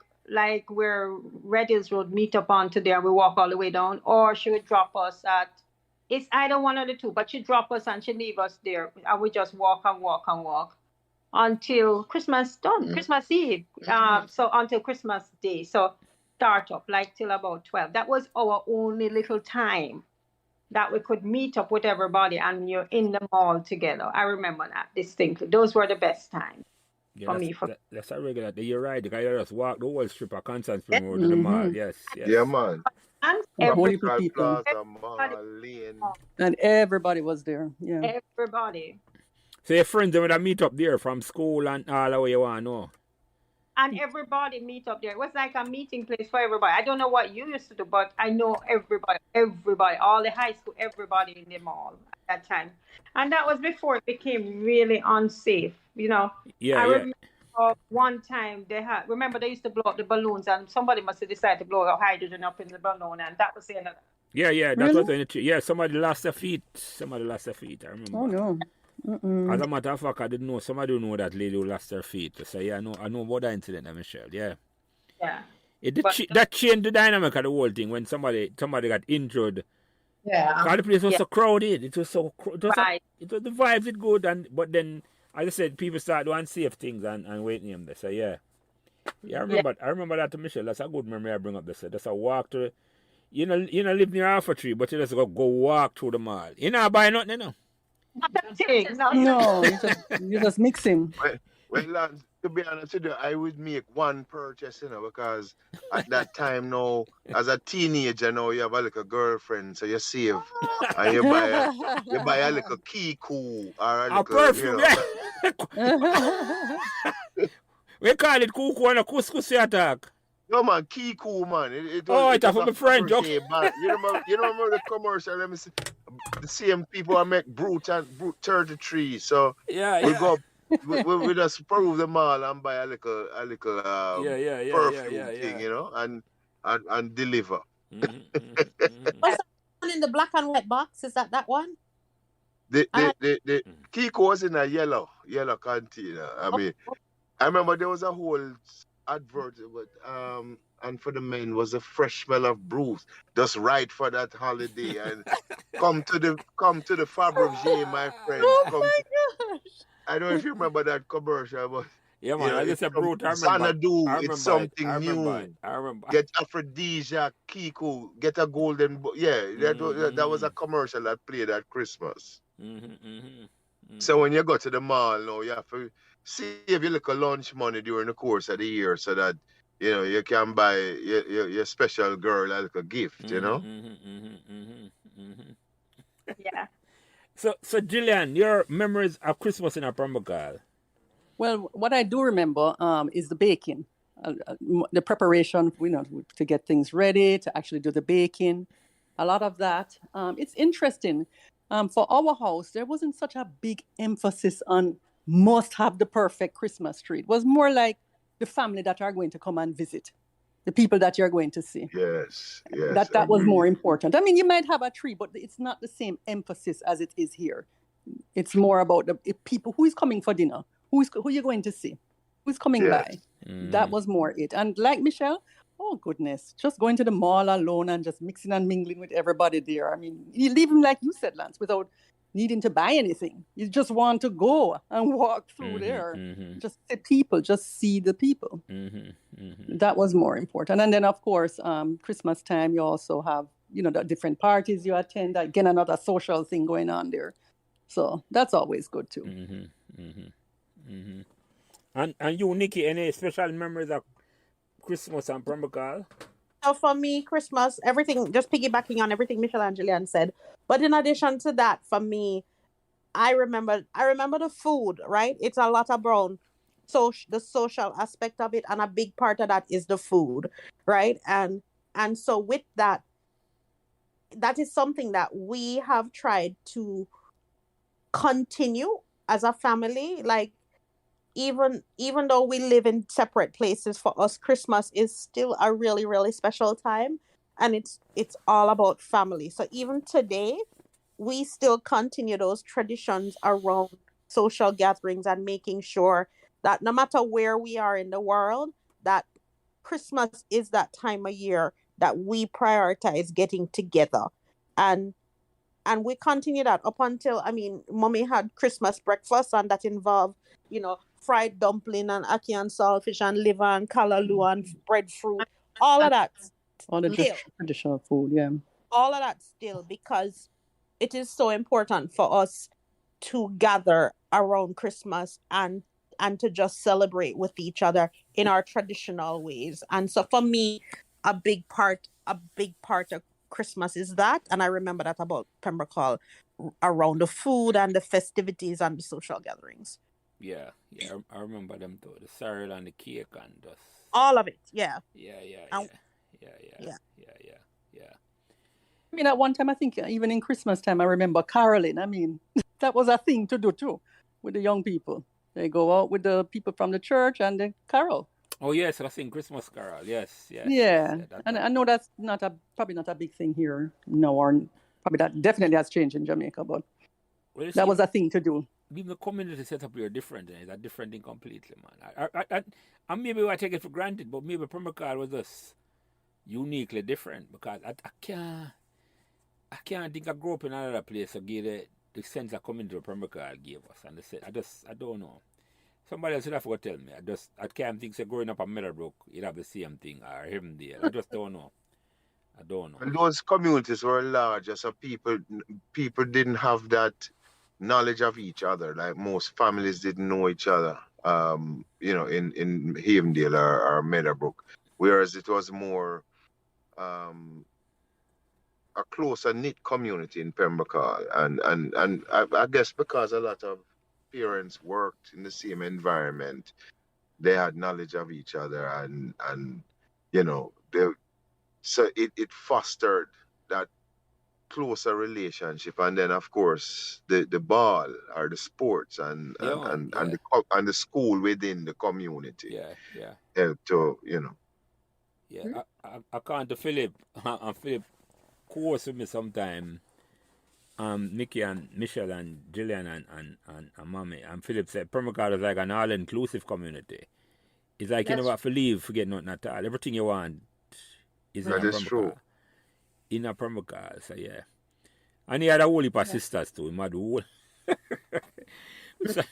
where Red Hills Road meet up onto there and we walk all the way down, or she would drop us at, it's either one of the two, but she drop us and she leave us there and we just walk until Christmas done, Christmas Eve. So until Christmas Day. So start up like till about 12. That was our only little time that we could meet up with everybody and you're in the mall together. I remember that distinctly. Those were the best times. Yeah, For me, that's a regular day. You're right. Because you just walk the whole strip of Constance Road to the mall. Yes. Yeah, man. and Only Pembroke for people. Plaza, Mall, Lane. And everybody was there. Yeah. everybody. So your friends they would meet up there from school and all the way you want to know. And everybody meet up there. It was like a meeting place for everybody. I don't know what you used to do, but I know everybody, all the high school, everybody in the mall at that time. And that was before it became really unsafe, you know. Yeah, I yeah. remember one time remember they used to blow up the balloons and somebody must have decided to blow out hydrogen up in the balloon and that was the end of that. Yeah, that Really? was in the yeah, somebody lost their feet. I remember. Oh no. As a matter of fact, I didn't know. Somebody don't know that lady who lost her feet. So yeah, I know about that incident, Michelle. Yeah. Yeah. That changed the dynamic of the whole thing when somebody got injured. yeah. Because the place was so crowded. It was so Right. it was the vibes it good but then as I said, people start doing safe things and waiting him there. So yeah. Yeah, I remember that to Michelle. That's a good memory I bring up there. So that's a walk to you know live near Alpha Tree, but you just go walk through the mall. You know buy nothing, you know. No, you just mix him. Well, lads, to be honest with you, I would make one purchase, because at that time now, as a teenager now, you have a little girlfriend, so you save and you buy a little Kiku or a little Perfume, we call it kuku and a couscous attack. No man, Kiku man. It It's was for a my friend, Joke. Fabergé bag. You remember the commercial? Let me see. The same people that make Brute 33. So we go. We just peruse them all and buy a little perfume thing, and deliver. What's that one in the black and white box? Is that one? The Kiko was in a yellow container. I mean, I remember there was a whole advert, but and for the men was a fresh smell of Bruce, just right for that holiday. And come to the Fabergé, my friend. Gosh. I don't know if you remember that commercial, but Yeah, man, I just said Brute. I remember. Xanadu, I remember it's something I remember new. I remember. Get aphrodisiac, Kiko, get a golden. That was a commercial that played at Christmas. So when you go to the mall now, you have to save your little lunch money during the course of the year so that you can buy your special girl a little gift. Yeah. So Gillian, your memories of Christmas in a Pembroke? Well, what I do remember is the baking, the preparation, to get things ready, to actually do the baking. A lot of that. It's interesting. For our house, there wasn't such a big emphasis on must have the perfect Christmas tree. It was more like the family that are going to come and visit, the people that you're going to see. Yes. That was more important. I mean, you might have a tree, but it's not the same emphasis as it is here. It's more about the people who is coming for dinner, who you're going to see, who's coming by. That was more it. And like Michelle, oh goodness, just going to the mall alone and just mixing and mingling with everybody there. I mean, you leave them like you said, Lance, without needing to buy anything. You just want to go and walk through there. Just see people, just see the people. That was more important. And then, of course, Christmas time, you also have, the different parties you attend. Again, another social thing going on there. So that's always good too. And you, Nikki, any special memories of Christmas and Pembroke? So for me, Christmas, everything, just piggybacking on everything Michelle and Gillian said. But in addition to that, for me, I remember the food, right? It's a lot about the social aspect of it, and a big part of that is the food, right? And so with that, that is something that we have tried to continue as a family. Like even though we live in separate places, for us Christmas is still a really, really special time, and it's all about family. So even today we still continue those traditions around social gatherings and making sure that no matter where we are in the world, that Christmas is that time of year that we prioritize getting together. And we continue that up until, I mean, mommy had Christmas breakfast, and that involved, fried dumpling and ackee and saltfish and liver and callaloo and breadfruit. All of that All the still. traditional food, yeah. All of that still, because it is so important for us to gather around Christmas and to just celebrate with each other in our traditional ways. And so for me, a big part of Christmas is that, and I remember that about Pembroke around the food and the festivities and the social gatherings. Yeah, I remember them too. The cereal and the cake and just all of it. Yeah. Yeah. I mean, at one time, I think even in Christmas time, I remember caroling. I mean, that was a thing to do too with the young people. They go out with the people from the church and they carol. Oh yes, I sing Christmas carol. Yes. Yeah, and I know that's probably not a big thing here now, or probably that definitely has changed in Jamaica, but that was a thing to do. Even the community setup here different. It's a different thing completely, man. I maybe I take it for granted, but maybe Pembroke was just uniquely different, because I can't think I grew up in another place to give the sense of community Pembroke gave us. And I don't know. Somebody else would have to tell me. I can't think that growing up in Meadowbrook, you'd have the same thing, or Heavendale. I just don't know. And those communities were larger, so people didn't have that knowledge of each other. Like most families didn't know each other, in Heavendale or Meadowbrook. Whereas it was more a closer knit community in Pembroke, and I guess because a lot of parents worked in the same environment, they had knowledge of each other, and so it fostered that closer relationship. And then of course the ball or the sports and the school within the community. To I can't to Philip and Philip course with me sometime. Nikki and Michelle and Gillian and Mommy and Philip said Pembroke is like an all-inclusive community. It's like you never have to leave, forget nothing at all. Everything you want is in a Pembroke. True. In a Pembroke, so yeah. And he had a whole heap of sisters too. He had a whole so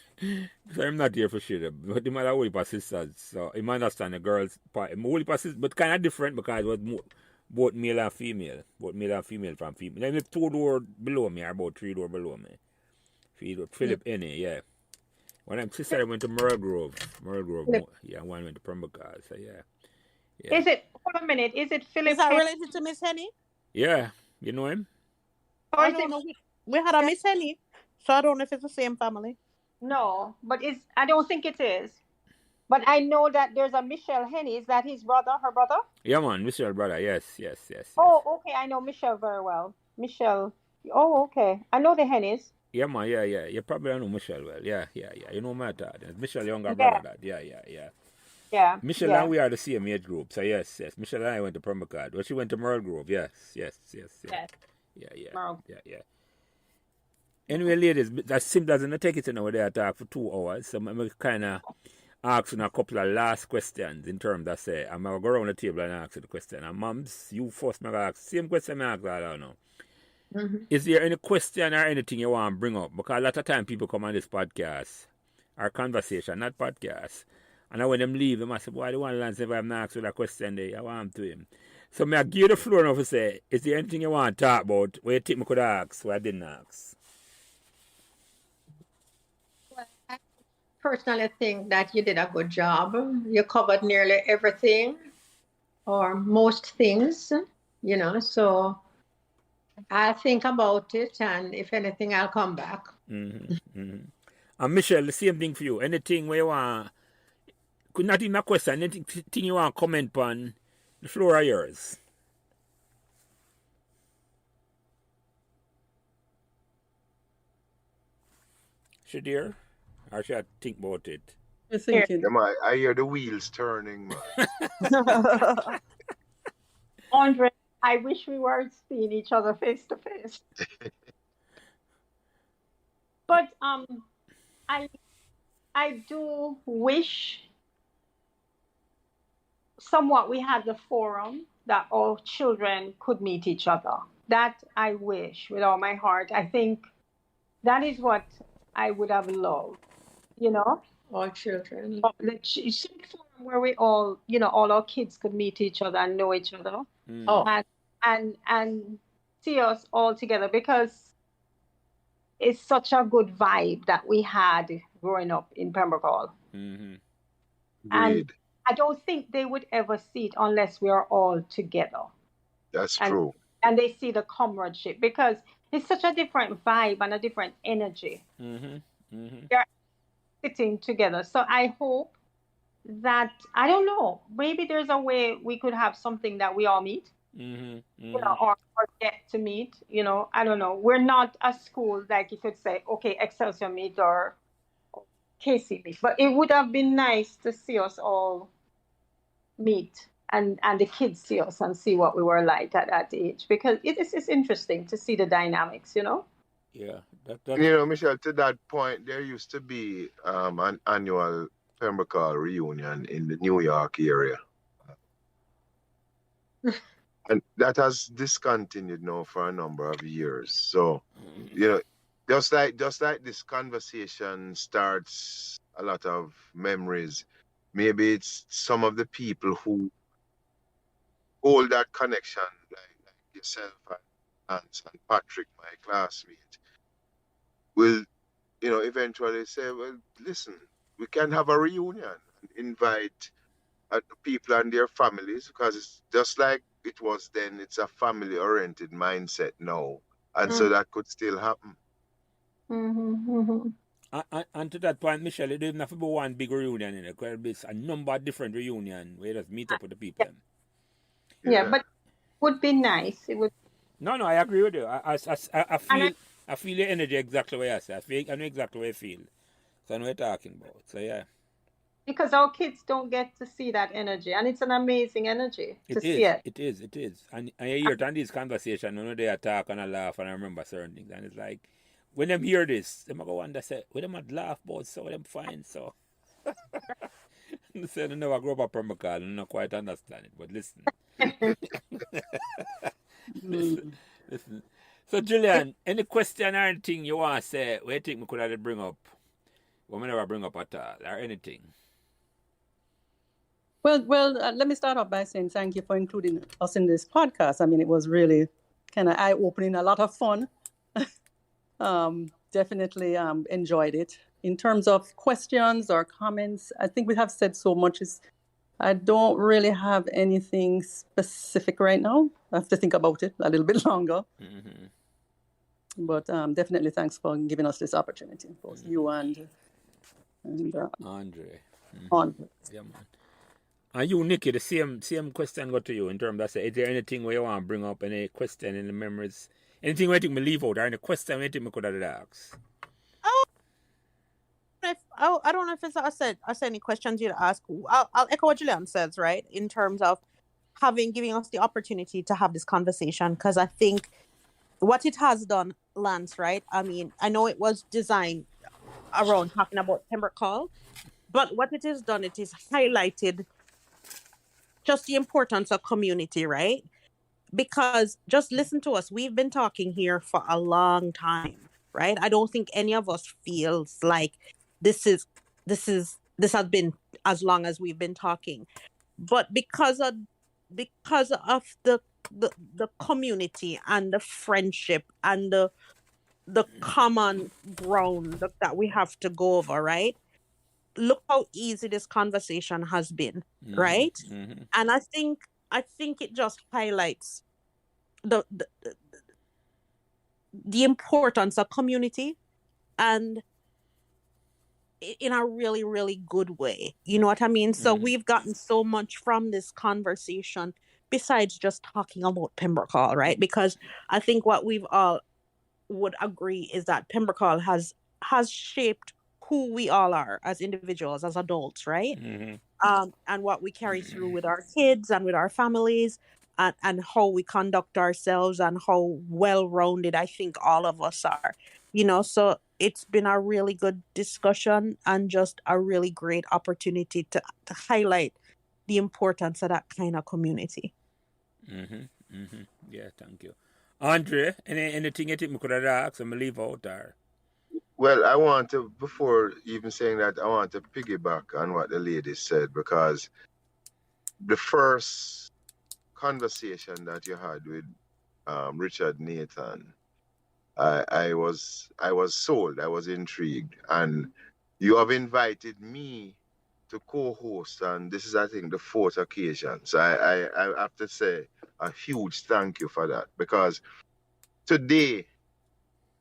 I'm not here for sure, but he had a whole heap of sisters. So he might understand the girls part. A whole heap of sisters, but kind of different because it was both male and female. Both male and female from female. Then 2 doors below me, or about 3 doors below me. Philip Enne, yeah. When I'm sister went to Merle Grove, one went to Pembroke, so yeah. Is it, hold a minute, is it Philip? Is that related to Miss Henny? Yeah, you know him? I don't know. We had a Miss Henny, so I don't know if it's the same family. No, but I don't think it is. But I know that there's a Michelle Henny. Is that his brother, her brother? Yeah, man, Michelle brother. Yes. Oh, okay. I know Michelle very well. Michelle. Oh, okay. I know the Hennys. Yeah, man. Yeah. You probably don't know Michelle well. Yeah. You know my dad. Michelle younger brother. Dad. Yeah. Michelle and we are the same age group. So yes. Michelle and I went to Pembroke. Well, she went to Merle Grove. Yes. Yeah. Merle. Yeah. Anyway, ladies, that's simple as I take it in over there talk for 2 hours. So I'm kind of asking a couple of last questions in terms of say, I'm going to go around the table and ask you the question. And moms, you first may ask same question I ask, I don't know. Mm-hmm. Is there any question or anything you want to bring up? Because a lot of time people come on this podcast, or conversation, not podcast. And when them leave, they must say, boy, the one land if I'm not asking a question there, I want to him. So I give you the floor now to say, is there anything you want to talk about where you think I could ask, where I didn't ask? personally think that you did a good job. You covered nearly everything or most things, so I'll think about it, and if anything, I'll come back. And Michelle, the same thing for you. Anything where you want, could not even a question, anything you want to comment on, the floor are yours. Should hear? Or should I think about it? You're thinking. Yeah, I hear the wheels turning, man. Andre, I wish we were seeing each other face to face. But I do wish somewhat we had the forum that all children could meet each other. That I wish with all my heart. I think that is what I would have loved, All children. some forum where we all, all our kids could meet each other and know each other. Oh, And see us all together, because it's such a good vibe that we had growing up in Pembroke. And Agreed. I don't think they would ever see it unless we are all together. That's true. And they see the comradeship, because it's such a different vibe and a different energy. They're sitting together. So I hope that, I don't know, maybe there's a way we could have something that we all meet, or get to meet, I don't know. We're not a school like you could say, okay, Excelsior meet or Casey meet, but it would have been nice to see us all meet and the kids see us and see what we were like at that age, because it's interesting to see the dynamics, Yeah. Michelle, to that point, there used to be an annual Pembroke reunion in the New York area. And that has discontinued now for a number of years. So, just like this conversation starts a lot of memories, maybe it's some of the people who hold that connection, like yourself and Lance and Patrick, my classmate, will, eventually say, well, listen, we can have a reunion and invite people and their families, because it's just like it was then. It's a family-oriented mindset now, and so that could still happen. And to that point, Michelle, it doesn't have to be one big reunion, it could be a number of different reunions where you just meet up with the people. Yeah, but it would be nice. It would. No, I agree with you. I feel the energy exactly what you say. I know exactly what you feel. So I know what you're talking about. So yeah. Because our kids don't get to see that energy, and it's an amazing energy to see it. It is. And I hear it on these conversations, when they talk and I laugh and I remember certain things. And it's like, when them hear this, they might go wonder, say, when them laugh about so, them fine, so. They say they never grow up a Pembroke, and not quite understand it, but listen. listen. So, Gillian, any question or anything you want to say, what you think we could have bring up? Or we never bring up at all, or anything? Well, let me start off by saying thank you for including us in this podcast. I mean, it was really kind of eye-opening, a lot of fun. Definitely enjoyed it. In terms of questions or comments, I think we have said so much. I don't really have anything specific right now. I have to think about it a little bit longer. But definitely thanks for giving us this opportunity, both you and Andre. Andre. Yeah, man. And you, Nikki, the same question go to you in terms of, say, is there anything where you want to bring up, any question in the memories, anything where you think me leave out, or any question where you think me could have asked? I don't know if it's I said any questions you'd ask. I'll echo what Gillian says, right? In terms of giving us the opportunity to have this conversation, because I think what it has done, Lance, right? I mean, I know it was designed around talking about Pembroke, but what it has done, it is highlighted just the importance of community, right? Because just listen to us. We've been talking here for a long time, right? I don't think any of us feels like this has been as long as we've been talking. But because of the community and the friendship and the common ground that we have to go over, right? look how easy this conversation has been, right? And I think it just highlights the importance of community, and in a really, really good way. You know what I mean? So we've gotten so much from this conversation besides just talking about Pembroke Hall, right? Because I think what we've all would agree is that Pembroke Hall has shaped who we all are as individuals, as adults, right? And what we carry through with our kids and with our families, and how we conduct ourselves, and how well-rounded I think all of us are. You know, so it's been a really good discussion and just a really great opportunity to highlight the importance of that kind of community. Yeah, thank you. Andre, anything you think we could have asked and leave out there? Well, I want to, before even saying that, I want to piggyback on what the lady said, because the first conversation that you had with Richard Nathan, I was sold, I was intrigued, and you have invited me to co-host, and this is, I think, the fourth occasion. So I have to say a huge thank you for that, because today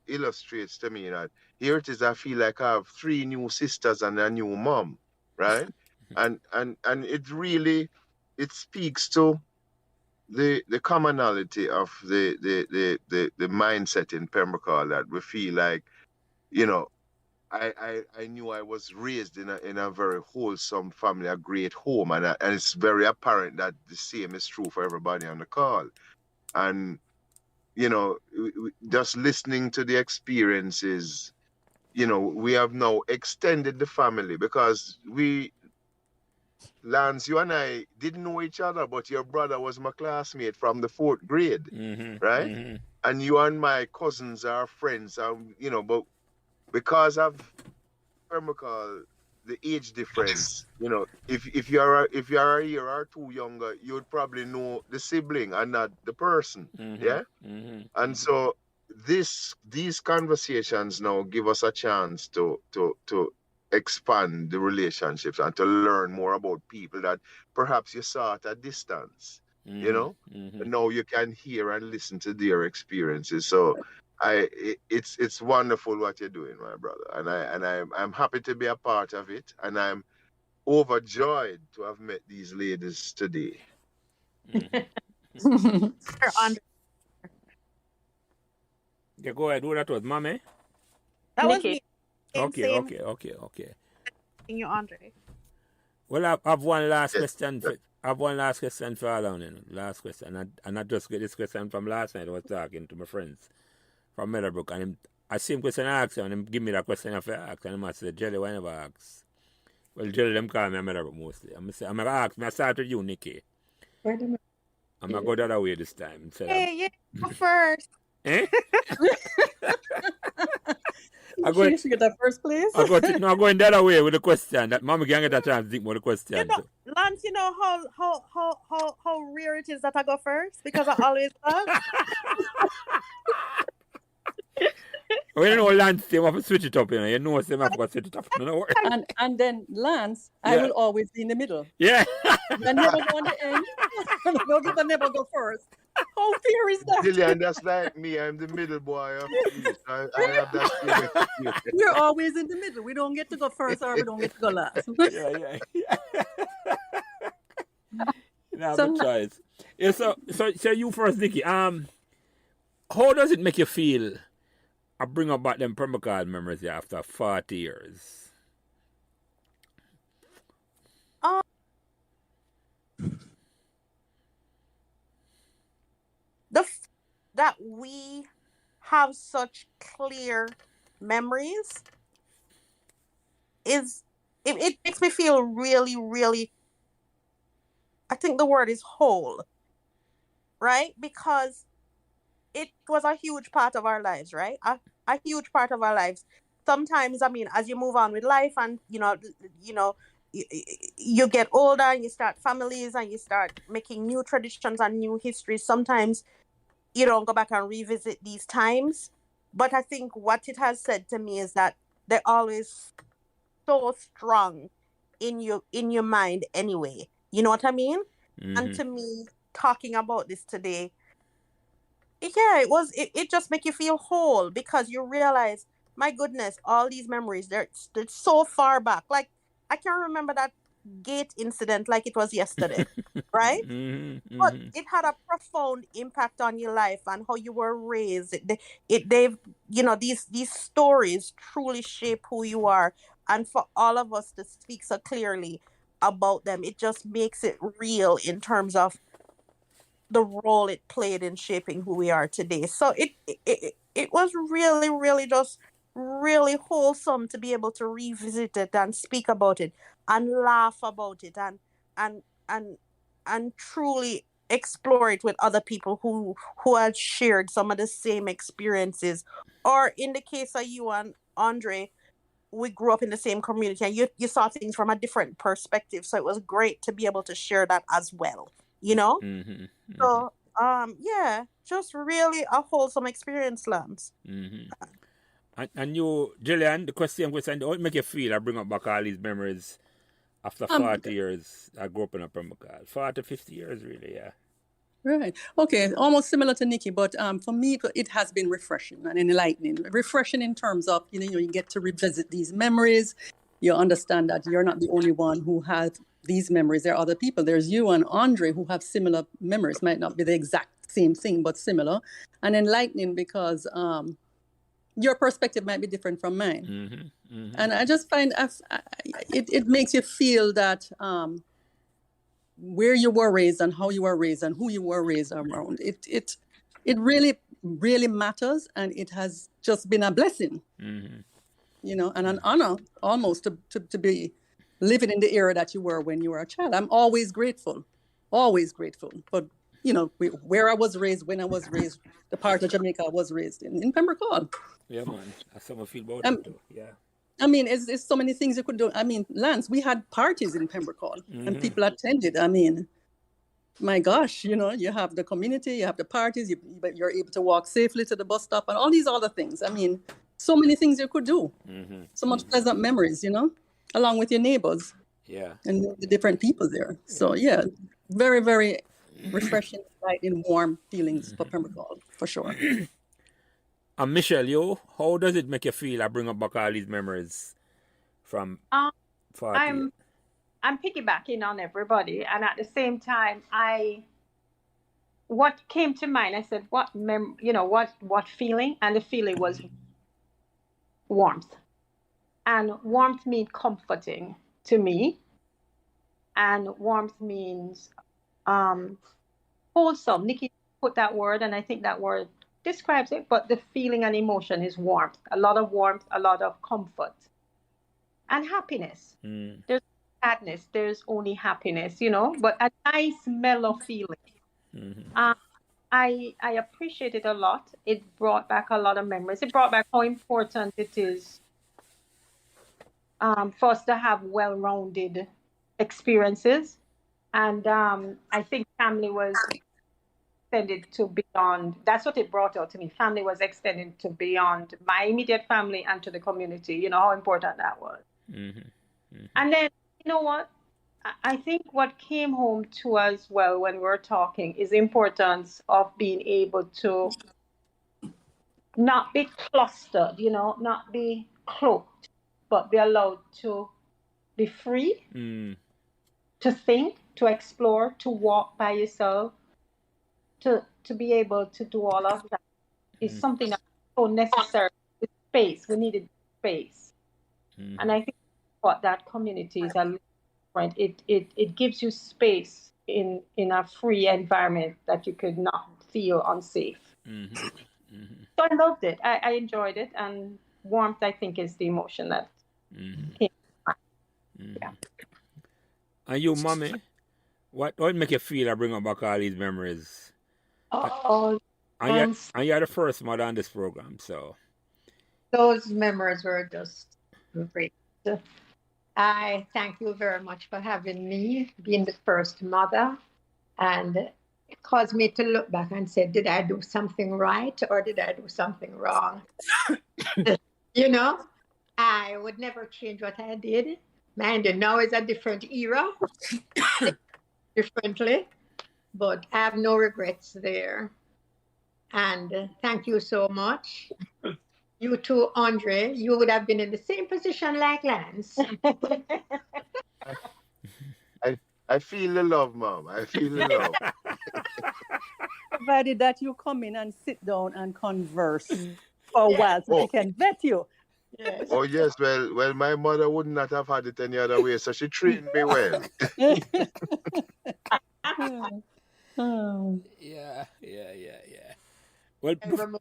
illustrates to me that here it is, I feel like I have 3 new sisters and a new mom, right? And it really, it speaks to the commonality of the mindset in Pembroke Hall, that we feel like, you know, I knew I was raised in a very wholesome family, a great home, and it's very apparent that the same is true for everybody on the call. And you know, just listening to the experiences, you know, we have now extended the family, because Lance, you and I didn't know each other, but your brother was my classmate from the 4th grade, right? And you and my cousins are friends, you know, but because of Pembroke, the age difference, you know, if you're a year or 2 younger, you would probably know the sibling and not the person, yeah. And so these conversations now give us a chance to expand the relationships and to learn more about people that perhaps you saw at a distance, you know, and now you can hear and listen to their experiences. So it's wonderful what you're doing, my brother, and I'm happy to be a part of it, and I'm overjoyed to have met these ladies today. Yeah, go ahead. Who that was, Mommy? That was Nikki. me. Okay. You, Andre. Well, I have one last question. I have one last question for all of you. Last question, and I just get this question from last night. I was talking to my friends from Meadowbrook, and I same question I asked him, and him give me that question after I asked, and I said, Jelly, why never ask? Well, Jelly, them call me a Meadowbrook mostly. I'm going to ask, I start with you, Nikki. I'm going to go the other way this time. Hey, you first. Eh? She should get that first place. I'm going the other way with the question. That Mommy can get a chance to think about the question. You know, Lance, you know how rare it is that I go first, because I always love. Well, you know, Lance, you have to switch it up, you know. You know, you have to switch it up. And then Lance, I will always be in the middle. Yeah. I never go on the end. I never go first. How fair is that? Gillian, that's like me. I'm the middle boy. I have that same. We're always in the middle. We don't get to go first, or we don't get to go last. Yeah. You have a choice. Yeah, so you first, Nikki. How does it make you feel? I bring up back them Pembroke memories after 40 years. That we have such clear memories it makes me feel really, really, I think the word is whole, right? Because it was a huge part of our lives, right? A huge part of our lives. Sometimes, I mean, as you move on with life, and you get older and you start families and you start making new traditions and new histories. Sometimes you don't go back and revisit these times. But I think what it has said to me is that they're always so strong in your mind anyway. You know what I mean? And to me, talking about this today, it just make you feel whole, because you realize, my goodness, all these memories, they're so far back. Like, I can remember that gate incident like it was yesterday, right? But it had a profound impact on your life and how you were raised. They've, these stories truly shape who you are. And for all of us to speak so clearly about them, it just makes it real in terms of the role it played in shaping who we are today. So it was really, really just really wholesome to be able to revisit it and speak about it and laugh about it and and and truly explore it with other people who had shared some of the same experiences. Or in the case of you and Andre, we grew up in the same community and you saw things from a different perspective. So it was great to be able to share that as well, you know? So, yeah, just really a wholesome experience, Lance. And you, Gillian, the question, how it make you feel? I bring up back all these memories after 40 years. I grew up in a Pembroke. 40, 50 years, really, yeah. Right. Okay. Almost similar to Nikki, but for me, it has been refreshing and enlightening. Refreshing in terms of, you get to revisit these memories. You understand that you're not the only one who has these memories. There are other people. There's you and Andre who have similar memories. Might not be the exact same thing, but similar. And enlightening because your perspective might be different from mine. And I just find it makes you feel that where you were raised and how you were raised and who you were raised around, it really, really matters. And it has just been a blessing, and an honor almost to be living in the era that you were when you were a child. I'm always grateful. But, where I was raised, when I was raised, the part of Jamaica I was raised in Pembroke. Yeah, man. That's how I feel about it, too. Yeah. I mean, it's so many things you could do. I mean, Lance, we had parties in Pembroke and people attended. I mean, my gosh, you have the community, you have the parties, you're able to walk safely to the bus stop and all these other things. I mean, so many things you could do. So much pleasant memories, along with your neighbors. Yeah. And the different people there. So, yeah, very, very refreshing, and warm feelings for Pembroke, for sure. And Michelle, how does it make you feel? I bring up back all these memories from 40 years. I'm piggybacking on everybody, and at the same time, what came to mind, I said, what feeling, and the feeling was warmth, and warmth means comforting to me, and warmth means wholesome. Nikki put that word, and I think that word describes it, but the feeling and emotion is warmth, a lot of warmth, a lot of comfort and happiness. There's sadness, there's only happiness, but a nice mellow feeling. I appreciate it a lot. It brought back a lot of memories. It brought back how important it is for us to have well-rounded experiences. And I think family was extended to beyond. That's what it brought out to me. Family was extended to beyond my immediate family and to the community. How important that was. And then, you know what? I think what came home to us well when we're talking is the importance of being able to not be clustered, not be cloaked, but be allowed to be free, to think, to explore, to walk by yourself, to be able to do all of that is something that's so necessary. With space, we needed space, and I think what that community is a different. It gives you space in a free environment that you could not feel unsafe. So I loved it. I enjoyed it, and warmth, I think, is the emotion that came. Yeah. And you, mommy, what make you feel? I bring back all these memories. Oh, and you're the first mother on this program, so those memories were just great. I thank you very much for having me, being the first mother, and it caused me to look back and say, did I do something right or did I do something wrong? I would never change what I did. Mind you, now is a different era, differently, but I have no regrets there. And thank you so much. You too, Andre. You would have been in the same position like Lance. I feel the love, Mom. I feel the love. Provided that you come in and sit down and converse for a Yeah. while so Oh. she can vet you. Yes. Oh yes, well, my mother would not have had it any other way, so she trained me well. Hmm. Yeah. Well, Evermore.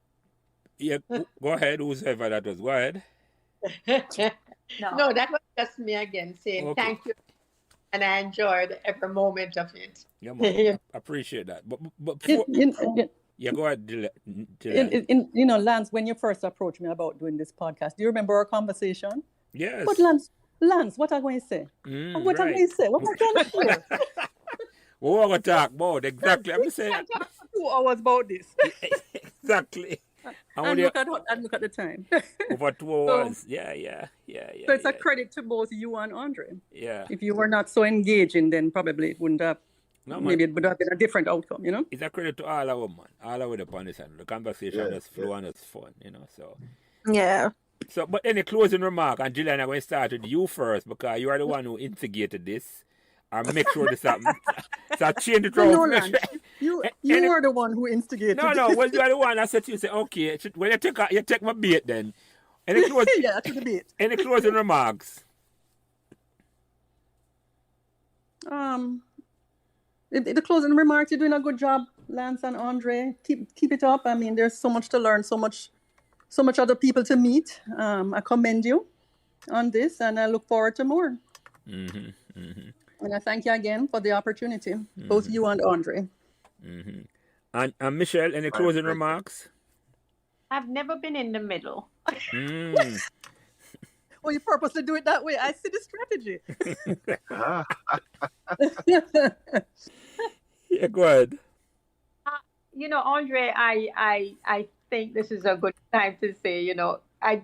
yeah, go ahead, whoever that was. Go ahead. No, that was just me again saying Okay. thank you. And I enjoyed every moment of it. Yeah, man. Appreciate that. But before, yeah, go ahead, Gillian. Lance, when you first approached me about doing this podcast, do you remember our conversation? Yes. But Lance, what are you going to say? What are you going to say? What are you going to share? What we're going to talk about, exactly. I'm saying 2 hours about this. exactly. And look at the time. Over 2 hours. Yeah. So it's a credit to both you and Andre. Yeah. If you were not so engaging, then probably it wouldn't have. No, man. Maybe it would have been a different outcome, It's a credit to all our man. All our upon this and the conversation was flow and it's fun, so. Yeah. So, but any closing remark, and Gillian, I'm going to start with you first because you are the one who instigated this. Or make sure this happens. So I change it around. No, Lance, you were the one who instigated. No. Well, you are the one that said you say, okay, well, you take my bait then. Any yeah, to the bait. Any closing remarks? The closing remarks, you're doing a good job, Lance and Andre. Keep it up. I mean, there's so much to learn, so much other people to meet. I commend you on this, and I look forward to more. And I thank you again for the opportunity, both you and Andre. And Michelle, any closing remarks? I've never been in the middle. Well, you purposely do it that way. I see the strategy. Yeah, go ahead. Andre, I think this is a good time to say, I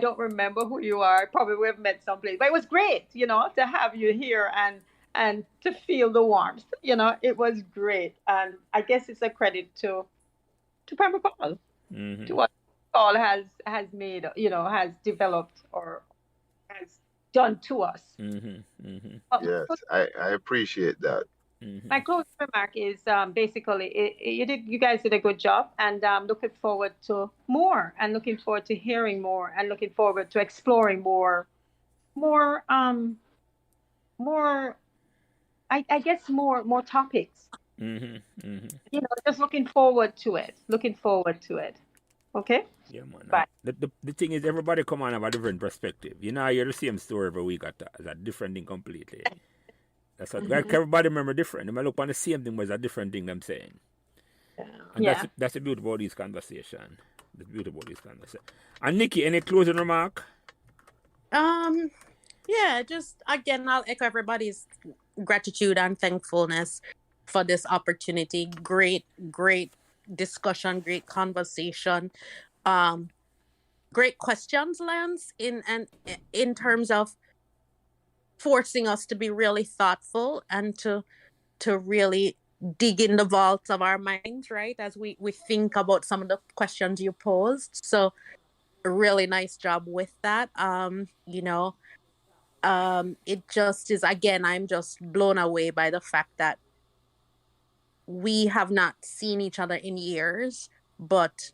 don't remember who you are. Probably we've met someplace, but it was great, to have you here and to feel the warmth. It was great, and I guess it's a credit to Pembroke, to what Paul has made, has developed or has done to us. Yes, I appreciate that. My closing remark is basically you guys did a good job, and looking forward to more, and looking forward to hearing more, and looking forward to exploring more I guess more topics. Just looking forward to it. Okay. Yeah, man. Bye. The thing is, everybody come on have a different perspective. I hear the same story every week as a different thing completely. That's what everybody remember different. They might look on the same thing, but it's a different thing I'm saying. And that's the beauty about this conversation. And Nikki, any closing remark? Yeah, just again, I'll echo everybody's gratitude and thankfulness for this opportunity. Great discussion, great conversation, great questions, Lance, in terms of forcing us to be really thoughtful and to really dig in the vaults of our minds, right, as we think about some of the questions you posed. So a really nice job with that. It just is, again, I'm just blown away by the fact that we have not seen each other in years, but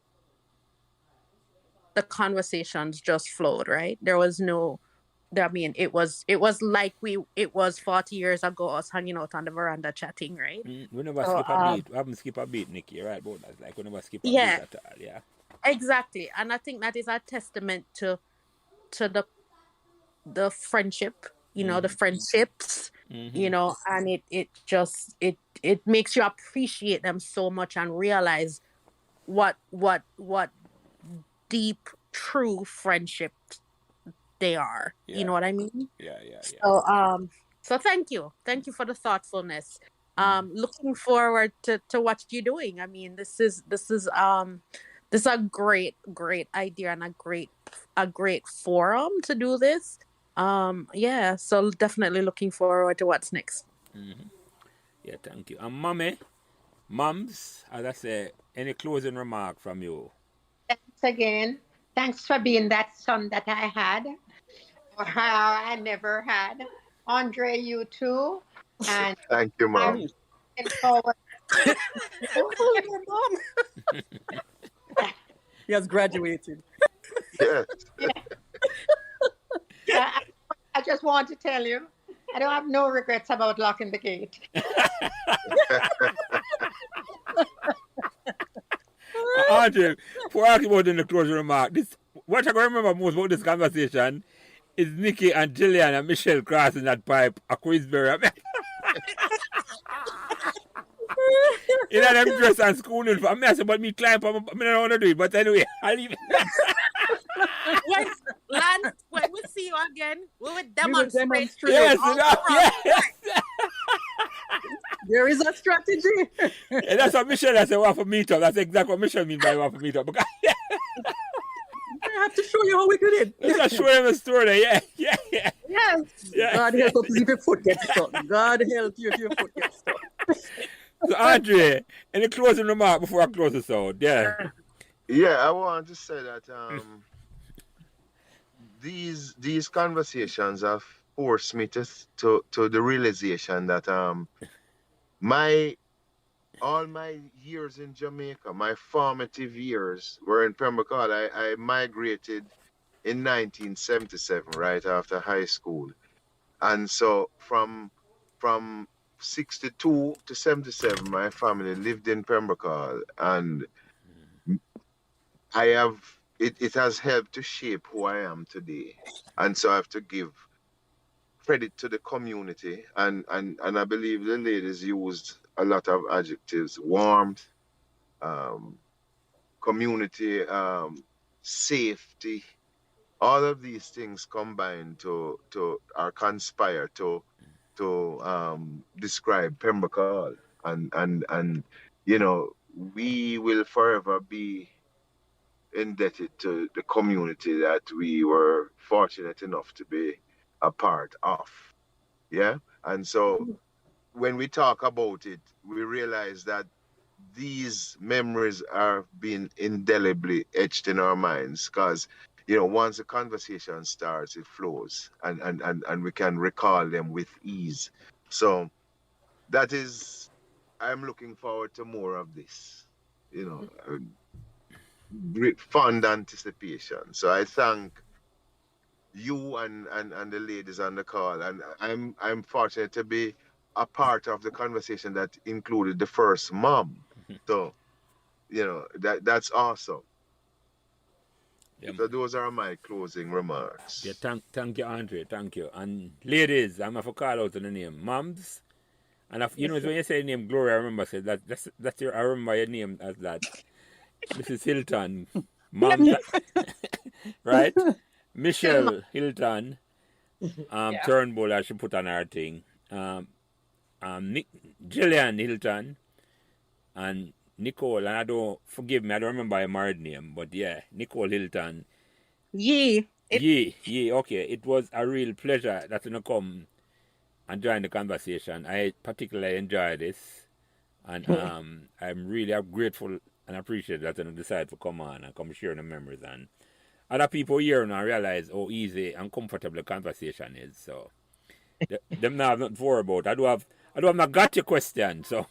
the conversations just flowed, right? There was it was like it was 40 years ago, us hanging out on the veranda chatting, right? We never skip a beat. We haven't skipped a beat, Nikki, right? About that. Like we never skip a beat at all, yeah. Exactly. And I think that is a testament to the friendship, the friendships, and it makes you appreciate them so much and realize what deep, true friendships they are. Yeah. You know what I mean? Yeah. So thank you for the thoughtfulness. Looking forward to what you're doing. I mean, this is a great idea and a great great forum to do this. Yeah, so definitely looking forward to what's next. Yeah, thank you. And Mums, as I say, any closing remark from you? Thanks again. Thanks for being that son that I had, or I never had. Andre, you too. And Thank you, Mom. I'm looking forward. Oh, your mom. He has graduated. Yes. I just want to tell you, I don't have no regrets about locking the gate. Andre, before I ask about in the closing remark, what I can remember most about this conversation is Nikki and Gillian and Michelle crossing that pipe at Queensbury. You know, them dress and school uniform. I said, but me climb up, I don't want to do it, but anyway, I'll leave it. When we see you again, we will demonstrate. Yes, yes. There is a strategy. And that's what Michelle has said, want for meet up. That's exactly what Michelle means by want for meet up. Because I have to show you how we did it. let's just show them a story. Yeah. Yes. Yeah. God help us if your foot gets stuck. God help you if your foot gets stuck. So, Andre, any closing remark before I close this out? Yeah. Yeah, I want to say that these conversations have forced me to the realization that all my years in Jamaica, my formative years were in Pembroke. I migrated in 1977, right after high school, and so from 62 to 77, my family lived in Pembroke, and it has helped to shape who I am today. And so I have to give credit to the community, and I believe the ladies used a lot of adjectives: warmth, community, safety. All of these things combine to or conspire to describe Pembroke Hall, and you know, we will forever be indebted to the community that we were fortunate enough to be a part of. Yeah. And so when we talk about it, we realize that these memories are being indelibly etched in our minds, because you know, once the conversation starts, it flows, and we can recall them with ease. So that is, I'm looking forward to more of this, you know, great fond anticipation. So I thank you and the ladies on the call, and I'm fortunate to be a part of the conversation that included the first mom. So, you know, that's awesome. Yeah. So those are my closing remarks. Yeah, thank you, Andre. Thank you. And ladies, I'm going to call out the name. Moms. And you know, when you say the name Gloria, I remember said that's your, I remember your name as that. Mrs. Hylton. Mom. Right? Michelle Hylton. Turnbull, as she put on her thing. Gillian Hylton. And Nicole, and forgive me, I don't remember her married name, but yeah, Nicole Hylton. Yeah. Okay. It was a real pleasure that you come and join the conversation. I particularly enjoy this, and I'm really grateful and appreciate that you decide to come on and come share the memories, and other people here now realize how easy and comfortable the conversation is. So them now have nothing to worry about. I do have not got your question, so.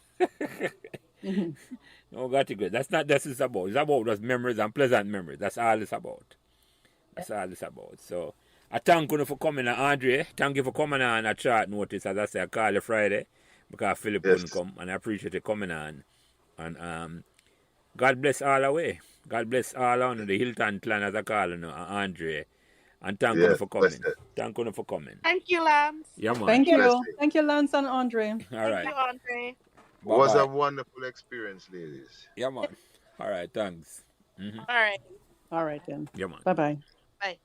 No, got to go. That's not this is about. It's about those memories and pleasant memories. That's all it's about. So I thank you for coming, Andre. Thank you for coming on a short notice. As I say, I call you Friday because Philip couldn't come, and I appreciate you coming on. And God bless all the way. God bless all on the Hylton clan, as I call you, Andre. And thank you for coming. Thank you for coming. Thank you, Lance. Yeah, man. Thank you. Thank you, Lance and Andre. All right. Thank you, Andre. It was a wonderful experience, ladies. Yeah, man. All right, thanks. Mm-hmm. All right then. Yeah, man. Bye-bye. Bye.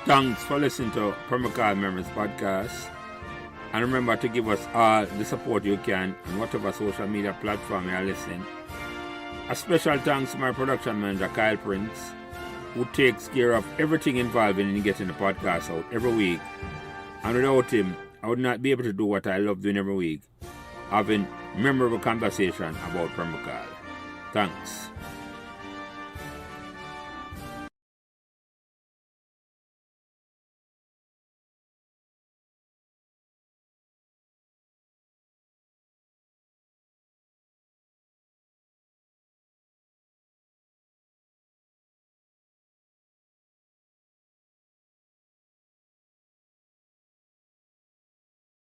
Thanks for listening to Pembroke Memories podcast. And remember to give us all the support you can on whatever social media platform you are listening. A special thanks to my production manager, Kyle Prince, who takes care of everything involved in getting the podcast out every week. And without him, I would not be able to do what I love doing every week, having memorable conversation about Pembroke. Thanks.